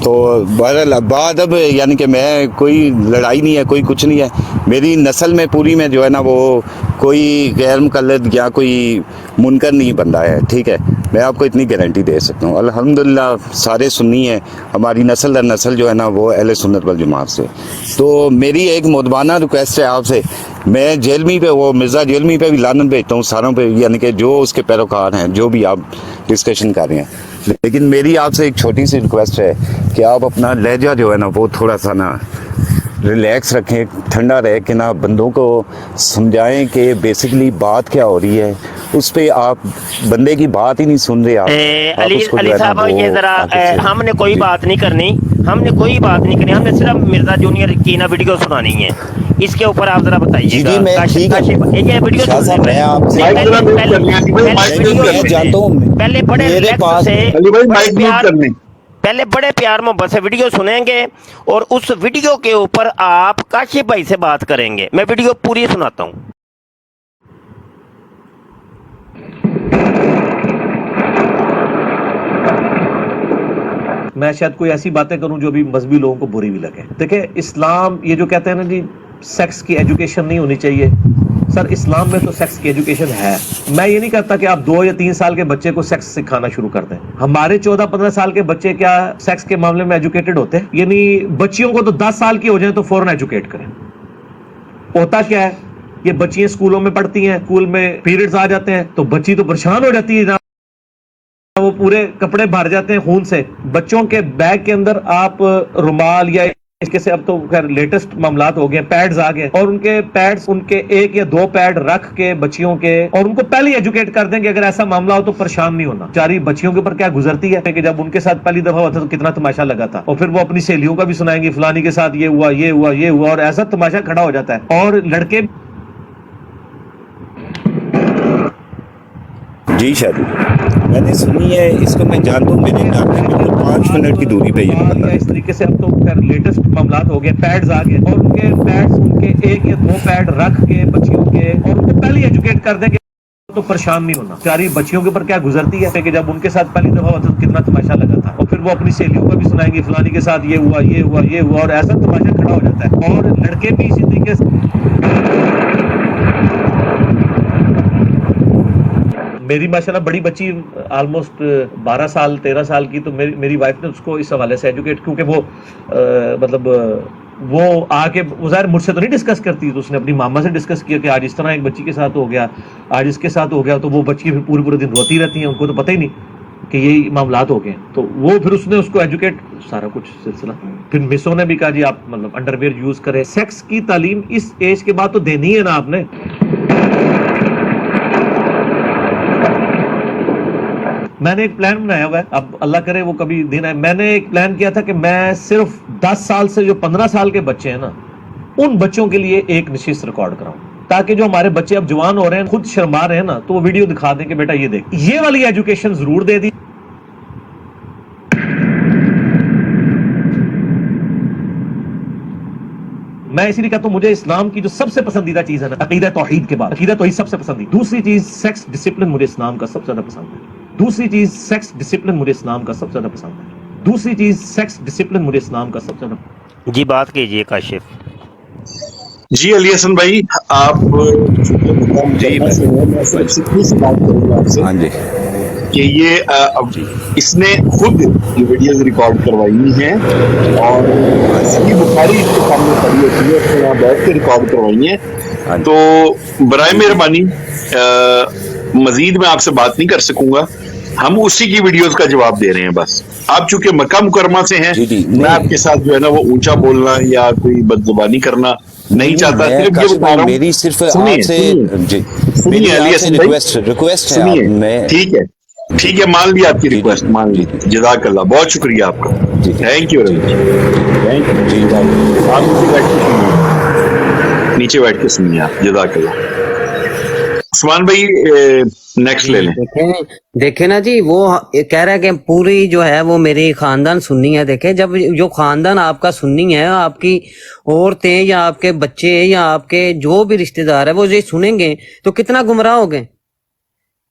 تو بہرحال بعد اب یعنی کہ میں کوئی لڑائی نہیں ہے، کوئی کچھ نہیں ہے. میری نسل میں پوری میں جو ہے نا وہ کوئی غیر مقلد یا کوئی منکر نہیں بندہ ہے، ٹھیک ہے. میں آپ کو اتنی گارنٹی دے سکتا ہوں. الحمدللہ سارے سنی ہیں، ہماری نسل در نسل جو ہے نا وہ اہل سنت والجماعت سے. تو میری ایک مدبانہ ریکویسٹ ہے آپ سے. میں جیلمی پہ وہ مرزا جیلمی پہ بھی لعنت بھیجتا ہوں ساروں پہ، یعنی کہ جو اس کے پیروکار ہیں جو بھی آپ ڈسکشن کر رہے ہیں. لیکن میری آپ سے ایک چھوٹی سی ریکویسٹ ہے کہ آپ اپنا لہجہ جو ہے نا وہ تھوڑا سا نا ریلیکس رکھیں، ٹھنڈا رہے کہ نا بندوں کو سمجھائیں کہ بیسکلی بات کیا ہو رہی ہے. اس پہ آپ بندے کی بات ہی نہیں سن رہے. علی صاحب یہ ذرا ہم نے کوئی بات نہیں کرنی، ہم نے کوئی بات نہیں کرنی، ہم نے صرف مرزا جونیئر کی نا ویڈیو سنانی ہے. اس کے اوپر آپ ذرا بتائیے. جی جی میں ٹھیک ہے شاہ صاحب، میں آپ سے جانتا ہوں پہلے میرے پاس پہلے بڑے پیار محبت سے ویڈیو سنیں گے اور اس ویڈیو کے اوپر آپ کاشف بھائی سے بات کریں گے. میں ویڈیو پوری سناتا ہوں. میں شاید کوئی ایسی باتیں کروں جو بھی مذہبی لوگوں کو بری بھی لگے. دیکھیں اسلام یہ جو کہتے ہیں نا جی سیکس کی ایجوکیشن نہیں ہونی چاہیے، سر اسلام میں تو سیکس کی ایجوکیشن ہے. میں یہ نہیں کہتا کہ آپ 2 یا 3 سال کے بچے کو سیکس سکھانا شروع کر دیں. ہمارے 14-15 سال کے بچے کیا سیکس کے معاملے میں ایجوکیٹڈ ہوتے ہیں؟ یعنی بچیوں کو تو 10 سال کی ہو جائیں تو فوراً ایجوکیٹ کریں. ہوتا کیا ہے، یہ بچیاں اسکولوں میں پڑھتی ہیں، اسکول میں پیریڈز آ جاتے ہیں تو بچی تو پریشان ہو جاتی ہے، وہ پورے کپڑے بھر جاتے ہیں خون سے. بچوں کے بیگ کے اندر آپ رومال یا اس کے سے اب تو خیر لیٹسٹ معاملات ہو گئے، پیڈز آ گئے، اور ان کے پیڈز ان کے 1 یا 2 پیڈ رکھ کے بچیوں کے، اور ان کو پہلے ایجوکیٹ کر دیں کہ اگر ایسا معاملہ ہو تو پریشان نہیں ہونا. چاری بچیوں کے اوپر کیا گزرتی ہے کہ جب ان کے ساتھ پہلی دفعہ ہوتا تو کتنا تماشا لگا تھا، اور پھر وہ اپنی سہیلیوں کا بھی سنائیں گی فلانی کے ساتھ یہ ہوا یہ ہوا یہ ہوا، اور ایسا تماشا کھڑا ہو جاتا ہے. اور لڑکے جی شادی میں نے سنی ہے، اس کو میں جانتا ہوں. میرے گھر میں 5 منٹ کی دوری پہ اس طریقے سے اب تو خیر لیٹسٹ معاملات ہو گئے، پیڈز آ گئے، اور ان کے پیڈز ان کے 1 یا 2 پیڈ رکھ کے بچیوں کے، اور ان کو پہلے ایجوکیٹ کر دیں کہ تو پریشان نہیں ہونا. چاری بچیوں کے اوپر کیا گزرتی ہے کہ جب ان کے ساتھ پہلی دفعہ ہوتا تو کتنا تماشا لگا تھا، اور پھر وہ اپنی سہیلیوں کا بھی سنائیں گی فلانی کے ساتھ یہ ہوا یہ ہوا یہ ہوا، اور ایسا تماشا کھڑا ہو جاتا ہے. اور لڑکے بھی اسی طریقے سے. میری ماشاءاللہ بڑی بچی آلموسٹ 12 سال 13 سال کی، تو میری وائف نے اس کو اس حوالے سے ایجوکیٹ، کیونکہ وہ مطلب وہ آ کے ظاہر مجھ سے تو نہیں ڈسکس کرتی، تو اس نے اپنی ماما سے ڈسکس کیا کہ آج اس طرح ایک بچی کے ساتھ ہو گیا، آج اس کے ساتھ ہو گیا. تو وہ بچی پھر پورے دن روتی رہتی ہیں، ان کو تو پتہ ہی نہیں کہ یہی معاملات ہو گئے. تو وہ پھر اس نے اس کو ایجوکیٹ سارا کچھ سلسلہ. پھر مسوں نے بھی کہا جی آپ مطلب انڈر ویئر یوز کریں. سیکس کی تعلیم اس ایج کے بعد تو دینی ہے نا آپ نے. میں نے ایک پلان بنایا ہوا ہے، اب اللہ کرے وہ کبھی دن آئے. میں نے ایک پلان کیا تھا کہ میں صرف 10 سال سے جو 15 سال کے بچے ہیں نا، ان بچوں کے لیے ایک نشست ریکارڈ کراؤں، تاکہ جو ہمارے بچے اب جوان ہو رہے ہیں خود شرما رہے ہیں نا، تو وہ ویڈیو دکھا دیں کہ بیٹا یہ دیکھ. یہ والی ایجوکیشن ضرور دے دی. میں اسی لیے کہتا ہوں مجھے اسلام کی جو سب سے پسندیدہ چیز ہے نا، عقیدہ توحید کے بعد عقیدہ توحید سب سے پسندیدہ. دوسری چیز سیکس ڈسپلن مجھے اسلام کا سب سے زیادہ پسند ہے. دوسری چیز سیکس ڈسپلن مجھے اسلام کا سب سے زیادہ پسند ہے. दूसरी चीज सेक्स डिसिप्लिन मुझे इस्लाम का सबसे बड़ा जी बात कीजिए काशिफ। जी अली हसन भाई, आप जी मैं सिर्फ सी बात करूंगा आपसे। हाँ जी कि ये अब इसने खुद ये वीडियोस रिकॉर्ड करवाई हैं और सही बुखारी इसके सामने पड़ी होती है, उसने यहाँ बैठ के रिकॉर्ड करवाई हैं। तो बराए मेहरबानी मजीद मैं आपसे बात नहीं कर सकूंगा, हम उसी की वीडियोस का जवाब दे रहे हैं बस। आप चूंकि मक्का मुकरमा से हैं, मैं आपके साथ जो है ना वो ऊंचा बोलना या कोई बदजुबानी करना नहीं चाहता, सिर्फ ये बता रहा हूं। मेरी सिर्फ सुनिए मेरी अली आपसे हसन भाई, रिक्वेस्ट है सुनिए, ठीक है मान ली आपकी रिक्वेस्ट, मान ली, जज़ाकल्लाह, बहुत शुक्रिया आपका, थैंक यू थैंक यू। आप नीचे बैठ के सुनिए आप, जज़ाकल्लाह। उस्मान भाई नेक्स्ट ले लें। देखे ना जी, वो कह रहा है कि पूरी जो है वो मेरी खानदान सुन्नी है। देखे, जब जो खानदान आपका सुन्नी है, आपकी औरतें या आपके बच्चे या आपके जो भी रिश्तेदार है वो ये सुनेंगे तो कितना गुमराह हो गए,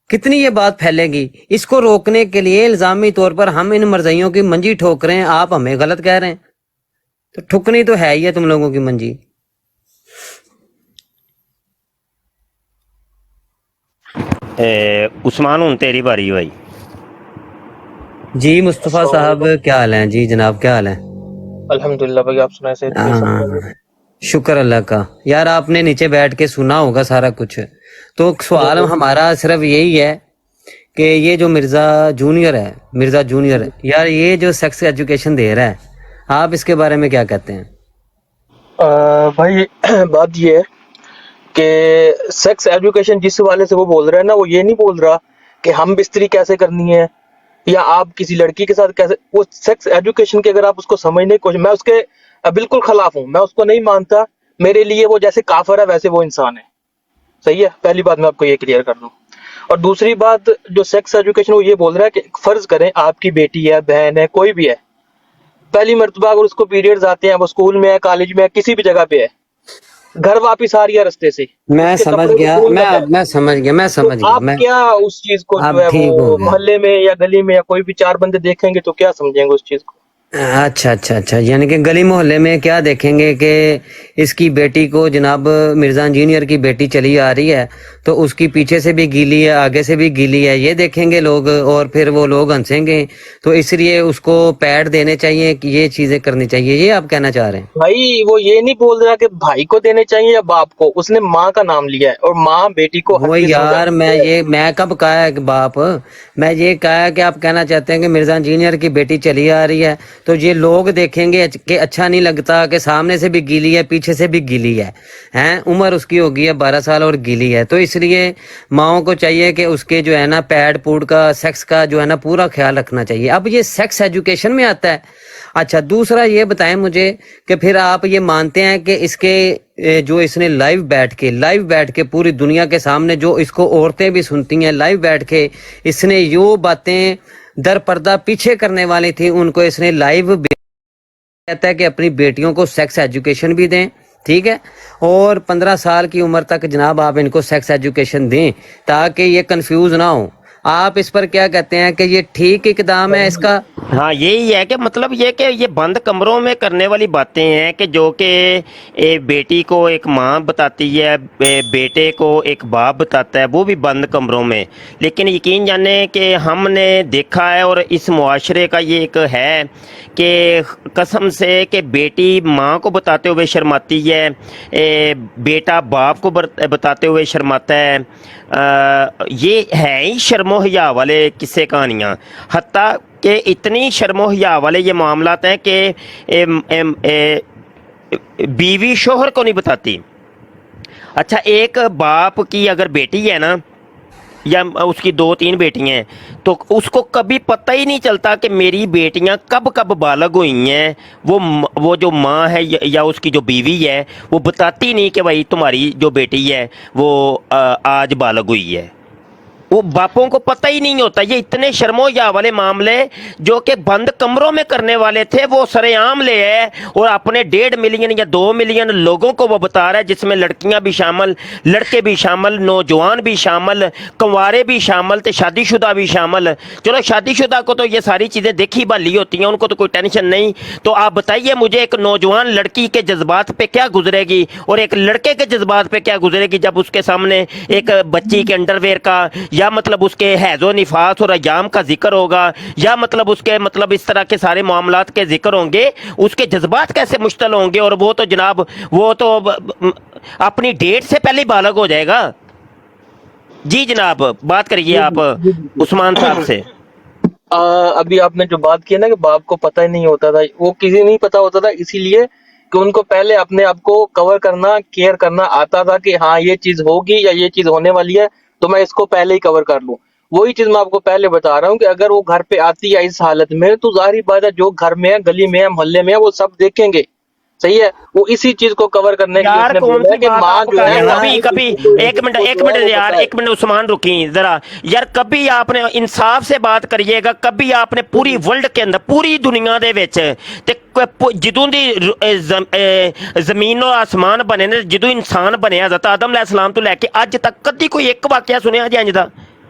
कितनी ये बात फैलेगी। इसको रोकने के लिए इल्जामी तौर पर हम इन मर्जियों की मंजी ठोक रहे हैं, आप हमें गलत कह रहे हैं, तो ठुकनी तो है ही है तुम लोगों की मंजी। उस्मान हूं तेरी बारी भाई। जी मुस्तफा साहब क्या हाल है? जी जनाब क्या हाल है? अल्हम्दुलिल्लाह भाई, आप सुनाए से शुक्र अल्लाह का। यार आपने नीचे बैठ के सुना होगा सारा कुछ, तो सवाल हमारा सिर्फ यही है कि ये जो मिर्जा जूनियर है यार, ये जो सेक्स एजुकेशन दे रहा है, आप इसके बारे में क्या कहते हैं? भाई बात ये है कि सेक्स एजुकेशन जिस वाले से वो बोल रहा है ना, वो ये नहीं बोल रहा कि हम बिस्तरी कैसे करनी है या आप किसी लड़की के साथ कैसे। वो सेक्स एजुकेशन की अगर आप उसको समझने की कोशिश, मैं उसके बिल्कुल खिलाफ हूँ, मैं उसको नहीं मानता। मेरे लिए वो जैसे काफर है वैसे वो इंसान है। सही है, पहली बात मैं आपको ये क्लियर कर दूं। और दूसरी बात, जो सेक्स एजुकेशन वो ये बोल रहा है कि फर्ज करें आपकी बेटी है, बहन है, कोई भी है, पहली मर्तबा अगर उसको पीरियड्स आते हैं, वो स्कूल में है, कॉलेज में है, किसी भी जगह पे है, घर वापिस आ रही है रास्ते से, मैं समझ गया। आप क्या उस चीज को जो है वो मोहल्ले में या गली में या कोई भी चार बंदे देखेंगे तो क्या समझेंगे उस चीज को? अच्छा, यानी कि गली मोहल्ले में क्या देखेंगे कि इसकी बेटी को जनाब मिर्जा इंजीनियर की बेटी चली आ रही है तो उसकी पीछे से भी गीली है, आगे से भी गीली है, ये देखेंगे लोग और फिर वो लोग हंसेंगे। तो इसलिए उसको पैड देने चाहिए कि ये चीजें करनी चाहिए, ये आप कहना चाह रहे हैं? भाई वो ये नहीं बोल रहा कि भाई को देने चाहिए या बाप को, उसने माँ का नाम लिया है और माँ बेटी को। वो यार मैं कब कहा है कि बाप, मैं ये कहा है कि आप कहना चाहते हैं कि मिर्जा इंजीनियर की बेटी चली आ रही है तो ये लोग देखेंगे कि अच्छा नहीं लगता कि सामने से भी गीली है, पीछे से भी गीली है, हैं, उम्र उसकी होगी है 12 साल और गीली है। तो इसलिए माओ को चाहिए कि उसके जो है ना पैड पूड का, सेक्स का जो है ना पूरा ख्याल रखना चाहिए। अब ये सेक्स एजुकेशन में आता है। अच्छा, दूसरा ये बताएं मुझे कि फिर आप ये मानते हैं कि इसके जो इसने लाइव बैठ के पूरी दुनिया के सामने जो इसको औरतें भी सुनती हैं, लाइव बैठ के इसने यो बातें दर पर्दा पीछे करने वाली थी, उनको इसने लाइव कहता है कि अपनी बेटियों को सेक्स एजुकेशन भी दें, ठीक है, और 15 साल की उम्र तक जनाब आप इनको सेक्स एजुकेशन दें ताकि ये कंफ्यूज ना हो। आप इस पर क्या कहते हैं कि ये ठीक इकदाम है इसका? हाँ, यही है कि मतलब ये कि ये बंद कमरों में करने वाली बातें हैं कि जो कि बेटी को एक माँ बताती है, बेटे को एक बाप बताता है, वो भी बंद कमरों में। लेकिन यकीन जाने कि हमने देखा है और इस मुआशरे का ये एक है कि कसम से कि बेटी माँ को बताते हुए शर्माती है, बेटा बाप को बताते हुए शर्माता है। ये है ही शर्मो हया वाले किस्से कहानियाँ, हत्ता कि इतनी शर्मो हया वाले ये मामलात हैं कि बीवी शोहर को नहीं बताती। अच्छा, एक बाप की अगर बेटी है ना या उसकी 2-3 बेटियां हैं तो उसको कभी पता ही नहीं चलता कि मेरी बेटियां कब कब बालग हुई हैं। वो जो माँ है या उसकी जो बीवी है वो बताती नहीं कि भाई तुम्हारी जो बेटी है वो आज बालग हुई है। वो बापों को पता ही नहीं होता। ये इतने शर्मोया वाले मामले जो कि बंद कमरों में करने वाले थे वो सरेआम ले है और अपने 1.5 मिलियन या 2 मिलियन लोगों को वो बता रहा है, जिसमें लड़कियां भी शामिल, लड़के भी शामिल, नौजवान भी शामिल, कंवारे भी शामिल, तो शादीशुदा भी शामिल। चलो शादीशुदा को तो ये सारी चीज़ें देखी भाली होती हैं, उनको तो कोई टेंशन नहीं। तो आप बताइए मुझे, एक नौजवान लड़की के जज्बात पे क्या गुजरेगी और एक लड़के के जज्बात पे क्या गुजरेगी जब उसके सामने एक बच्ची के अंडरवेयर का या मतलब उसके हैज़ो निफास और अयाम का जिक्र होगा, या मतलब उसके मतलब इस तरह के सारे मामलात के जिक्र होंगे, उसके जज्बात कैसे मुश्तल होंगे। और वो तो जनाब वो तो अपनी डेट से पहले ही बालग हो जाएगा। जी जनाब, बात करिए आप उस्मान साहब से। अभी आपने जो बात की है ना कि बाप को पता ही नहीं होता था, वो किसी नहीं पता होता था, इसीलिए कि उनको पहले अपने आप को कवर करना, केयर करना आता था कि हाँ ये चीज होगी या ये चीज होने वाली है तो मैं इसको पहले ही कवर कर लूं। वही चीज मैं आपको पहले बता रहा हूँ कि अगर वो घर पे आती है इस हालत में तो जाहिर बात है जो घर में है, गली में है, मोहल्ले में है, वो सब देखेंगे। सही है, वो इसी चीज को कवर करने के लिए यार कौन सी कि माँ जो है कभी कभी एक मिनट यार, एक मिनट उस्मान रुकी जरा यार। कभी आपने इंसाफ से बात करिएगा, कभी आपने पूरी वर्ल्ड के अंदर, पूरी दुनिया दे विच ते जिदों दी जमीन और आसमान बने ने, जिदों इंसान बने हज़रत आदम अलैहिस्सलाम तो लैके अज तक कदी कोई एक वाकया सुनिया जी इंज दा?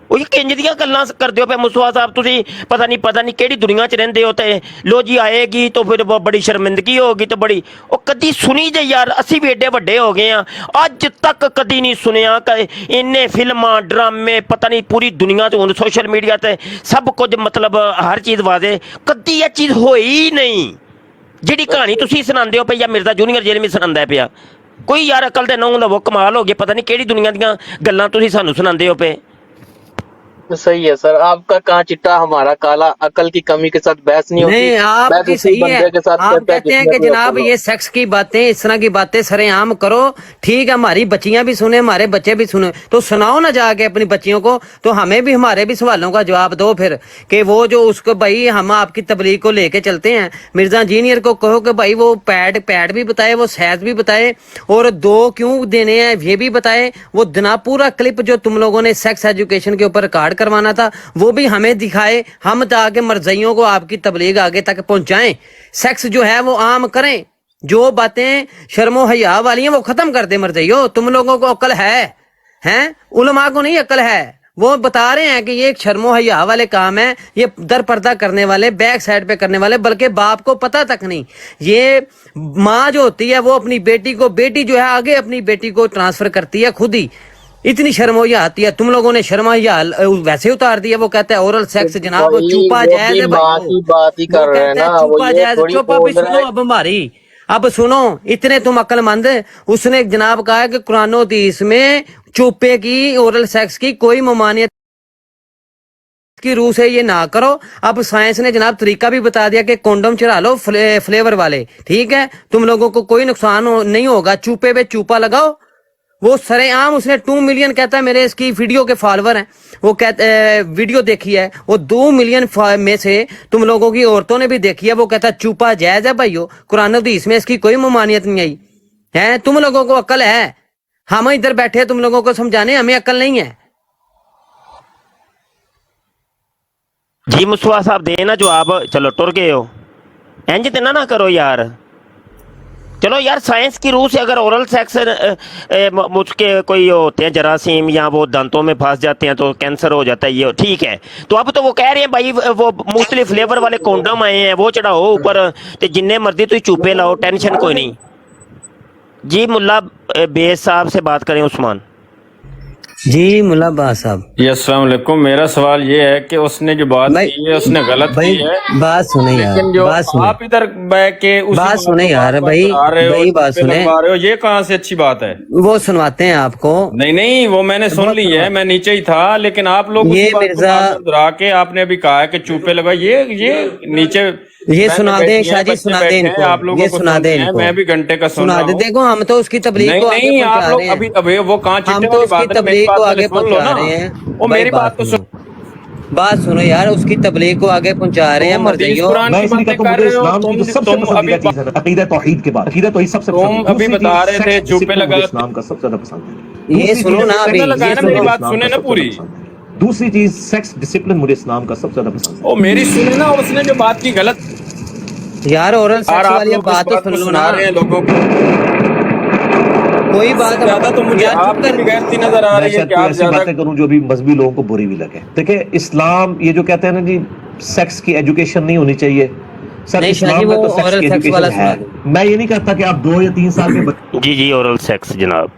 ਉਹ ਕਿੰਜ ਦੀਆਂ ਗੱਲਾਂ ਕਰਦੇ ਹੋ ਪਏ ਮੁਸਤਫਾ ਸਾਹਿਬ, ਤੁਸੀਂ ਪਤਾ ਨਹੀਂ ਕਿਹੜੀ ਦੁਨੀਆ 'ਚ ਰਹਿੰਦੇ ਹੋ। ਤੇ ਲੋ ਜੀ ਆਏਗੀ ਤਾਂ ਫਿਰ ਬੜੀ ਸ਼ਰਮਿੰਦਗੀ ਹੋਗੀ ਤੇ ਬੜੀ ਉਹ ਕਦੀ ਸੁਣੀ ਜੇ ਯਾਰ। ਅਸੀਂ ਵੀ ਏਡੇ ਵੱਡੇ ਹੋ ਗਏ ਆ, ਅੱਜ ਤੱਕ ਕਦੀ ਨਹੀਂ ਸੁਣਿਆ ਕਿ ਇੰਨੇ ਫਿਲਮਾਂ ਡਰਾਮੇ ਪਤਾ ਨਹੀਂ ਪੂਰੀ ਦੁਨੀਆ 'ਚ ਹੁਣ ਸੋਸ਼ਲ ਮੀਡੀਆ ਤੇ ਸਭ ਕੁਝ ਮਤਲਬ ਹਰ ਚੀਜ਼ ਵਾਜ਼ੇ, ਕਦੀ ਇਹ ਚੀਜ਼ ਹੋਈ ਹੀ ਨਹੀਂ ਜਿਹੜੀ ਕਹਾਣੀ ਤੁਸੀਂ ਸੁਣਾਉਂਦੇ ਹੋ ਪਈ ਜਾਂ ਮਿਰਜ਼ਾ ਜੂਨੀਅਰ ਜੇਲ੍ਹ ਵਿੱਚ ਸੁਣਾਉਂਦਾ ਪਿਆ। ਕੋਈ ਯਾਰ ਅਕਲ ਦੇ ਨਾਮ ਲਵੋ, ਕਮਾਲ ਹੋ ਗਿਆ। ਪਤਾ ਨਹੀਂ ਕਿਹੜੀ ਦੁਨੀਆ ਦੀਆਂ ਗੱਲਾਂ ਤੁਸੀਂ ਸਾਨੂੰ ਸੁਣਾਉਂਦੇ ਹੋ ਪਏ। सही है सर, आपका कहाँ चिट्टा हमारा काला। अकल की कमी के साथ बहस नहीं होती। नहीं, आपकी सही है। आप कहते हैं कि जनाब ये सेक्स की बातें, इस तरह की बातें सरेआम करो, ठीक है, हमारी बच्चियां भी सुने, हमारे बच्चे भी सुने, तो सुनाओ ना जाके अपनी बच्चियों को, तो हमें भी हमारे भी सवालों का जवाब दो फिर कि वो जो उसको भाई हम आपकी तबलीग को लेके चलते हैं, मिर्जा इंजीनियर को कहो कि भाई वो पैड भी बताए, वो साइज भी बताए और 2 क्यों देने हैं ये भी बताए। वो जनाब पूरा क्लिप जो तुम लोगों ने सेक्स एजुकेशन के ऊपर रिकॉर्ड करवाना था वो भी हमें दिखाए, हम ताकि मर्जियों को आपकी तबलीग आगे तक पहुंचाएं। सेक्स जो है वो आम करें, जो बातें शर्मो हया वाली हैं वो खत्म कर दे। मर्जियों, तुम लोगों को अक्ल है, उलमा को नहीं अक्ल है। वो बता रहे हैं कि ये एक शर्मो हया वाले काम है, ये दर पर्दा करने वाले, बैक साइड पे करने वाले, बल्कि बाप को पता तक नहीं। ये माँ जो होती है वो अपनी बेटी को, बेटी जो है आगे अपनी बेटी को ट्रांसफर करती है खुद ही। इतनी शर्मोया आती है, तुम लोगों ने शर्मोया वैसे उतार दिया। वो कहता है ओरल सेक्स जनाब वो चुपा जायज है भाई, बात ही कर रहे हैं ना, चुपा जायज। चुप अभी सुनो, अब हमारी अब सुनो, इतने तुम अक्लमंद। उसने जनाब कहा है कि कुरान और हदीस में चुप्पे की, ओरल सेक्स की कोई ममानियत की रूह से ये ना करो। अब साइंस ने जनाब तरीका भी बता दिया कि कॉन्डोम चढ़ा लो फ्लेवर वाले, ठीक है, तुम लोगों को कोई नुकसान नहीं होगा। चुप्पे पे चुपा लगाओ। वो सरेआम उसने 2 मिलियन कहता है, मेरे इसकी वीडियो के फॉलोवर हैं, वो कहते वीडियो देखी है, वो 2 मिलियन में से तुम लोगों की औरतों ने भी देखी है। वो कहता है चुपा जायज है भाइयों, कुरान हदीस में इसकी कोई ममानियत नहीं आई है। तुम लोगों को अक्ल है, हम इधर बैठे तुम लोगों को समझाने, हमें अक्ल नहीं है। जी मुस्तफा साहब देना जवाब। चलो टुर गए हो, इंज ते ना करो यार। चलो यार, साइंस की रूह से अगर ओरल सेक्स उसके कोई होते हैं जरासीम या वो दांतों में फंस जाते हैं तो कैंसर हो जाता है, ये ठीक है। तो अब तो वो कह रहे हैं भाई वो मुख्तलिफ फ्लेवर वाले कॉन्डम आए हैं, वो चढ़ाओ ऊपर, तो जिन्ने मर्जी तुम चुपे लाओ, टेंशन कोई नहीं। जी मुल्ला बेस साहब से बात करें उस्मान। जी मुल्ला बास साहब, जी अस्सलाम वालेकुम। मेरा सवाल ये है कि उसने जो बात की है उसने गलत की है। बात सुने यार, लेकिन जो बात सुने, आप इधर बैठ के उसी बात सुने यार भाई, बात सुने, ये कहाँ से अच्छी बात है? वो सुनवाते हैं आपको। नहीं, वो मैंने सुन ली है, मैं नीचे ही था, लेकिन आप लोग ये मिर्जा के आपने अभी कहा है कि चूपे लगा, ये नीचे ये सुना दे शाह जी, सुना दे इनको, आप लोगों ये को सुना दे इनको, मैं भी घंटे का सुन रहा हूं। देखो हम तो उसकी तबलीग को आगे पहुंचा रहे हैं। अभी वो कहाँ हम तो उसकी तबलीग को आगे पहुंचा रहे हैं। वो मेरी बात तो सुन, बात सुनो यार, उसकी तबलीग को आगे पहुंचा रहे हैं। मर्जियों, मैं इसलिए कहता हूं मुझे इस्लाम की जो सबसे पसंदीदा चीज है अकीदा तौहीद के बाद, अकीदा तौहीद सबसे पसंद। तुम अभी बता रहे थे चुप्पे लगा, इस्लाम का सबसे ज्यादा पसंद है। ये सुनो ना, अभी ये मेरी बात सुने ना पूरी। दूसरी चीज सेक्स डिसिप्लिन मुझे इस्लाम का सबसे ज्यादा पसंद ओ मेरी सुने ना, उसने जो बात की गलत यार ओरल सेक्स आप वाली लोग बात इस तो सुन लो सुना ना, रहे हैं लोगों को। कोई बात ज्यादा तो मुझे आपकी बेगैरती नजर आ मैं रही है शायद कि कोई आप ऐसी ज्यादा बातें करूं जो भी मजहबी लोगों को बुरी भी लगे। देखिए इस्लाम ये जो कहते हैं ना जी सेक्स की एजुकेशन नहीं होनी चाहिए, सर नहीं शाह जी, इस्लाम में वो तो सेक्स ओरल की सेक्स वाला एजुकेशन है। सुना दो। मैं ये नहीं कहता कि आप 2 या 3 साल के जी जी ओरल ਸੈਕਸ ਜਨਾਬ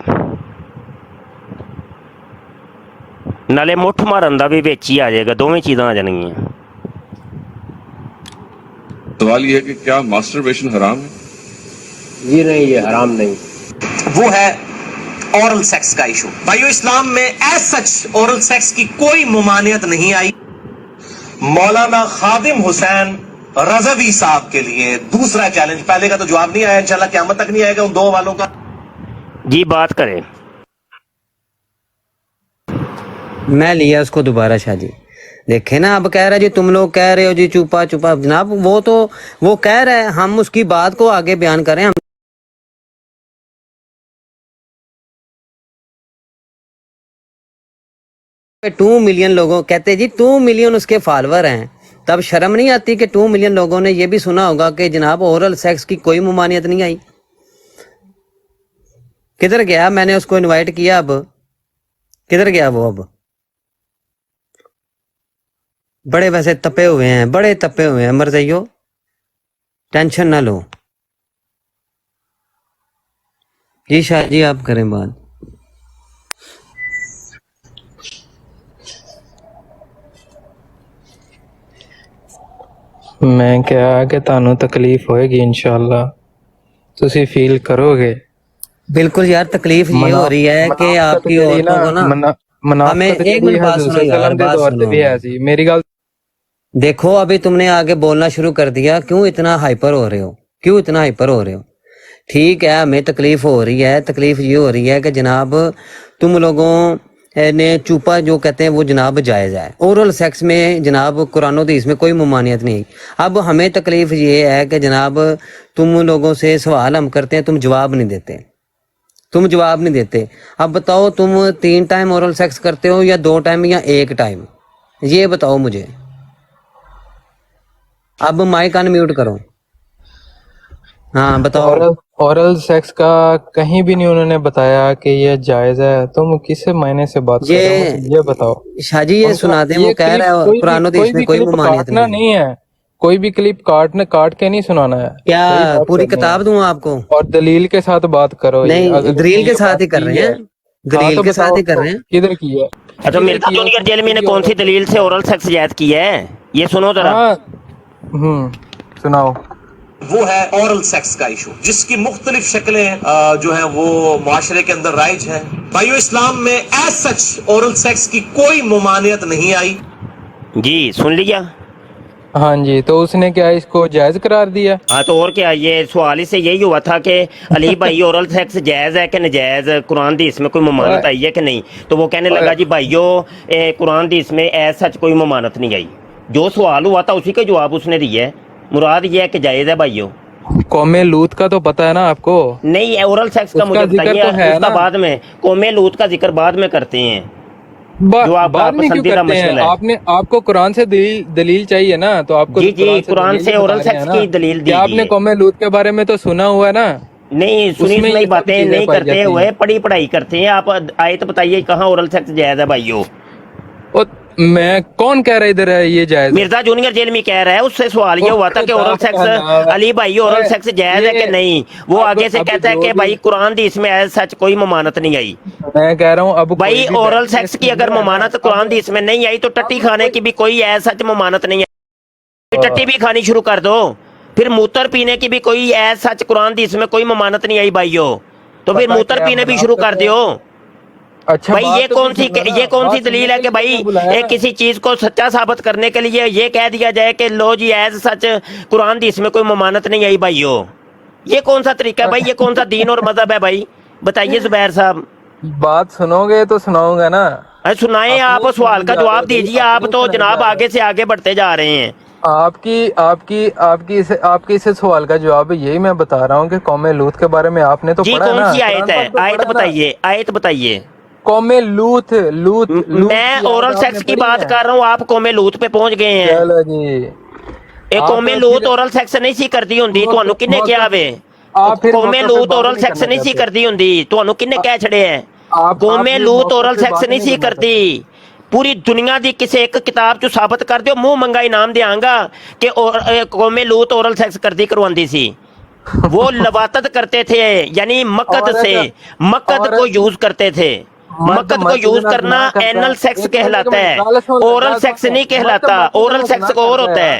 ਨਾਲੇ ਮੁੱਠ ਮਾਰਨ ਦਾ ਵੀ ਵਿੱਚ ਹੀ ਆ ਜਾਏਗਾ, ਦੋਵੇਂ ਚੀਜ਼ਾਂ ਆ ਜਾਣਗੀਆਂ। सवाल ये है कि क्या मास्टरबेशन हराम है? जी नहीं, ये हराम नहीं। वो है ओरल सेक्स का इशू। भाइयों इस्लाम में एज सच ओरल सेक्स की कोई ममानियत नहीं आई। मौलाना खादिम हुसैन रजवी साहब के लिए दूसरा चैलेंज, पहले का तो जवाब नहीं आया, इंशाल्लाह क़यामत तक नहीं आएगा उन 2 वालों का। जी बात करें, मैं लिया उसको दोबारा शाह जी। देखे ना, अब कह रहा है जी तुम लोग कह रहे हो जी चुपा चुपा, जनाब वो कह रहा है, हम उसकी बात को आगे बयान करें। हम 2 मिलियन लोगों कहते जी 2 मिलियन उसके फॉलोअर हैं, तब शर्म नहीं आती कि 2 मिलियन लोगों ने ये भी सुना होगा कि जनाब ओरल सेक्स की कोई ममानियत नहीं आई। किधर गया? मैंने उसको इनवाइट किया, अब किधर गया वो? अब बड़े वैसे तपे हुए हैं, बड़े तपे हुए हैं मरज़इयो, टेंशन ना लो। जी शाह जी आप करें बात। मैं क्या कि ਤੁਹਾਨੂੰ ਤਕਲੀਫ ਹੋਏਗੀ इंशाल्लाह, ਤੁਸੀਂ फील करोगे। बिल्कुल यार, तकलीफ ये हो रही है कि आपकी औरतों को ना, हमें एक मिनट बात सुनो यार, बात सुनो मेरी गल देखो, अभी तुमने आगे बोलना शुरू कर दिया, क्यों इतना हाइपर हो रहे हो? क्यों इतना हाइपर हो रहे हो? ठीक है, हमें तकलीफ हो रही है, तकलीफ ये हो रही है कि जनाब तुम लोगों ने चूपा जो कहते हैं वो जनाब जायज़ है, ओरल सेक्स में जनाब कुरान हदीस में कोई ममानियत नहीं। अब हमें तकलीफ ये है कि जनाब तुम लोगों से सवाल हम करते हैं, तुम जवाब नहीं देते, तुम जवाब नहीं देते। अब बताओ, तुम 3 टाइम ओरल सेक्स करते हो या 2 टाइम या 1 टाइम? ये बताओ मुझे। अब माइक अनम्यूट करो। हाँ बताओ। ओरल सेक्स का कहीं भी नहीं उन्होंने बताया कि ये जायज है, तुम किस मायने से बात कर रहे हो? ये बताओ शाह जी, ये सुना दे, वो कह रहा है कुरान हदीस में कोई ममानियत नहीं है, कोई भी क्लिप काट के नहीं सुनाना है। क्या पूरी किताब दूं आपको? और दलील के साथ बात करो। नहीं, दलील के साथ ही कर रहे हैं, दलील के साथ ही कर रहे हैं। किधर की है? अच्छा, मिर्जा जूनियर जेल में ने कौन सी दलील से ओरल सेक्स जायज किया है, ये सुनो जरा। सुनाओ। वो है ओरल सेक्स का इशू, जिसकी मुख्तलिफ शक्लें जो है वो मुआशरे के अंदर राइज है। भाइयों इस्लाम में एज सच ओरल सेक्स की कोई ममानियत नहीं आई। जी सुन लिया। हाँ जी, तो उसने क्या इसको जायज करार दिया? हाँ तो और क्या, ये सवाल इससे यही हुआ था कि अली भाई ओरल सेक्स जायज है कि नजायज, कुरान हदीस में कोई ममानत आई है कि नहीं? तो वो कहने लगा जी भाइयों कुरान हदीस में एज सच कोई ममानत नहीं आई। जो सवाल हुआ था उसी का जवाब उसने दिया है। मुराद ये है कि जायज है भाइयों। कौमे लूत का तो पता है ना आपको? नहीं, ओरल सेक्स का मुझे बताइए, उसका बाद में, कौमे लूत का जिक्र बाद में करते हैं, जो आपका पसंदीदा मसला है। आपको कुरान से दलील चाहिए ना, तो आपको जी कुरान से ओरल सेक्स की दलील दी। आपने कौमे लूत के बारे में तो सुना हुआ है ना? नहीं, सुनी बातें नहीं करते हुए पढ़ी पढ़ाई करते हैं। आप आयत बताइए कहाँ ओरल सेक्स जायज है भाइयों? मैं कौन कह रहा है इधर है ये जायज? मिर्जा जूनियर जेल में कह रहा है, उससे सवाल ये हुआ था कि ओरल सेक्स, अली भाई ओरल सेक्स जायज है कि नहीं? वो आगे से कहता है कि भाई कुरान हदीस में एज सच कोई ममानत नहीं आई। मैं कह रहा हूँ अब भाई ओरल सेक्स की अगर ममानत कुरान हदीस में नहीं आई तो टट्टी खाने की भी कोई एज सच ममानत नहीं आई। टट्टी भी खानी शुरू कर दो, फिर मूत्र पीने की भी कोई एज सच कुरान हदीस में कोई ममानत नहीं आई भाइयों, तो फिर मूत्र पीने भी शुरू कर दियो। अच्छा भाई ये कौन सी दलील है कि भाई एक किसी चीज को सच्चा साबित करने के लिए ये कह दिया जाए कि लो जी एज सच कुरान हदीस में कोई ममानत नहीं आई भाइयों? ये कौन सा तरीका है भाई? ये कौन सा दीन और मजहब है भाई? बताइए जुबैर साहब। बात सुनोगे तो सुनाऊंगा ना। सुनाए, आप सवाल का जवाब दीजिए। आप तो जनाब आगे से आगे बढ़ते जा रहे हैं। आपकी इस सवाल का जवाब यही मैं बता रहा हूँ कि कौमे लूत के बारे में आपने तो पढ़ा है ना? कौन सी आयत है? आयत बताइए, आयत बताइए। कौमे लूत लूत मैं ओरल सेक्स की बात कर रहा हूँ, आप कौमे लूत पे पहुंच गए हैं। चलो जी, ਇਹ ਕੌਮੇ ਲੂਤ ਔਰਲ ਸੈਕਸ ਨਹੀਂ ਸੀ ਕਰਦੀ ਹੁੰਦੀ, ਤੁਹਾਨੂੰ ਕਿਹਨੇ ਕਿਹਾ ਵੇ? ਕੌਮੇ ਲੂਤ ਔਰਲ ਸੈਕਸ ਨਹੀਂ ਸੀ ਕਰਦੀ ਹੁੰਦੀ, ਤੁਹਾਨੂੰ ਕਿਹਨੇ ਕਹਿ ਛੜਿਆ? ਕੌਮੇ ਲੂਤ ਔਰਲ ਸੈਕਸ ਨਹੀਂ ਸੀ ਕਰਦੀ। ਪੂਰੀ ਦੁਨੀਆ ਦੀ ਕਿਸੇ ਇੱਕ ਕਿਤਾਬ ਚ ਸਾਬਤ ਕਰ ਦਿਓ, ਮੂੰਹ ਮੰਗਾ ਇਨਾਮ ਦਿਆਂਗਾ ਕਿ ਕੌਮੇ ਲੂਤ ਔਰਲ ਸੈक्स करवाती सी। वो लवातत करते थे, यानी मकद से मकद को यूज करते थे। मकद को यूज करना एनल सेक्स कहलाता है, ओरल सेक्स नहीं कहलाता। ओरल सेक्स को और होता है।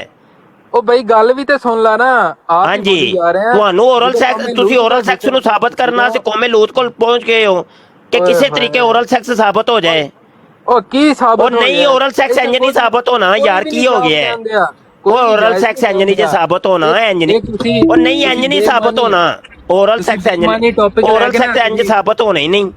ਉਹ ਬਈ ਗੱਲ ਵੀ ਤੇ ਸੁਣ ਲਾ ਨਾ। ਹਾਂਜੀ, ਤੁਹਾਨੂੰ ਓਰਲ ਸੈਕਸ, ਤੁਸੀਂ ਓਰਲ ਸੈਕਸ ਨੂੰ ਸਾਬਤ ਕਰਨਾ ਸੀ ਕੌਮੇ ਲੂਤ ਕੋਲ ਪਹੁੰਚ ਗਏ ਹੋ ਕਿ ਕਿਸੇ ਤਰੀਕੇ ਓਰਲ ਸੈਕਸ ਸਾਬਤ ਹੋ ਜਾਏ। ਉਹ ਕੀ ਸਾਬਤ? ਉਹ ਨਹੀਂ, ਓਰਲ ਸੈਕਸ ਇੰਜ ਨਹੀਂ ਸਾਬਤ ਹੋਣਾ ਯਾਰ, ਕੀ ਹੋ ਗਿਆ ਹੈ? ਉਹ ਓਰਲ ਸੈਕਸ ਇੰਜ ਨਹੀਂ ਜੇ ਸਾਬਤ ਹੋਣਾ, ਇੰਜ ਨਹੀਂ, ਉਹ ਨਹੀਂ ਇੰਜ ਨਹੀਂ ਸਾਬਤ ਹੋਣਾ। ਓਰਲ ਸੈਕਸ ਇੰਜ, ਓਰਲ ਸੈਕਸ ਇੰਜ ਸਾਬਤ ਹੋਣਾ ਹੀ ਨਹੀਂ।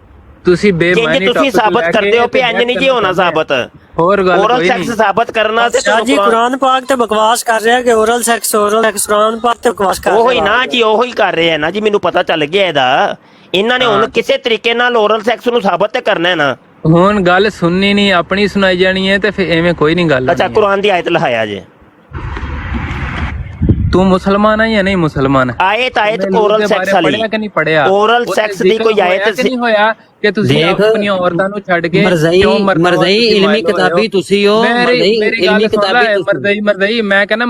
ਤੁਸੀਂ ਬੇਮਾਨੀ ਤੁਸੀਂ ਸਾਬਤ ਕਰਦੇ ਹੋ ਕਿ ਇੰਜ ਨਹੀਂ ਜੀ ਹੋਣਾ ਸਾਬਤ। ਹੋਰ ਗੱਲ ਓਰਲ ਸੈਕਸ ਸਾਬਤ ਕਰਨਾ ਤੇ ਜੀ ਕੁਰਾਨ ਪਾਕ ਤੇ ਬਕਵਾਸ ਕਰ ਰਿਹਾ ਕਿ ਓਰਲ ਸੈਕਸ ਕੁਰਾਨ ਪਾਕ ਤੇ ਬਕਵਾਸ ਕਰ ਰਿਹਾ। ਉਹੀ ਨਾ ਜੀ, ਉਹੀ ਕਰ ਰਹੇ ਆ ਨਾ ਜੀ, ਮੈਨੂੰ ਪਤਾ ਚੱਲ ਗਿਆ ਇਹਦਾ। ਇਹਨਾਂ ਨੇ ਹੁਣ ਕਿਸੇ ਤਰੀਕੇ ਨਾਲ ਓਰਲ ਸੈਕਸ ਨੂੰ ਸਾਬਤ ਤੇ ਕਰਨਾ ਹੈ ਨਾ। ਹੁਣ ਗੱਲ ਸੁਣਨੀ ਨਹੀਂ, ਆਪਣੀ ਸੁਣਾਈ ਜਾਣੀ ਹੈ ਤੇ ਫਿਰ ਐਵੇਂ ਕੋਈ ਨਹੀਂ ਗੱਲ। ਅੱਛਾ, ਕੁਰਾਨ ਦੀ ਆਇਤ ਲਹਾਇਆ ਜੇ। ਤੂੰ ਮੁਸਲਮਾਨ ਹੈ ਜਾਂ ਨਹੀਂ ਮੁਸਲਮਾਨ? ਆਇਤ ਓਰਲ ਸੈਕਸ ਵਾਲੀ ਪੜਿਆ ਕਿ ਨਹੀਂ ਪੜਿਆ? ਓਰਲ ਸੈਕਸ ਦੀ ਕੋਈ ਆਇਤ ਨਹੀਂ ਹੋਇਆ ਕਿ ਤੁਸੀਂ ਆਪਣੀਆਂ ਔਰਤਾਂ ਨੂੰ ਛੱਡ ਕੇ ਕਿਉਂ ਮਰਜ਼ਈ ਇਲਮੀ ਕਿਤਾਬੀ ਤੁਸੀਂ ਹੋ। ਇਲਮੀ ਕਿਤਾਬੀ ਮਰਜ਼ਈ ਮੈਂ ਕਹਿੰਦਾ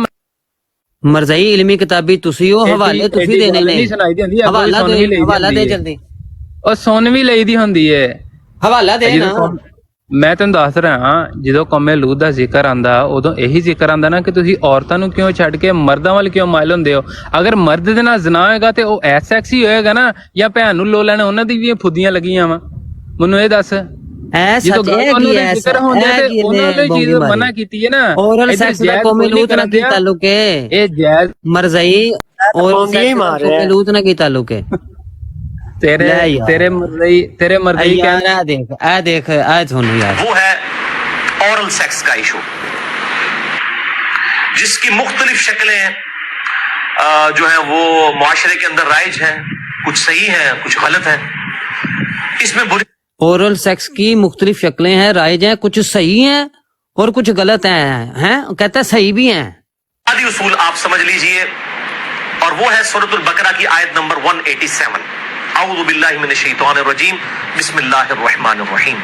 ਮਰਜ਼ਈ ਇਲਮੀ ਕਿਤਾਬੀ ਤੁਸੀਂ ਹੋ, ਹਵਾਲੇ ਤੁਸੀਂ ਦੇਣੇ ਨੇ। ਹਵਾਲਾ ਦੇ ਜਲਦੀ। ਉਹ ਸੁਣ ਵੀ ਲਈਦੀ ਹੁੰਦੀ ਏ, ਹਵਾਲਾ ਦੇ ਨਾ। ਮੈਂ ਤੈਨੂੰ ਦੱਸ ਰਿਹਾ, ਜਦੋਂ ਕੌਮੇ ਲੂਤ ਦਾ ਜ਼ਿਕਰ ਆਂਦਾ ਉਦੋਂ ਇਹੀ ਜ਼ਿਕਰ ਆਂਦਾ ਨਾ ਕਿ ਤੁਸੀਂ ਔਰਤਾਂ ਨੂੰ ਕਿਉਂ ਛੱਡ ਕੇ ਮਰਦਾਂ ਵੱਲ ਕਿਉਂ ਮਾਇਲ ਹੁੰਦੇ ਹੋ। ਅਗਰ ਮਰਦ ਦੇ ਨਾਲ ਜ਼ਨਾ ਹੋਏਗਾ ਤੇ ਉਹ ਐਸ ਸੈਕਸ ਹੀ ਹੋਏਗਾ ਨਾ, ਜਾਂ ਭੈਣ ਨੂੰ ਲੋ ਲੈਣਾ, ਉਹਨਾਂ ਦੀ ਵੀ ਫੁੱਦੀਆਂ ਲੱਗੀਆਂ ਵਾ। ਮੈਨੂੰ ਇਹ ਦੱਸ, ਜਦੋਂ ਜ਼ਿਕਰ ਹੁੰਦਾ ਤੇ ਉਹਨਾਂ ਨੇ ਚੀਜ਼ ਮਨਾ ਕੀਤੀ ਹੈ ਨਾ। ਔਰਲ ਸੈਕਸ ਦਾ ਕੌਮੇ ਲੂਤ ਨਾਲ ਕੀ ਤਾਲੁਕ ਹੈ? ਇਹ ਜਾਇਜ਼ ਮਰਜ਼ਈ ਔਰਲ ਲੂਤ ਨਾਲ ਕੀ ਤਾਲੁਕ ਹੈ? तेरे मर्जी यार देख सुनो यार, वो है ओरल सेक्स का इशू, जिसकी मुख्तलिफ शक्लें जो है वो मुआशरे के अंदर राइज हैं, कुछ सही है कुछ गलत है। इसमें बुरी ओरल सेक्स की मुख्तलिफ शक्लें हैं, राइज हैं, कुछ सही हैं और कुछ गलत हैं। कहता है सही भी हैं। आदि उसूल आप समझ लीजिए, और वो है सूरतुल बकरा की आयत नंबर 187। अऊज़ु बिल्लाहि मिनश शैतानिर रजीम, बिस्मिल्लाहिर रहमानिर रहीम।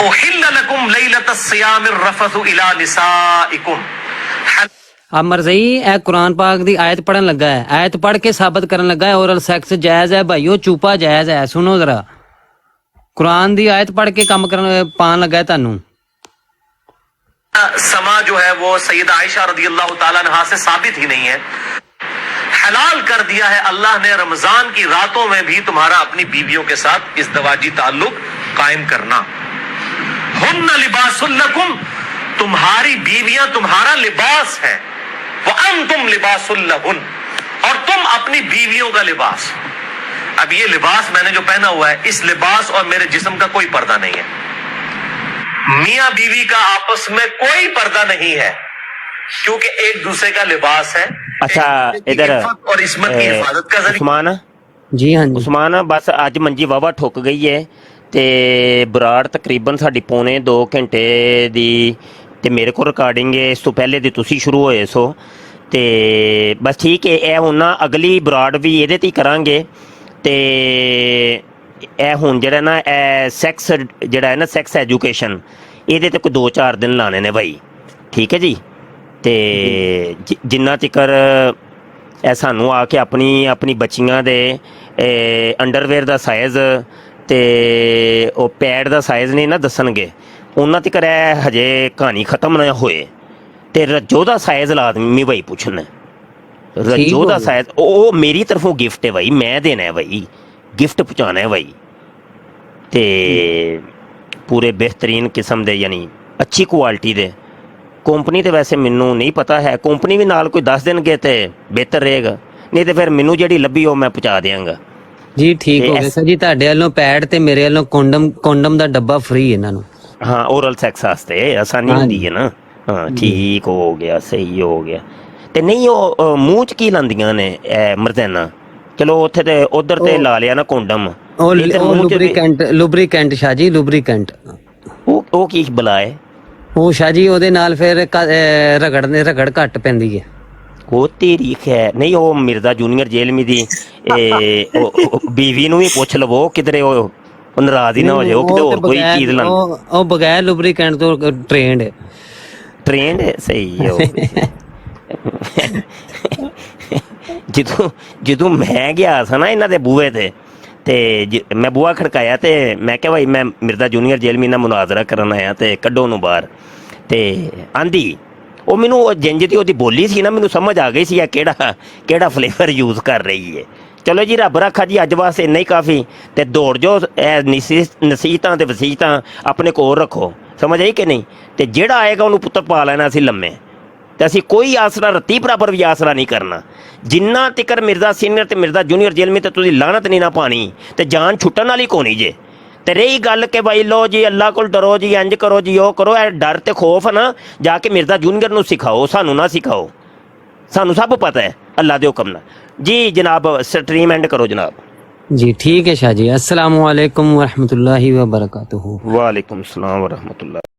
उहिल्ल लकुम लैलतस सियामिर रफसु इला निसाइकुम। अब मरज़ई ए कुरान पाक दी आयत पढ़न लगा है, आयत पढ़ के साबित करन लगा है ओरल सेक्स जायज है। भाईओ चूपा जायज है। सुनो जरा, कुरान दी आयत पढ़ के काम करन पान लगा है तानू। समा जो है वो सैयदा आयशा रज़ियल्लाहु ताला अन्हा से साबित ही नहीं है। हलाल कर दिया है अल्लाह ने रमजान की रातों में भी तुम्हारा अपनी बीवियों के साथ इज़्दवाजी ताल्लुक कायम करना। हुन्ना लिबासुल लकुम, तुम्हारी बीवियां तुम्हारा लिबास है। व अंतुम लिबासुल लहुन, और तुम अपनी बीवियों का लिबास। अब ये लिबास मैंने जो पहना हुआ है, इस लिबास और मेरे जिस्म का कोई पर्दा नहीं है। मियां बीवी का आपस में कोई पर्दा नहीं है, क्योंकि एक दूसरे का लिबास है। अच्छा, इधर और इस्मत की हिफाजत का उस्मान जी, हाँ उस्मान, बस ਅੱਜ ਮੰਜੀ ਵਾਵਾ ਠੁੱਕ ਗਈ ਹੈ ਤੇ ਬਰਾੜ ਤਕਰੀਬਨ ਸਾਡੀ ਪੌਣੇ 2 ਘੰਟੇ ਦੀ ਤੇ ਮੇਰੇ ਕੋਲ ਰਿਕਾਰਡਿੰਗ ਹੈ। ਇਸ ਤੋਂ ਪਹਿਲੇ ਦੀ ਤੁਸੀਂ ਸ਼ੁਰੂ ਹੋਏ ਸੋ ਤੇ ਬਸ ਠੀਕ ਹੈ। ਇਹ ਹੁਣ ਨਾ ਅਗਲੀ ਬਰਾੜ ਵੀ ਇਹਦੇ ਤੇ ਹੀ ਕਰਾਂਗੇ। ਤੇ ਇਹ ਹੁਣ ਜਿਹੜਾ ਨਾ ਇਹ ਸੈਕਸ ਜਿਹੜਾ ਹੈ ਨਾ, ਸੈਕਸ ਐਜੂਕੇਸ਼ਨ, ਇਹਦੇ ਤੇ ਕੋਈ 2-4 ਦਿਨ ਲਾਣੇ ਨੇ ਭਾਈ, ਠੀਕ ਹੈ ਜੀ। ਤੇ ਜਿੰਨਾ ਤੀਕਰ ਇਹ ਸਾਨੂੰ ਆ ਕੇ ਆਪਣੀ ਬੱਚੀਆਂ ਦੇ ਅੰਡਰਵੇਅਰ ਦਾ ਸਾਈਜ਼ ਤੇ ਉਹ ਪੈਡ ਦਾ ਸਾਈਜ਼ ਨਹੀਂ ਨਾ ਦੱਸਣਗੇ, ਉਹਨਾਂ ਤੀਕਰ ਇਹ ਹਜੇ ਕਹਾਣੀ ਖਤਮ ਨਾ ਹੋਏ। ਤੇ ਰੱਜੋ ਦਾ ਸਾਈਜ਼ ਲਾਜ਼ਮੀ ਭਾਈ ਪੁੱਛਣਾ, ਰੱਜੋ ਦਾ ਸਾਈਜ਼ ਉਹ ਮੇਰੀ ਤਰਫੋਂ ਗਿਫਟ ਹੈ ਭਾਈ, ਮੈਂ ਦੇਣਾ ਹੈ ਭਾਈ, ਗਿਫਟ ਪਹੁੰਚਾਉਣਾ ਹੈ ਭਾਈ। ਤੇ ਪੂਰੇ ਬਿਹਤਰੀਨ ਕਿਸਮ ਦੇ, ਯਾਨੀ ਅੱਛੀ ਕੁਆਲਿਟੀ ਦੇ। ਕੰਪਨੀ ਤੇ ਵੈਸੇ ਮੈਨੂੰ ਨਹੀਂ ਪਤਾ ਹੈ, ਕੰਪਨੀ ਵੀ ਨਾਲ ਕੋਈ ਦੱਸ ਦੇਣਗੇ ਤੇ ਬਿਹਤਰ ਰਹੇਗਾ, ਨਹੀਂ ਤੇ ਫਿਰ ਮੈਨੂੰ ਜਿਹੜੀ ਲੱਭੀ ਉਹ ਮੈਂ ਪਹੁੰਚਾ ਦਿਆਂਗਾ ਜੀ। ਠੀਕ ਹੋ ਗਿਆ ਸਰ ਜੀ, ਤੁਹਾਡੇ ਵੱਲੋਂ ਪੈਡ ਤੇ ਮੇਰੇ ਵੱਲੋਂ ਕੰਡਮ ਦਾ ਡੱਬਾ ਫ੍ਰੀ ਇਹਨਾਂ ਨੂੰ। ਹਾਂ, ਓਰਲ ਸੈਕਸ ਵਾਸਤੇ ਆਸਾਨੀ ਹੁੰਦੀ ਹੈ ਨਾ। ਹਾਂ, ਠੀਕ ਹੋ ਗਿਆ, ਸਹੀ ਹੋ ਗਿਆ। ਤੇ ਨਹੀਂ ਉਹ ਮੂੰਹ 'ਚ ਕੀ ਲਾਉਂਦੀਆਂ ਨੇ ਮਰਦਾਨਾ, ਚਲੋ ਉੱਥੇ ਤੇ ਉਧਰ ਤੇ ਲਾ ਲਿਆ ਨਾ condemn, lubricant Shah ji, lubricant. ਉਹ ਕੀ ਬਲਾ ਹੈ? ਉਹ ਸ਼ਾਹ ਜੀ ਉਹਦੇ ਨਾਲ ਫਿਰ ਰਗੜ ਘੱਟ ਪੈਂਦੀ ਹੈ। ਉਹ ਤੇਰੀ ਖੈਰ ਨਹੀਂ, ਉਹ ਮਿਰਜ਼ਾ ਜੂਨੀਅਰ ਜੇਲਮੀ ਦੀ ਬੀਵੀ ਨੂੰ ਵੀ ਪੁੱਛ ਲਵੋ ਕਿਧਰੇ ਉਹ ਨਾਰਾਜ਼ ਹੀ ਨਾ ਹੋ ਜਾਏ, ਉਹ ਕਿਤੇ ਹੋਰ ਕੋਈ ਚੀਜ਼ ਲਾਂ। ਉਹ ਬਗੈਰ ਲੁਬਰੀਕੈਂਟ ਤੋਂ ਟ੍ਰੇਨਡ ਹੈ। ਸਹੀ ਹੈ। ਜਦੋਂ ਮੈਂ ਗਿਆ ਸੀ ਨਾ ਇਹਨਾਂ ਦੇ ਬੂਹੇ ਤੇ ਮੈਂ ਬੂਹਾ ਖੜਕਾਇਆ ਤੇ ਮੈਂ ਕਿਹਾ ਭਾਈ ਮੈਂ ਮਿਰਜ਼ਾ ਜੂਨੀਅਰ ਜੇਲਮੀ ਨਾਲ ਮੁਨਾਜ਼ਰਾ ਕਰਨ ਆਇਆ ਤੇ ਕੱਢੋ ਉਹਨੂੰ ਬਾਹਰ। ਤੇ ਆਂਦੀ ਉਹ ਮੈਨੂੰ ਜਿੰਜ ਦੀ ਉਹਦੀ ਬੋਲੀ ਸੀ ਨਾ, ਮੈਨੂੰ ਸਮਝ ਆ ਗਈ ਸੀ ਆ ਕਿਹੜਾ ਫਲੇਵਰ ਯੂਜ਼ ਕਰ ਰਹੀ ਹੈ। ਚਲੋ ਜੀ, ਰੱਬ ਰੱਖਾ ਜੀ, ਅੱਜ ਵਾਸਤੇ ਇੰਨਾ ਹੀ ਕਾਫੀ। ਤੇ ਦੌੜ ਜੋ ਨਸੀਹਤਾਂ ਤੇ ਵਸੀਹਤਾਂ ਆਪਣੇ ਕੋਲ ਰੱਖੋ, ਸਮਝ ਆਈ ਕਿ ਨਹੀਂ? ਤੇ ਜਿਹੜਾ ਆਏਗਾ ਉਹਨੂੰ ਪੁੱਤਰ ਪਾ ਲੈਣਾ ਅਸੀਂ ਲੰਮੇ, ਤੇ ਅਸੀਂ ਕੋਈ ਆਸਰਾ ਰੱਤੀ ਬਰਾਬਰ ਵੀ ਆਸਰਾ ਨਹੀਂ ਕਰਨਾ। ਜਿੰਨਾ ਤਿਕਰ ਮਿਰਜ਼ਾ ਸੀਨੀਅਰ ਤੇ ਮਿਰਜ਼ਾ ਜੂਨੀਅਰ ਜੇਲ੍ਹ ਤੇ ਤੁਸੀਂ ਲਾਹਨਤ ਨਹੀਂ ਨਾ ਪਾਣੀ ਤੇ ਜਾਨ ਛੁੱਟਣ ਵਾਲੀ ਕੋਣੀ ਜੇ। ਤੇ ਰਹੀ ਗੱਲ ਕਿ ਭਾਈ ਲੋ ਜੀ ਅੱਲਾ ਕੋਲ ਡਰੋ ਜੀ, ਇੰਜ ਕਰੋ ਜੀ, ਉਹ ਕਰੋ, ਇਹ ਡਰ ਤੇ ਖੋਫ ਨਾ ਜਾ ਕੇ ਮਿਰਜ਼ਾ ਜੂਨੀਅਰ ਨੂੰ ਸਿਖਾਓ, ਸਾਨੂੰ ਨਾ ਸਿਖਾਓ। ਸਾਨੂੰ ਸਭ ਪਤਾ ਹੈ ਅੱਲਾ ਦੇ ਹੁਕਮ ਨਾਲ। ਜੀ ਜਨਾਬ, ਸਟ੍ਰੀਮ ਐਂਡ ਕਰੋ ਜਨਾਬ। ਜੀ ਠੀਕ ਹੈ ਸ਼ਾਹ ਜੀ। अस्सलाम वालेकुम वरहमतुल्लाहि वबरकातुहू। वालेकुम सलाम वरहमतुल्लाह।